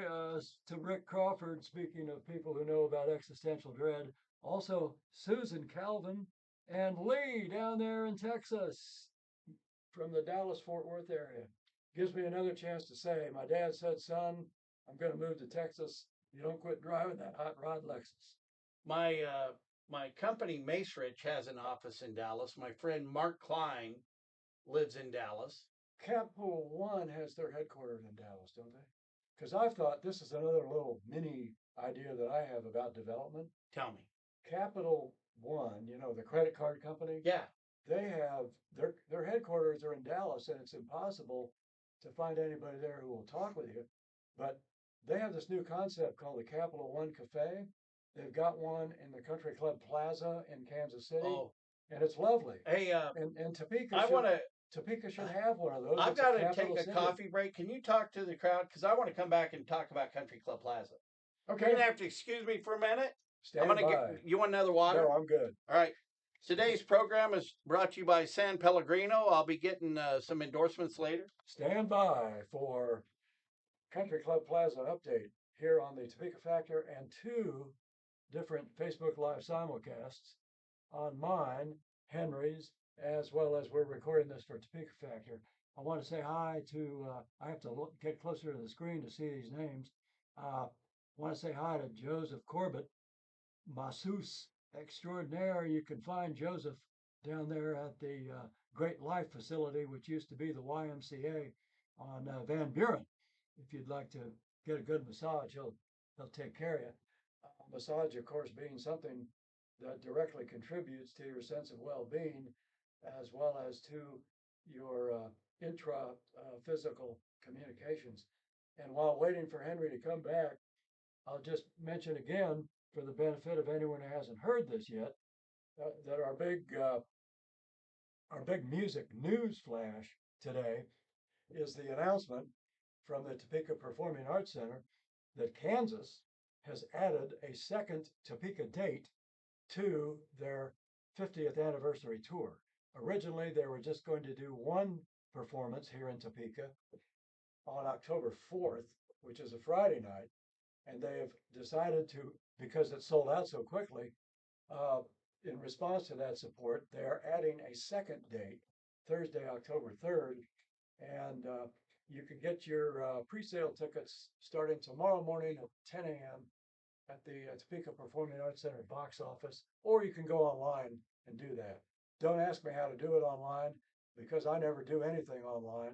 to Rick Crawford. Speaking of people who know about existential dread, also Susan Calvin and Lee down there in Texas from the Dallas-Fort Worth area. Gives me another chance to say, my dad said, son, I'm going to move to Texas. You don't quit driving that hot rod Lexus. my company Macerich has an office in Dallas. My friend Mark Klein lives in Dallas. Capital One has their headquarters in Dallas, don't they? Because I've thought this is another little mini idea that I have about development. Tell me. Capital One, you know, the credit card company. Yeah. They have their headquarters are in Dallas, and it's impossible to find anybody there who will talk with you. But they have this new concept called the Capital One Cafe. They've got one in the Country Club Plaza in Kansas City, Oh, and it's lovely. hey, And Topeka I want to. Topeka should have one of those. I've It's got to capital take a city. coffee break. Can you talk to the crowd? Because I want to come back and talk about Country Club Plaza. Okay. You're gonna have to excuse me for a minute. Stand I'm gonna by. get. You want another water? No, I'm good. All right. Today's program is brought to you by San Pellegrino. I'll be getting some endorsements later. Stand by for Country Club Plaza update here on the Topeka Factor and 2 different Facebook Live simulcasts on mine, Henry's, as well as we're recording this for Topeka Factor. I want to say hi to, I have to get closer to the screen to see these names. I want to say hi to Joseph Corbett, masseuse extraordinaire. You can find Joseph down there at the Great Life facility, which used to be the YMCA on Van Buren. If you'd like to get a good massage, he'll take care of you. Massage, of course, being something that directly contributes to your sense of well-being, as well as to your intra-physical communications. And while waiting for Henry to come back, I'll just mention again, for the benefit of anyone who hasn't heard this yet, that our big music news flash today is the announcement from the Topeka Performing Arts Center that Kansas has added a second Topeka date to their 50th anniversary tour. Originally, they were just going to do one performance here in Topeka on October 4th, which is a Friday night, and they have decided to, because it sold out so quickly, in response to that support, they are adding a second date, Thursday, October 3rd, and you can get your pre-sale tickets starting tomorrow morning at 10 a.m. at the Topeka Performing Arts Center box office, or you can go online and do that. Don't ask me how to do it online because I never do anything online,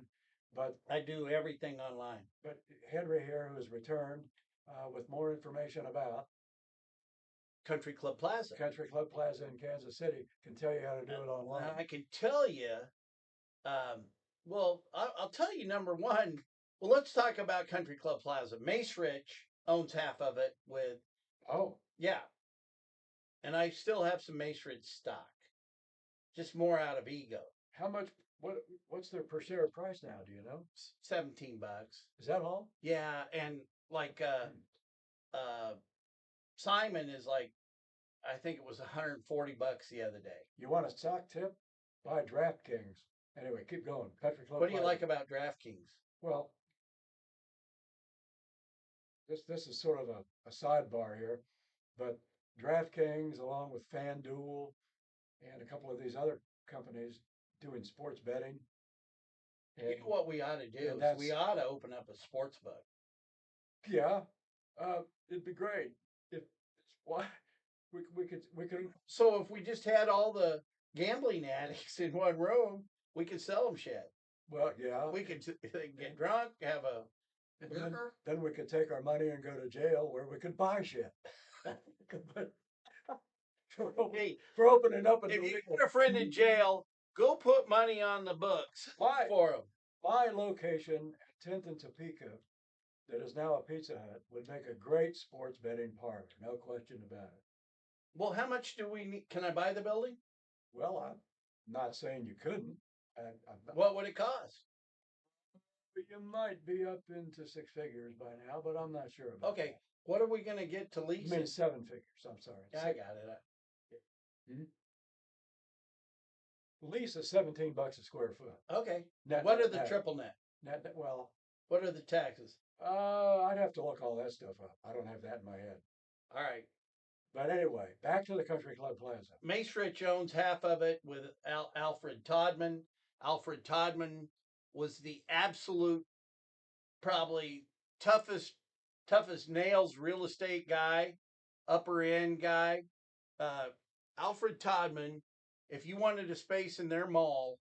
but I do everything online. But Henry here, who has returned with more information about Country Club Plaza. Country Club Plaza in Kansas City, can tell you how to do it online. I can tell you. Well, I'll tell you number one. Well, let's talk about Country Club Plaza. Macerich owns half of it with. Oh. Yeah. And I still have some Macerich stock. Just more out of ego. How much? What's their per share price now? Do you know? $17. Is that all? Yeah, and like Simon is like, I think it was $140 the other day. You want a stock tip? Buy DraftKings. Anyway, keep going. Country Club. What do you like about DraftKings? Well, this is sort of a sidebar here, but DraftKings, along with FanDuel and a couple of these other companies doing sports betting. And you know what we ought to do? We ought to open up a sports book. Yeah, it'd be great. Why we could. So if we just had all the gambling addicts in one room, we could sell them shit. Well, yeah, we could get drunk, have a. Then we could take our money and go to jail where we could buy shit. Hey, for opening up a if you illegal. got a friend in jail, go put money on the books My for him. my location at 10th and Topeka, that is now a Pizza Hut, would make a great sports betting parlor. No question about it. Well, how much do we need? Can I buy the building? Well, I'm not saying you couldn't. What would it cost? You might be up into six figures by now, but I'm not sure about Okay, that. what are we going to get to You lease mean it? seven figures? I'm sorry. Yeah, I got it. Lease is $17 a square foot. Okay. Net, What net, are the net. triple net? Well, What are the taxes? I'd have to look all that stuff up. I don't have that in my head. All right. But anyway, back to the Country Club Plaza. Mace Rich owns half of it with Alfred Todman. Alfred Todman was the absolute, probably toughest nails real estate guy, upper end guy. Uh, Alfred Todman, if you wanted a space in their mall,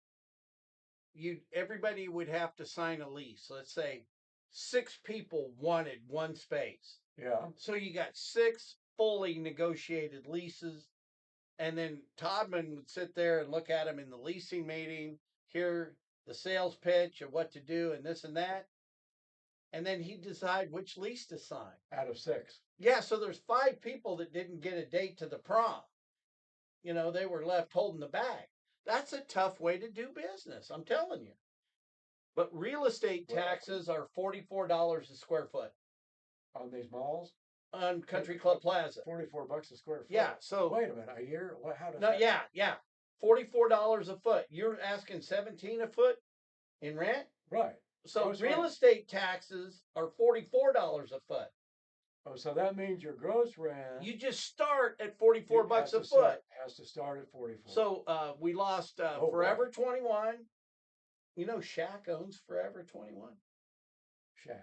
everybody would have to sign a lease. Let's say 6 people wanted one space. Yeah. So you got 6 fully negotiated leases. And then Todman would sit there and look at them in the leasing meeting, hear the sales pitch of what to do and this and that. And then he'd decide which lease to sign. Out of six. Yeah, so there's 5 people that didn't get a date to the prom. They were left holding the bag. That's a tough way to do business, I'm telling you. But real estate taxes are $44 a square foot On these malls? on Country Club Plaza. $44 a square foot. Yeah, so wait a minute, a year? How does no, that? yeah, $44 a foot. You're asking 17 a foot in rent. Right. So Gross real rent. estate taxes are $44 a foot. Oh, so that means your gross rent. You just start at 44 has bucks to a foot. has to start at 44. So we lost Oh, Forever boy. 21. Shaq owns Forever 21, Shaq.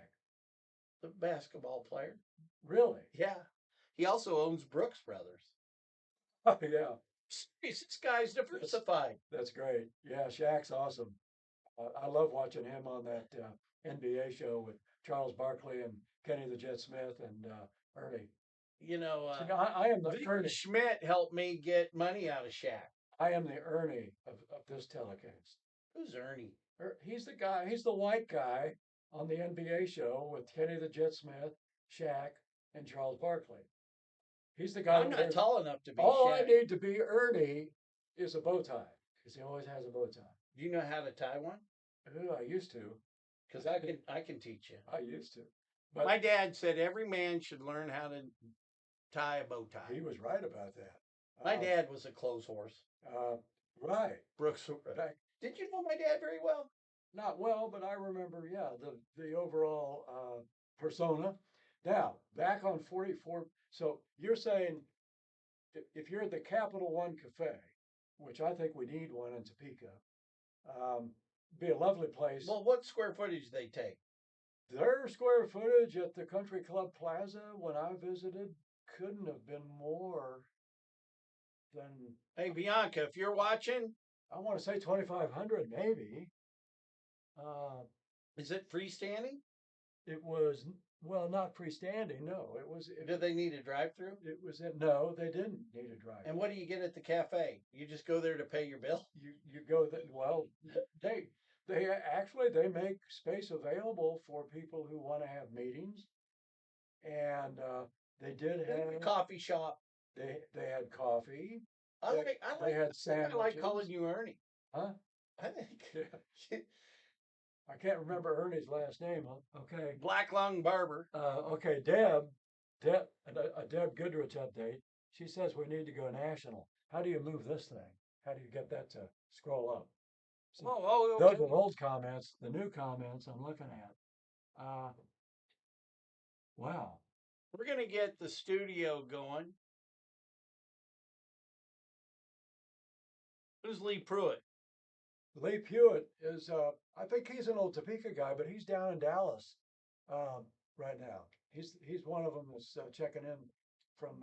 the basketball player. Really? Yeah. He also owns Brooks Brothers. Oh, yeah. This guy's diversified. That's great. Yeah, Shaq's awesome. I love watching him on that NBA show with Charles Barkley and Kenny the Jet Smith and Ernie. So I am the Vicky Ernie. Schmidt helped me get money out of Shaq. I am the Ernie of this telecast. Who's Ernie? He's the guy. He's the white guy on the NBA show with Kenny the Jet Smith, Shaq, and Charles Barkley. He's the guy. I'm not tall enough to be All Shaq. I need to be Ernie is a bow tie, because he always has a bow tie. Do you know how to tie one? I used to. Because I can teach you. I used to. But My dad said every man should learn how to tie a bow tie. he was right about that. My dad was a clothes horse. Right. Brooks. Did you know my dad very well? Not well, but I remember, yeah, the overall persona. Now, back on 44. So you're saying if you're at the Capital One Cafe, which I think we need one in Topeka, be a lovely place. Well, what square footage they take? Their square footage at the Country Club Plaza when I visited couldn't have been more than. Hey, Bianca, if you're watching, I want to say 2,500 maybe. Is it freestanding? It was, well, not freestanding. No, it was. Did they need a drive-through? It was no, they didn't need a drive. And what do you get at the cafe? You just go there to pay your bill? You go that well. They actually they make space available for people who want to have meetings, and they did have coffee shop. They had coffee. I had sandwiches. I like calling you Ernie. Huh? I think. Yeah. I can't remember Ernie's last name. Huh? Okay. Black Lung Barber. Okay, Deb, a Deb Goodrich update. She says we need to go national. How do you move this thing? How do you get that to scroll up? So Okay. Those are old comments. The new comments I'm looking at. Wow. We're gonna get the studio going. Who's Lee Pruitt? Lee Pruitt is, I think he's an old Topeka guy, but he's down in Dallas right now. He's one of them that's checking in from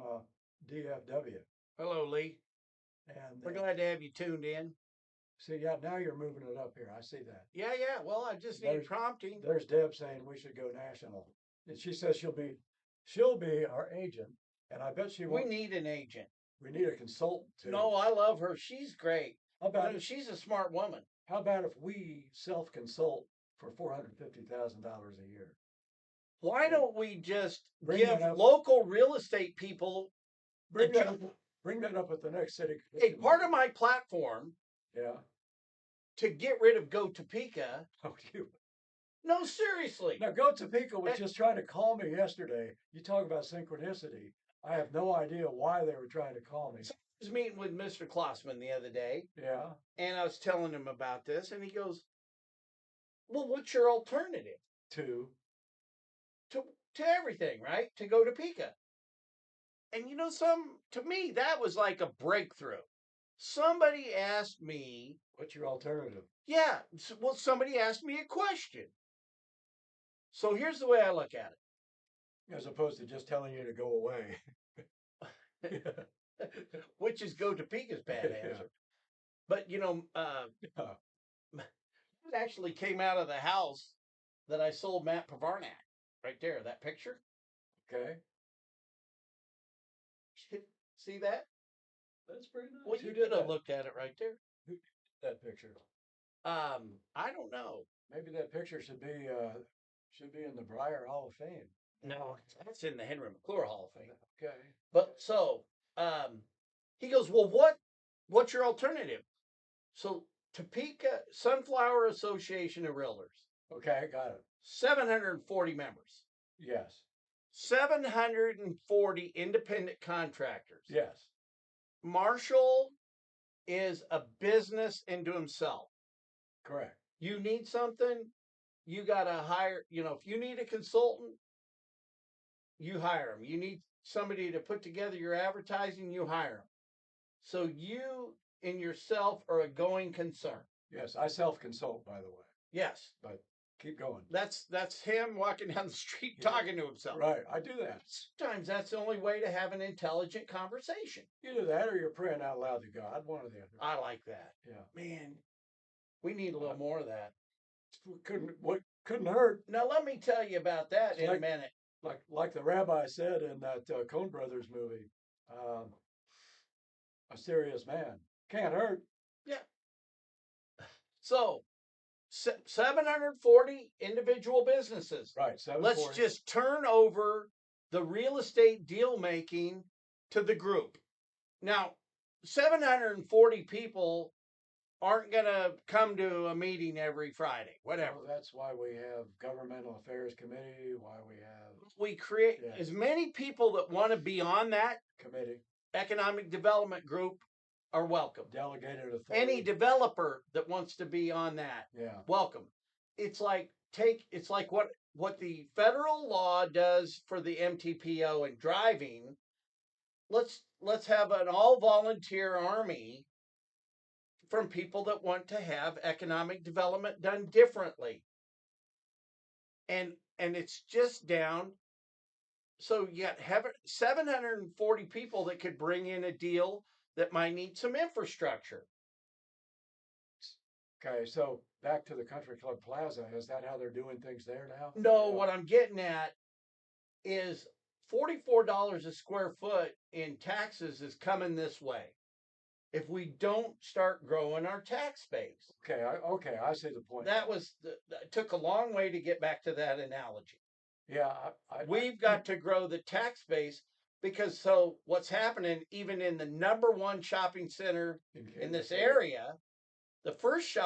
DFW. Hello, Lee. And we're glad to have you tuned in. See, yeah, now you're moving it up here. I see that. Yeah. Well, I just need prompting. There's Deb saying we should go national, and she says she'll be our agent, and I bet she won't. We need an agent. We need a consultant too. No, I love her. She's great. How about if, She's a smart woman. how about if we self-consult for $450,000 a year? Why don't we just Bring give that up. local real estate people Bring a that, job? up, bring that up at the next city. Hey, part of my platform Yeah. to get rid of Go Topeka. Oh, you. No, seriously. Now, Go Topeka was Eh. just trying to call me yesterday. You talk about synchronicity. I have no idea why they were trying to call me. So I was meeting with Mr. Klossman the other day, Yeah. and I was telling him about this, and he goes, "Well, what's your alternative Two. to everything, right? To Go Topeka?" And to me, that was like a breakthrough. Somebody asked me, What's your alternative? yeah, well, somebody asked me a question. So here's the way I look at As opposed to just telling you to go away. it, which is Go Topeka's bad Yeah. answer. But, Yeah. it actually came out of the house that I sold Matt Pavarnak. Right there, that picture. Okay. See that? That's pretty nice. Well, Who you did could have that? looked at it right there. Who did that picture? I don't know. Maybe that picture should be in the Breyer Hall of Fame. No, that's in the Henry McClure Hall of Fame. Okay. But so, he goes, well, what's your alternative? So Topeka Sunflower Association of Realtors, Okay, got it. 740 members, Yes. 740 independent contractors. Yes. Marshall is a business into himself. Correct. You need something, you got to hire, if you need a consultant, you hire them. You need somebody to put together your advertising, you hire them. So you in yourself are a going concern. Yes, I self-consult, by the way. Yes. But keep going. That's him walking down the street Yeah. talking to himself. Right, I do that. Sometimes that's the only way to have an intelligent conversation. Either that or you're praying out loud to God, one or the other. I like that. Yeah. Man, we need a little more of that. Couldn't hurt. Now let me tell you about that in a minute. Like the rabbi said in that Coen Brothers movie, a serious man can't hurt. Yeah. So 740 individual businesses. Right. 740. Let's just turn over the real estate deal making to the group. Now, 740 people aren't going to come to a meeting every Friday, whatever. Well, that's why we have governmental affairs committee, why We create Yeah. as many people that want to be on that committee, economic development group are welcome. delegated authority. Any developer that wants to be on that, Yeah. welcome. It's like what the federal law does for the MTPO and driving. Let's have an all volunteer army from people that want to have economic development done differently. And it's just down. So you got 740 people that could bring in a deal that might need some infrastructure. Okay, so back to the Country Club Plaza. Is that how they're doing things there now? No, what I'm getting at is $44 a square foot in taxes is coming this way if we don't start growing our tax base. Okay, I see the point. That took a long way to get back to that analogy. Yeah, We've got to grow the tax base because what's happening even in the number one shopping center in this area, the first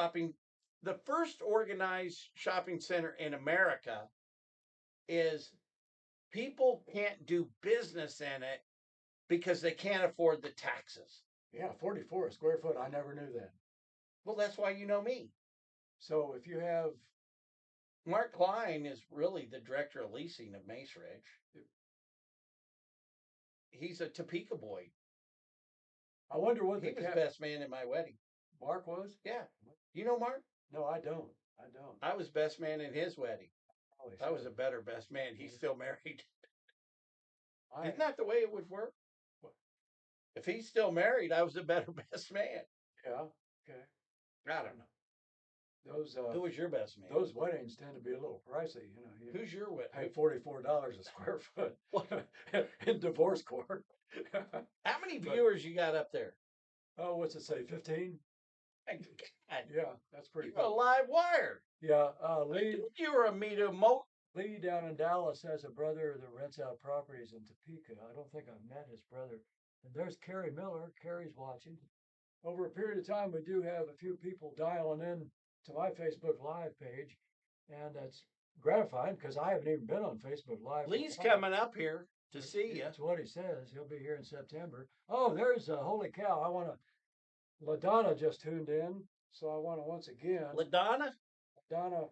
organized shopping center in America is people can't do business in it because they can't afford the taxes. Yeah, 44 a square foot. I never knew that. Well, that's why you know me. So if you have Mark Klein is really the director of leasing of Mace Ridge. He's a Topeka boy. I wonder what he was the best man in my wedding. Mark was? Yeah. You know Mark? No, I don't. I was best man in his wedding. I was a better best man. He's still married. Isn't that the way it would work? If he's still married, I was a better best man. Yeah. Okay. I don't know. Who was your best man? those weddings tend to be a little pricey. You Who's your pay wedding? $44 a square foot in divorce court. How many But- viewers you got up there? Oh, what's it say? 15? God, Yeah, that's pretty you're a cool. live wire. Yeah, I Lee told you were a meter mo. Lee down in Dallas has a brother that rents out properties in Topeka. I don't think I've met his brother. And there's Carrie Miller. Carrie's watching. Over a period of time, we do have a few people dialing in to my Facebook Live page, and that's gratifying because I haven't even been on Facebook Live. for a Lee's while. coming up here to see you. That's what he says. He'll be here in September. Oh, there's holy cow! I want to. LaDonna just tuned in, so I want to once again. LaDonna? LaDonna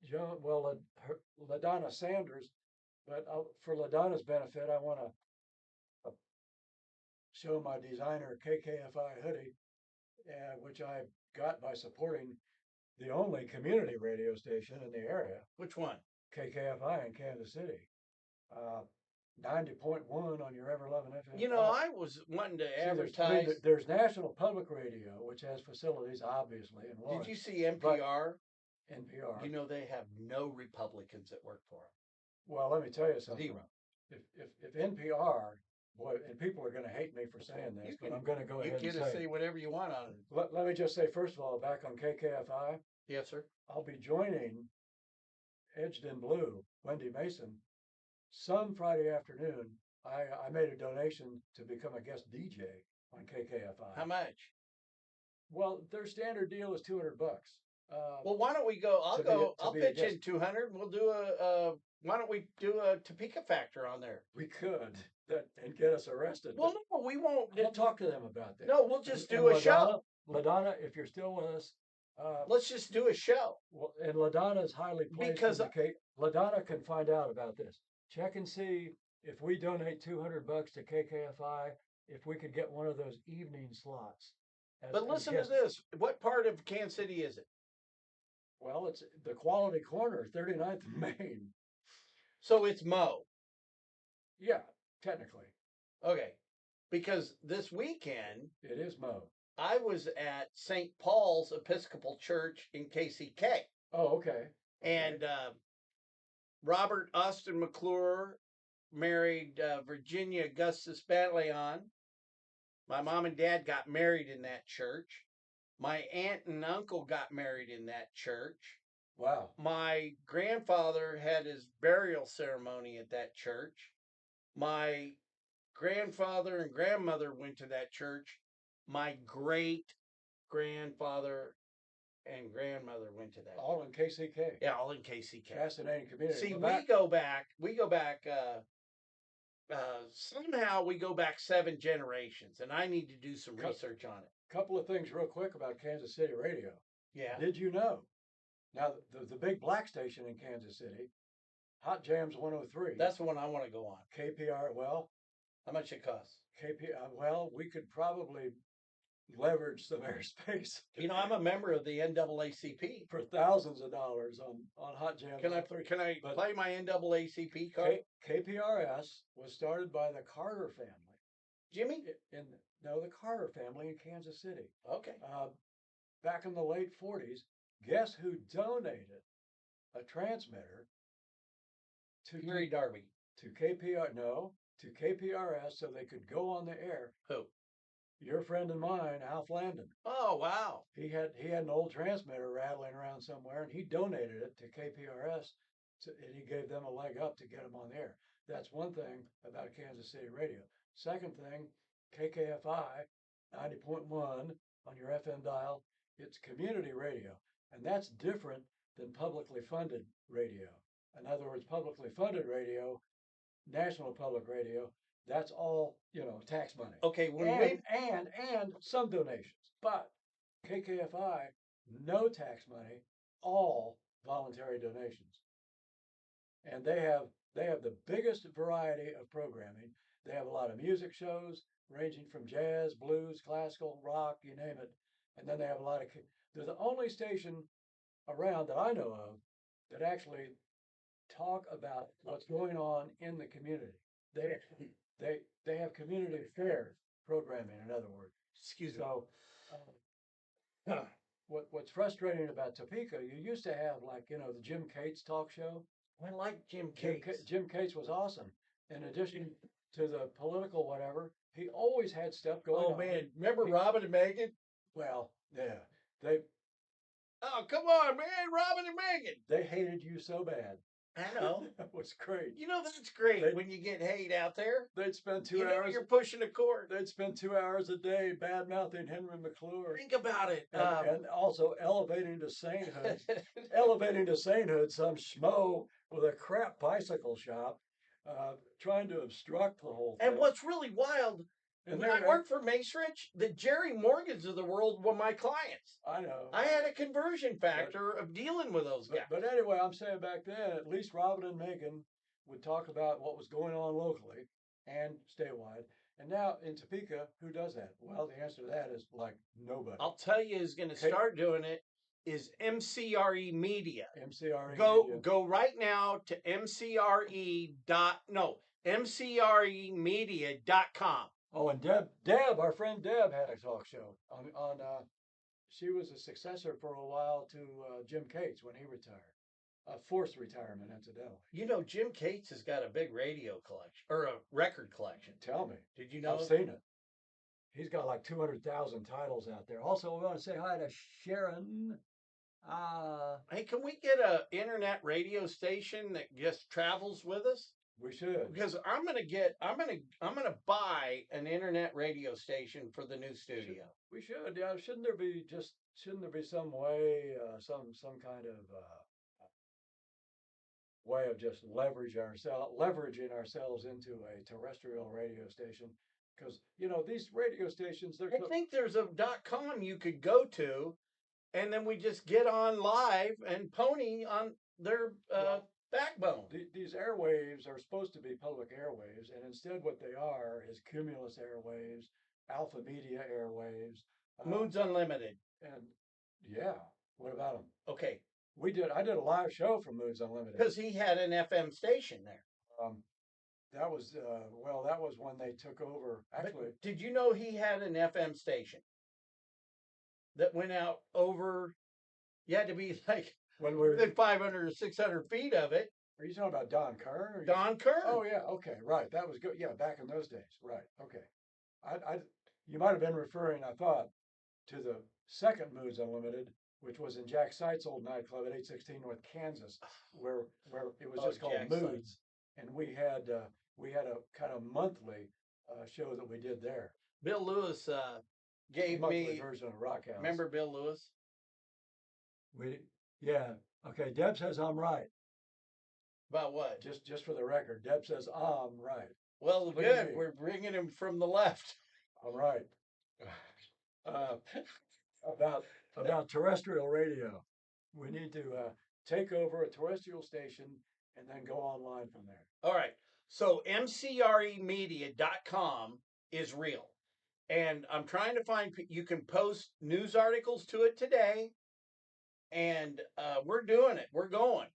Joan, well, LaDonna Sanders, but for LaDonna's benefit, I want to show my designer KKFI hoodie, which I got by supporting the only community radio station in the area, Which one? KKFI in Kansas City. 90.1 on your ever loving FM. You know, I was wanting to advertise. There's National Public Radio, which has facilities, obviously, in Did Lawrence. you see NPR? NPR. You know, they have no Republicans that work for them. Well, let me tell you something. Zero. If NPR, boy, and people are going to hate me for saying this, but I'm going to go ahead and You get to say. say whatever you want on it. Let me just say, first of all, back on KKFI, Yes, sir. I'll be joining Edged in Blue, Wendy Mason, some Friday afternoon. I made a donation to become a guest DJ on KKFI. How much? Well, their standard deal is $200. Well, why don't we go? to be a- to I'll be a pitch in guest. 200. We'll do a. Why don't we do a Topeka factor on there? We could and get us arrested. Well, no, we won't. I'll talk to them about that. No, we'll just And do a show. LaDonna, if you're still with us, Let's just do a show. well, and LaDonna is highly placed Because- in the case. LaDonna can find out about this. Check and see if we donate $200 to KKFI, if we could get one of those evening slots. But listen to this. What part of Kansas City is it? Well, it's the Quality Corner, 39th and Main. So it's Mo. Yeah, technically, Okay. Because this weekend it is Mo. I was at St. Paul's Episcopal Church in KCK. Oh, okay. And Robert Austin McClure married Virginia Augustus Bantleon. My mom and dad got married in that church. My aunt and uncle got married in that church. Wow. My grandfather had his burial ceremony at that church. My grandfather and grandmother went to that church. My great grandfather and grandmother went to that. All in KCK. Yeah, all in KCK. Fascinating community. See, But we go back. Somehow we go back 7 generations, and I need to do some research on it. couple of things real quick about Kansas City radio. Yeah. Did you know? Now, the big black station in Kansas City, Hot Jams 103. That's the one I want to go on. KPR. Well, How much it costs? well, we could probably leverage some airspace You know, I'm a member of the NAACP. for thousands of dollars on Hot Jams. Can I 103. But play my NAACP card? KPRS was started by the Carter family. Jimmy? The Carter family in Kansas City. Okay. Back in the late 40s, guess who donated a transmitter to Gary Darby. to KPRS so they could go on the air? Who? Your friend and mine, Alf Landon. Oh, wow. He had an old transmitter rattling around somewhere, and he donated it to KPRS, and he gave them a leg up to get them on the air. That's one thing about Kansas City radio. Second thing, KKFI 90.1 on your FM dial. It's community radio, and that's different than publicly funded radio. In other words, publicly funded radio, national public radio, that's all, tax money. Okay, And some donations. But KKFI, no tax money, all voluntary donations. And they have the biggest variety of programming. They have a lot of music shows ranging from jazz, blues, classical, rock, you name it. And then they have a lot of. They're the only station around that I know of that actually talk about what's going on in the community. They have community affairs programming, in other words. Excuse me. So what's frustrating about Topeka, you used to have like, the Jim Cates talk show. I like Jim Cates. Jim Cates was awesome. In addition to the political whatever, he always had stuff going on. Oh man, remember Robin and Megan? Well, yeah, they Oh come on, man, Robin and Megan. they hated you so bad. I know. That was great. You know that's great They- when you get hate out there. They'd spend 2 You know hours. you're pushing a court. They'd spend 2 hours a day bad mouthing Henry McClure, Think about it. and also elevating to sainthood. Elevating to sainthood some schmo with a crap bicycle shop, trying to obstruct the whole thing. And what's really wild, And when I worked for Macerich, the Jerry Morgans of the world were my clients. I know. I had a conversion factor of dealing with those guys. But anyway, I'm saying back then, at least Robin and Megan would talk about what was going on locally and statewide. And now in Topeka, who does that? Well, the answer to that is like nobody. I'll tell you who's going to Okay. start doing it is MCRE Media. MCRE. Media. Go right now to mcremedia.com. Oh, and Deb, our friend Deb had a talk show on she was a successor for a while to Jim Cates when he retired. A forced retirement, incidentally. You know, Jim Cates has got a big radio collection or a record collection. Tell me. Did you know? I've seen it. He's got like 200,000 titles out there. Also, we want to say hi to Sharon. Hey, can we get a internet radio station that just travels with us? We should. Because I'm gonna buy an internet radio station for the new studio. We should. Yeah. Shouldn't there be some way, some kind of way of just leveraging ourselves into a terrestrial radio station? Because these radio stations, they're. I think there's a .com you could go to, and then we just get on live and pony on their backbone. These airwaves are supposed to be public airwaves, and instead what they are is Cumulus airwaves, Alpha Media airwaves. Moods Unlimited. And yeah, what about them? Okay. I did a live show from Moods Unlimited. Because he had an FM station there. That was when they took over. Actually, but did you know he had an FM station that went out over? You had to be like when we're within 500 or 600 feet of it. Are you talking about Don Kern? Don Kern. Oh yeah, okay, right. That was good. Yeah, back in those days, right? Okay. You might have been referring, I thought, to the second Moods Unlimited, which was in Jack Site's old nightclub at 816 North Kansas, where it was just called Jack Moods, and we had a kind of monthly show that we did there. Bill Lewis gave monthly me version of Rock House. Remember Bill Lewis? Yeah. Okay. Deb says I'm right. About what? Just for the record, Deb says I'm right. Well, good. We're bringing him from the left. I'm right. About terrestrial radio. We need to take over a terrestrial station and then go online from there. All right. So mcremedia.com is real. And I'm trying to find, you can post news articles to it today. And we're doing it. We're going.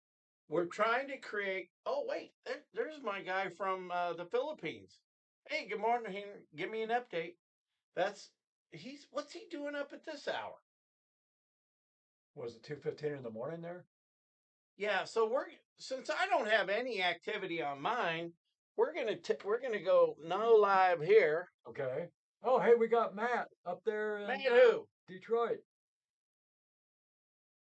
We're trying to create. Oh, wait. There's my guy from the Philippines. Hey, good morning, Henry. Give me an update. What's he doing up at this hour? Was it 2:15 in the morning there? Yeah, so since I don't have any activity on mine, we're gonna go no live here. Okay. Oh, hey, we got Matt up there in Matt who? Detroit.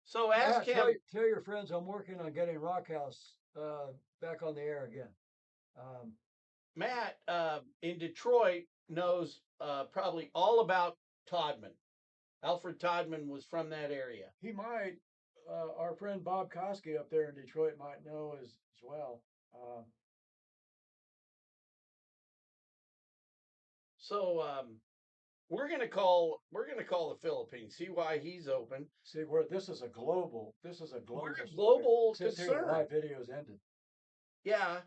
So ask Matt, him. Tell your friends I'm working on getting Rock House back on the air again. Matt in Detroit knows probably all about Todman. Alfred Todman was from that area. He might. Our friend Bob Koski up there in Detroit might know as well. So we're gonna call the Philippines. See why he's open. See, this is a global. We're a global concern. concern. The live videos ended. Yeah,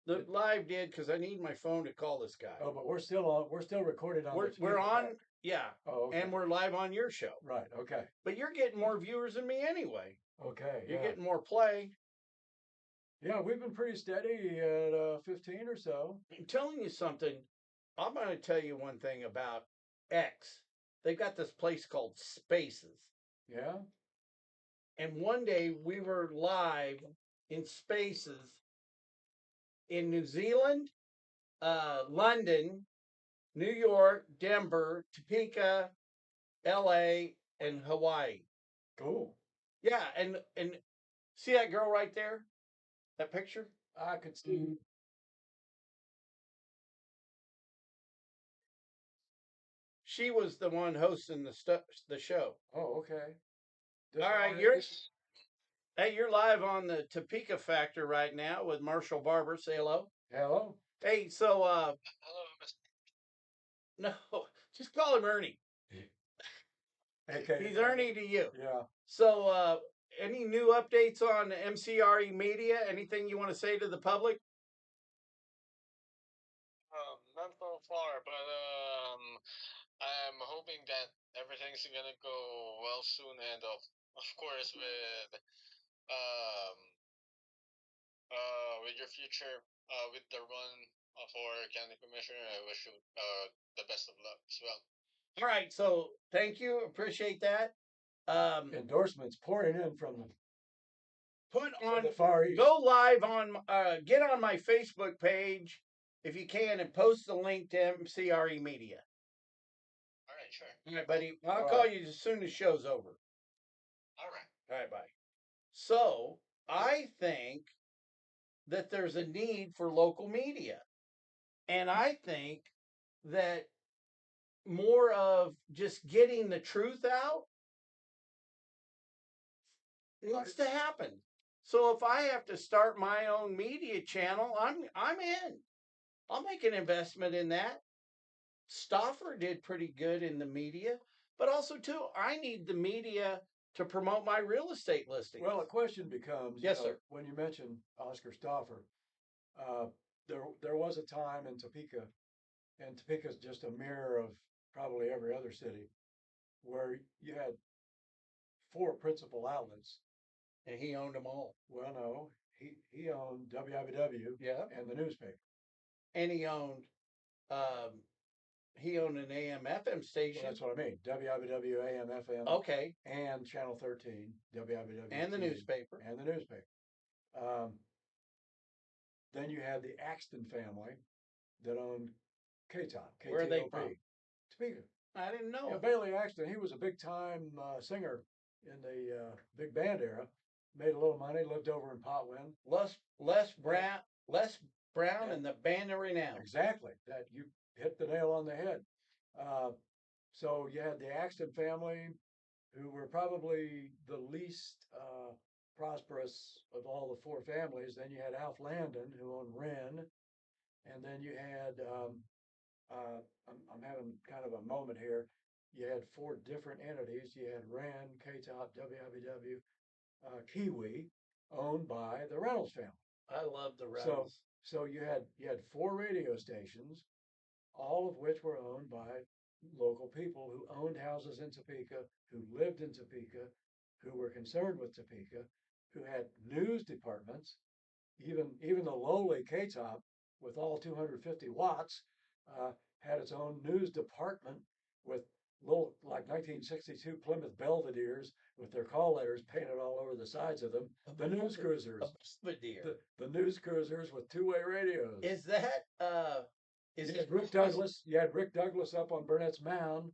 the live did because I need my phone to call this guy. Oh, but we're still on. We're still recorded on. We're on. Yeah. Oh, okay. And we're live on your show. Right. Okay. But you're getting more viewers than me anyway. Okay. You're getting more play. Yeah, we've been pretty steady at 15 or so. I'm telling you something. I'm going to tell you one thing about X. They've got this place called Spaces. Yeah. And one day we were live in spaces in New Zealand, London, New York, Denver, Topeka, LA, and Hawaii. Cool. Yeah, and see that girl right there? That picture? I could see. She was the one hosting the show. Oh, okay. All right, you're live on the Topeka Factor right now with Marshall Barber. Say hello. Hello. Hey, so Hello, Mr. no, just call him Ernie. Okay. He's Ernie to you. Yeah. So any new updates on MCRE Media? Anything you want to say to the public? Not so far, but I'm hoping that everything's gonna go well soon, and of course um with your future with the run for county commissioner, I wish you the best of luck as well. All right, so thank you, appreciate that. Endorsements pouring in from Put on the Far East. Go live on get on my Facebook page if you can and post the link to MCRE Media. All right, sure. All right, buddy. I'll All call right. you as soon as show's over. All right. All right, bye. So I think that there's a need for local media. And I think that more of just getting the truth out needs to happen. So if I have to start my own media channel, I'm in. I'll make an investment in that. Stauffer did pretty good in the media, but also too, I need the media to promote my real estate listings. Well, a question becomes, Yes, sir. when you mentioned Oscar Stauffer, uh, there was a time in Topeka, and Topeka's just a mirror of probably every other city, where you had four principal outlets. And he owned them all. Well, no, he owned WIBW Yeah. and the newspaper. And he owned an AM FM station. Well, that's what I mean. WIBW AM FM. Okay. And Channel 13, WIBW. And the TV, newspaper. And the newspaper. Then you had the Axton family that owned KTOP. Where are they from? Topeka. I didn't know. Yeah, Bailey Axton, he was a big time singer in the big band era. Made a little money, lived over in Potwin. Les Brown and the Band of Renown. Exactly. That you hit the nail on the head. So you had the Axton family, who were probably the least prosperous of all the four families. Then you had Alf Landon, who owned Wren, and then you had I'm having kind of a moment here. You had four different entities. You had Wren, KTOP, WIBW, Kiwi, owned by the Reynolds family. I love the Reynolds. So you had four radio stations, all of which were owned by local people who owned houses in Topeka, who lived in Topeka, who were concerned with Topeka, who had news departments. Even the lowly KTOP with all 250 watts had its own news department with little, like 1962 Plymouth Belvederes with their call letters painted all over the sides of them. The news cruisers. The news cruisers with two-way radios. Is that Rick Douglas? You had Rick Douglas up on Burnett's Mound,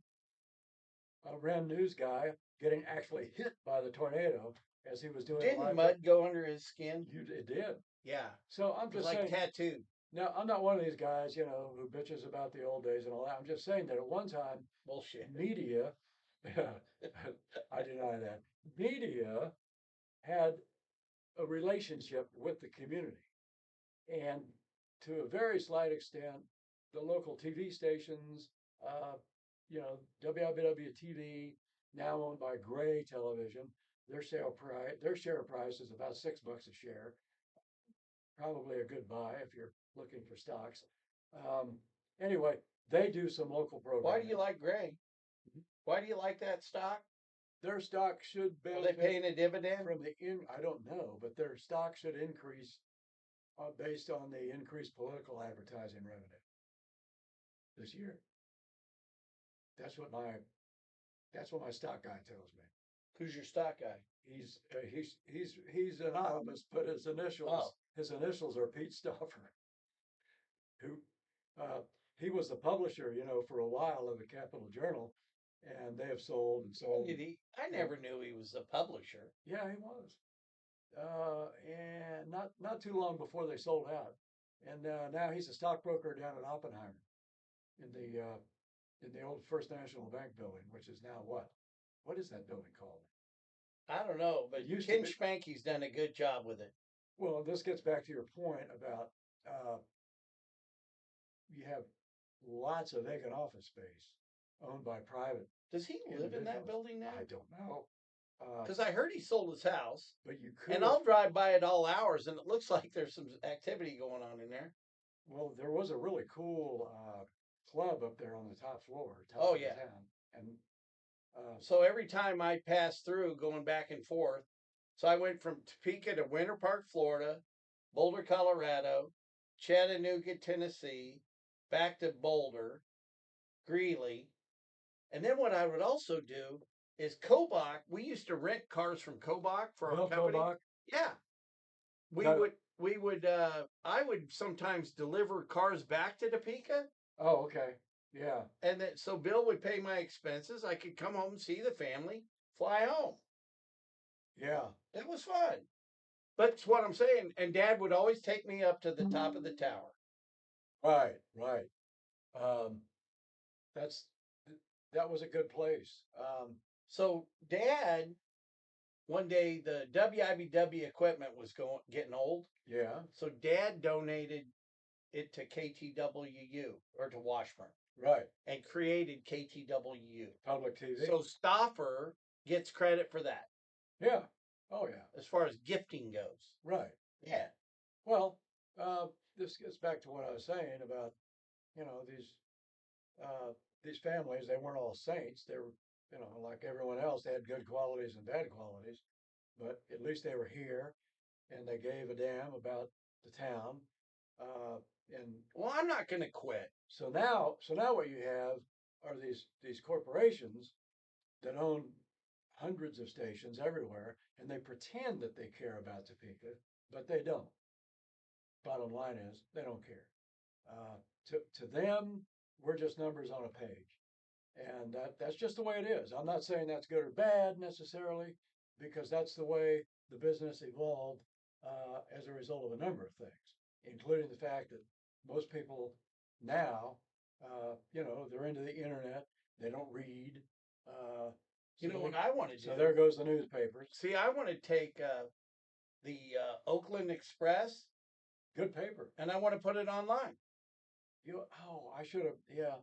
a Ram News guy, getting actually hit by the tornado as he was doing. Didn't mud go under his skin? It did. Yeah. So I'm just like saying, tattooed. Now, I'm not one of these guys, who bitches about the old days and all that. I'm just saying that at one time, bullshit. Media, I deny that. Media had a relationship with the community. And to a very slight extent, the local TV stations, WIBW TV, now owned by Gray Television, their share price is about $6 a share. Probably a good buy if you're looking for stocks. Anyway, they do some local programming. Why do you like Gray? Why do you like that stock? Their stock should benefit. Are they paying a dividend from I don't know, but their stock should increase based on the increased political advertising revenue this year. That's what my stock guy tells me. Who's your stock guy? He's anonymous, but his initials are Pete Stauffer, who uh, he was the publisher, for a while of the Capital Journal, and they have sold and sold. Did he? I never knew he was the publisher. Yeah, he was. And not too long before they sold out, and now he's a stockbroker down at Oppenheimer in the old First National Bank building, which is now what? What is that building called? I don't know, but It used to Ken be. Schmanke's done a good job with it. Well, this gets back to your point about you have lots of vacant office space owned by private Does he live in that individuals. building now? I don't know. Because I heard he sold his house, But you could and I'll drive by at all hours, and it looks like there's some activity going on in there. well, there was a really cool club up there on the top floor, top Oh, of the yeah. town, and So every time I pass through, going back and forth, so I went from Topeka to Winter Park, Florida, Boulder, Colorado, Chattanooga, Tennessee, back to Boulder, Greeley, and then what I would also do is Kobach. We used to rent cars from Kobach for our Bill company. Kobach. Yeah, we Got it. would I would sometimes deliver cars back to Topeka, Oh, okay. Yeah. and then so Bill would pay my expenses. I could come home and see the family, fly home. Yeah. That was fun. But it's what I'm saying. And Dad would always take me up to the top of the tower. Right. Right. Um, that's that was a good place. So Dad, one day the WIBW equipment was getting old. Yeah. So Dad donated it to KTWU or to Washburn Right. and created KTWU. Public TV. So Stauffer gets credit for that Yeah. Oh, yeah. as far as gifting goes. Right. Yeah. Well, this gets back to what I was saying about these families. They weren't all saints. They were like everyone else. They had good qualities and bad qualities, but at least they were here, and they gave a damn about the town. And Well, I'm not going to quit. so now what you have are these corporations that own hundreds of stations everywhere, and they pretend that they care about Topeka, but they don't. Bottom line is they don't care. To them, we're just numbers on a page, and that's just the way it is. I'm not saying that's good or bad necessarily, because that's the way the business evolved as a result of a number of things, including the fact that most people now, they're into the internet. They don't read. You know what I want to do? So there goes the newspapers. See, I want to take the Oakland Express Good paper. and I want to put it online. I should have. Yeah,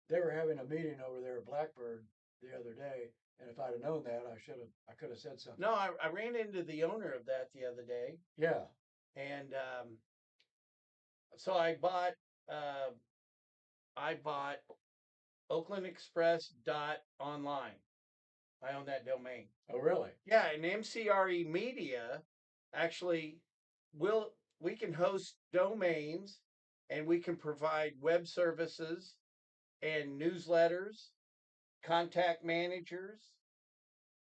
they were having a meeting over there at Blackbird the other day, and if I'd have known that, I could have said something. No, I ran into the owner of that the other day, Yeah. and so I bought Oakland Express dot online. I own that domain. Oh, really? Yeah, and MCRE Media actually we can host domains and we can provide web services and newsletters, contact managers.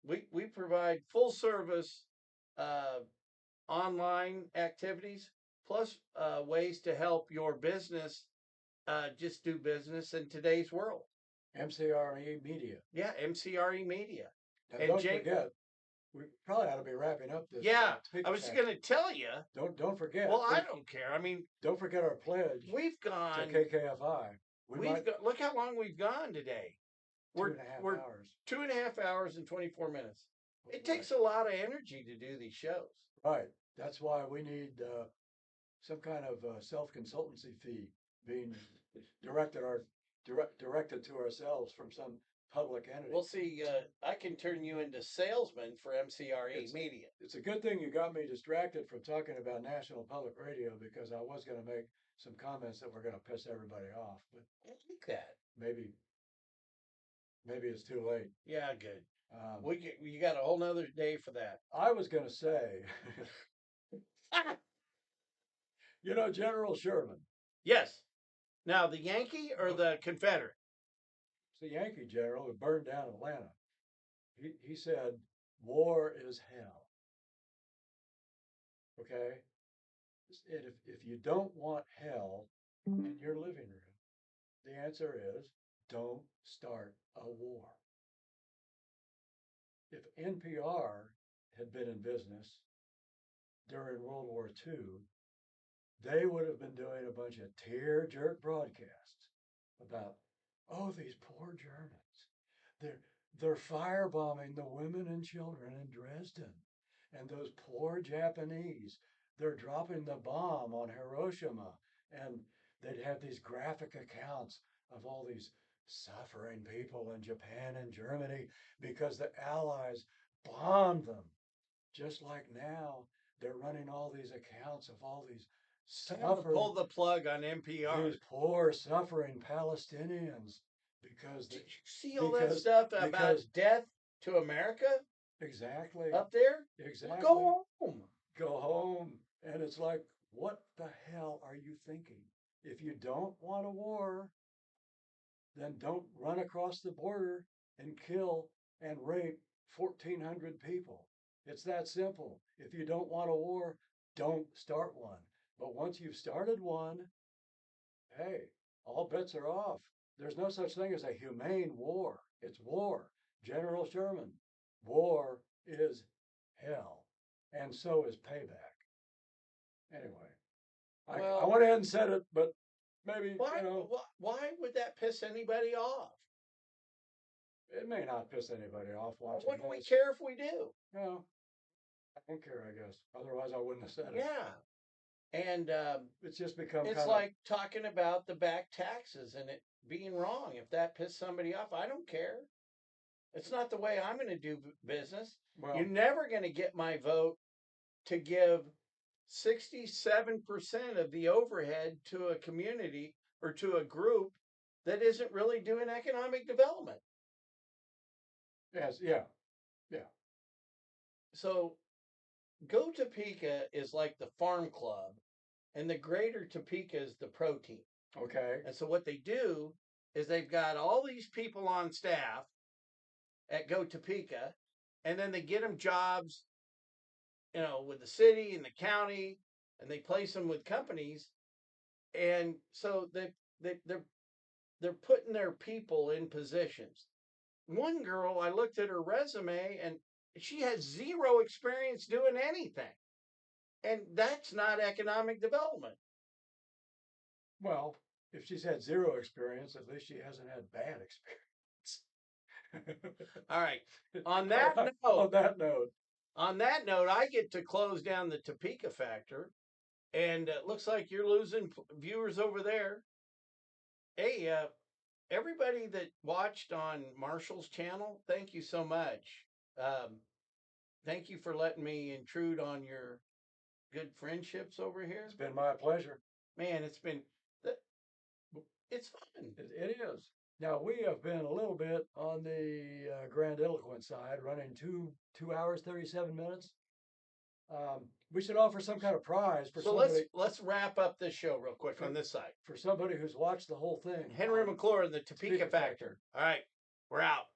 We provide full service online activities plus ways to help your business just do business in today's world. MCRE Media. Yeah, MCRE Media. Now, And don't Jake- forget, we probably ought to be wrapping up this. Yeah, speech I was section. going to tell you. Don't forget. Well, I don't care. I mean, Don't forget our pledge we've to gone. KKFI. Look how long we've gone today. We're 2.5 hours. 2.5 hours and 24 minutes. It Right. takes a lot of energy to do these shows. Right. That's why we need some kind of self-consultancy fee being directed to ourselves from some public entity. We'll see. I can turn you into salesman for MCRE Media. It's a good thing you got me distracted from talking about National Public Radio, because I was going to make some comments that were going to piss everybody off, but I like that. maybe it's too late. Yeah, good. You got a whole nother day for that. I was going to say, General Sherman. Yes. Now the Yankee or the Confederate? It's the Yankee general who burned down Atlanta. He said, war is hell. Okay? And if you don't want hell in your living room, the answer is don't start a war. If NPR had been in business during World War II, they would have been doing a bunch of tear jerk broadcasts about, oh, these poor Germans. They're they're firebombing the women and children in Dresden. And those poor Japanese, they're dropping the bomb on Hiroshima. And they'd have these graphic accounts of all these suffering people in Japan and Germany because the Allies bombed them. Just like now, they're running all these accounts of all these Time to suffering, pull the plug on NPR. these poor suffering Palestinians because Did they, you see all that because stuff about because death to America exactly up there? exactly Go home. go home, and it's like, what the hell are you thinking? If you don't want a war, then don't run across the border and kill and rape 1,400 people. It's that simple. If you don't want a war, don't start one. But once you've started one, hey, all bets are off. There's no such thing as a humane war. It's war. General Sherman, war is hell. And so is payback. Anyway, I Well, went ahead and said it, but maybe, why would that piss anybody off? it may not piss anybody off watching What do we this. care if we do? No, I don't care, I guess. Otherwise, I wouldn't have said it. Yeah. And It's just become it's kind like talking about the back taxes and it being wrong. If that pissed somebody off, I don't care. It's not the way I'm going to do business. well, You're never going to get my vote to give 67% of the overhead to a community or to a group that isn't really doing economic development. yes, yeah, yeah. So Go Topeka is like the farm club, and the greater Topeka is the pro team. Okay. And so what they do is they've got all these people on staff at Go Topeka, and then they get them jobs, with the city and the county, and they place them with companies, and so they're putting their people in positions. One girl, I looked at her resume, and she has zero experience doing anything, and that's not economic development. Well, if she's had zero experience, at least she hasn't had bad experience. All right. On that on note, that note, I get to close down the Topeka factor, and it looks like you're losing viewers over there. Hey, everybody that watched on Marshall's channel, thank you so much. Um, Thank you for letting me intrude on your good friendships over here. it's been my pleasure. Man, it's fun. It is. Now we have been a little bit on the grandiloquent side, running 2 hours 37 minutes. We should offer some kind of prize for So somebody. let's wrap up this show real quick on this side. For somebody who's watched the whole thing. Henry McClure and the Topeka Factor. All right, we're out.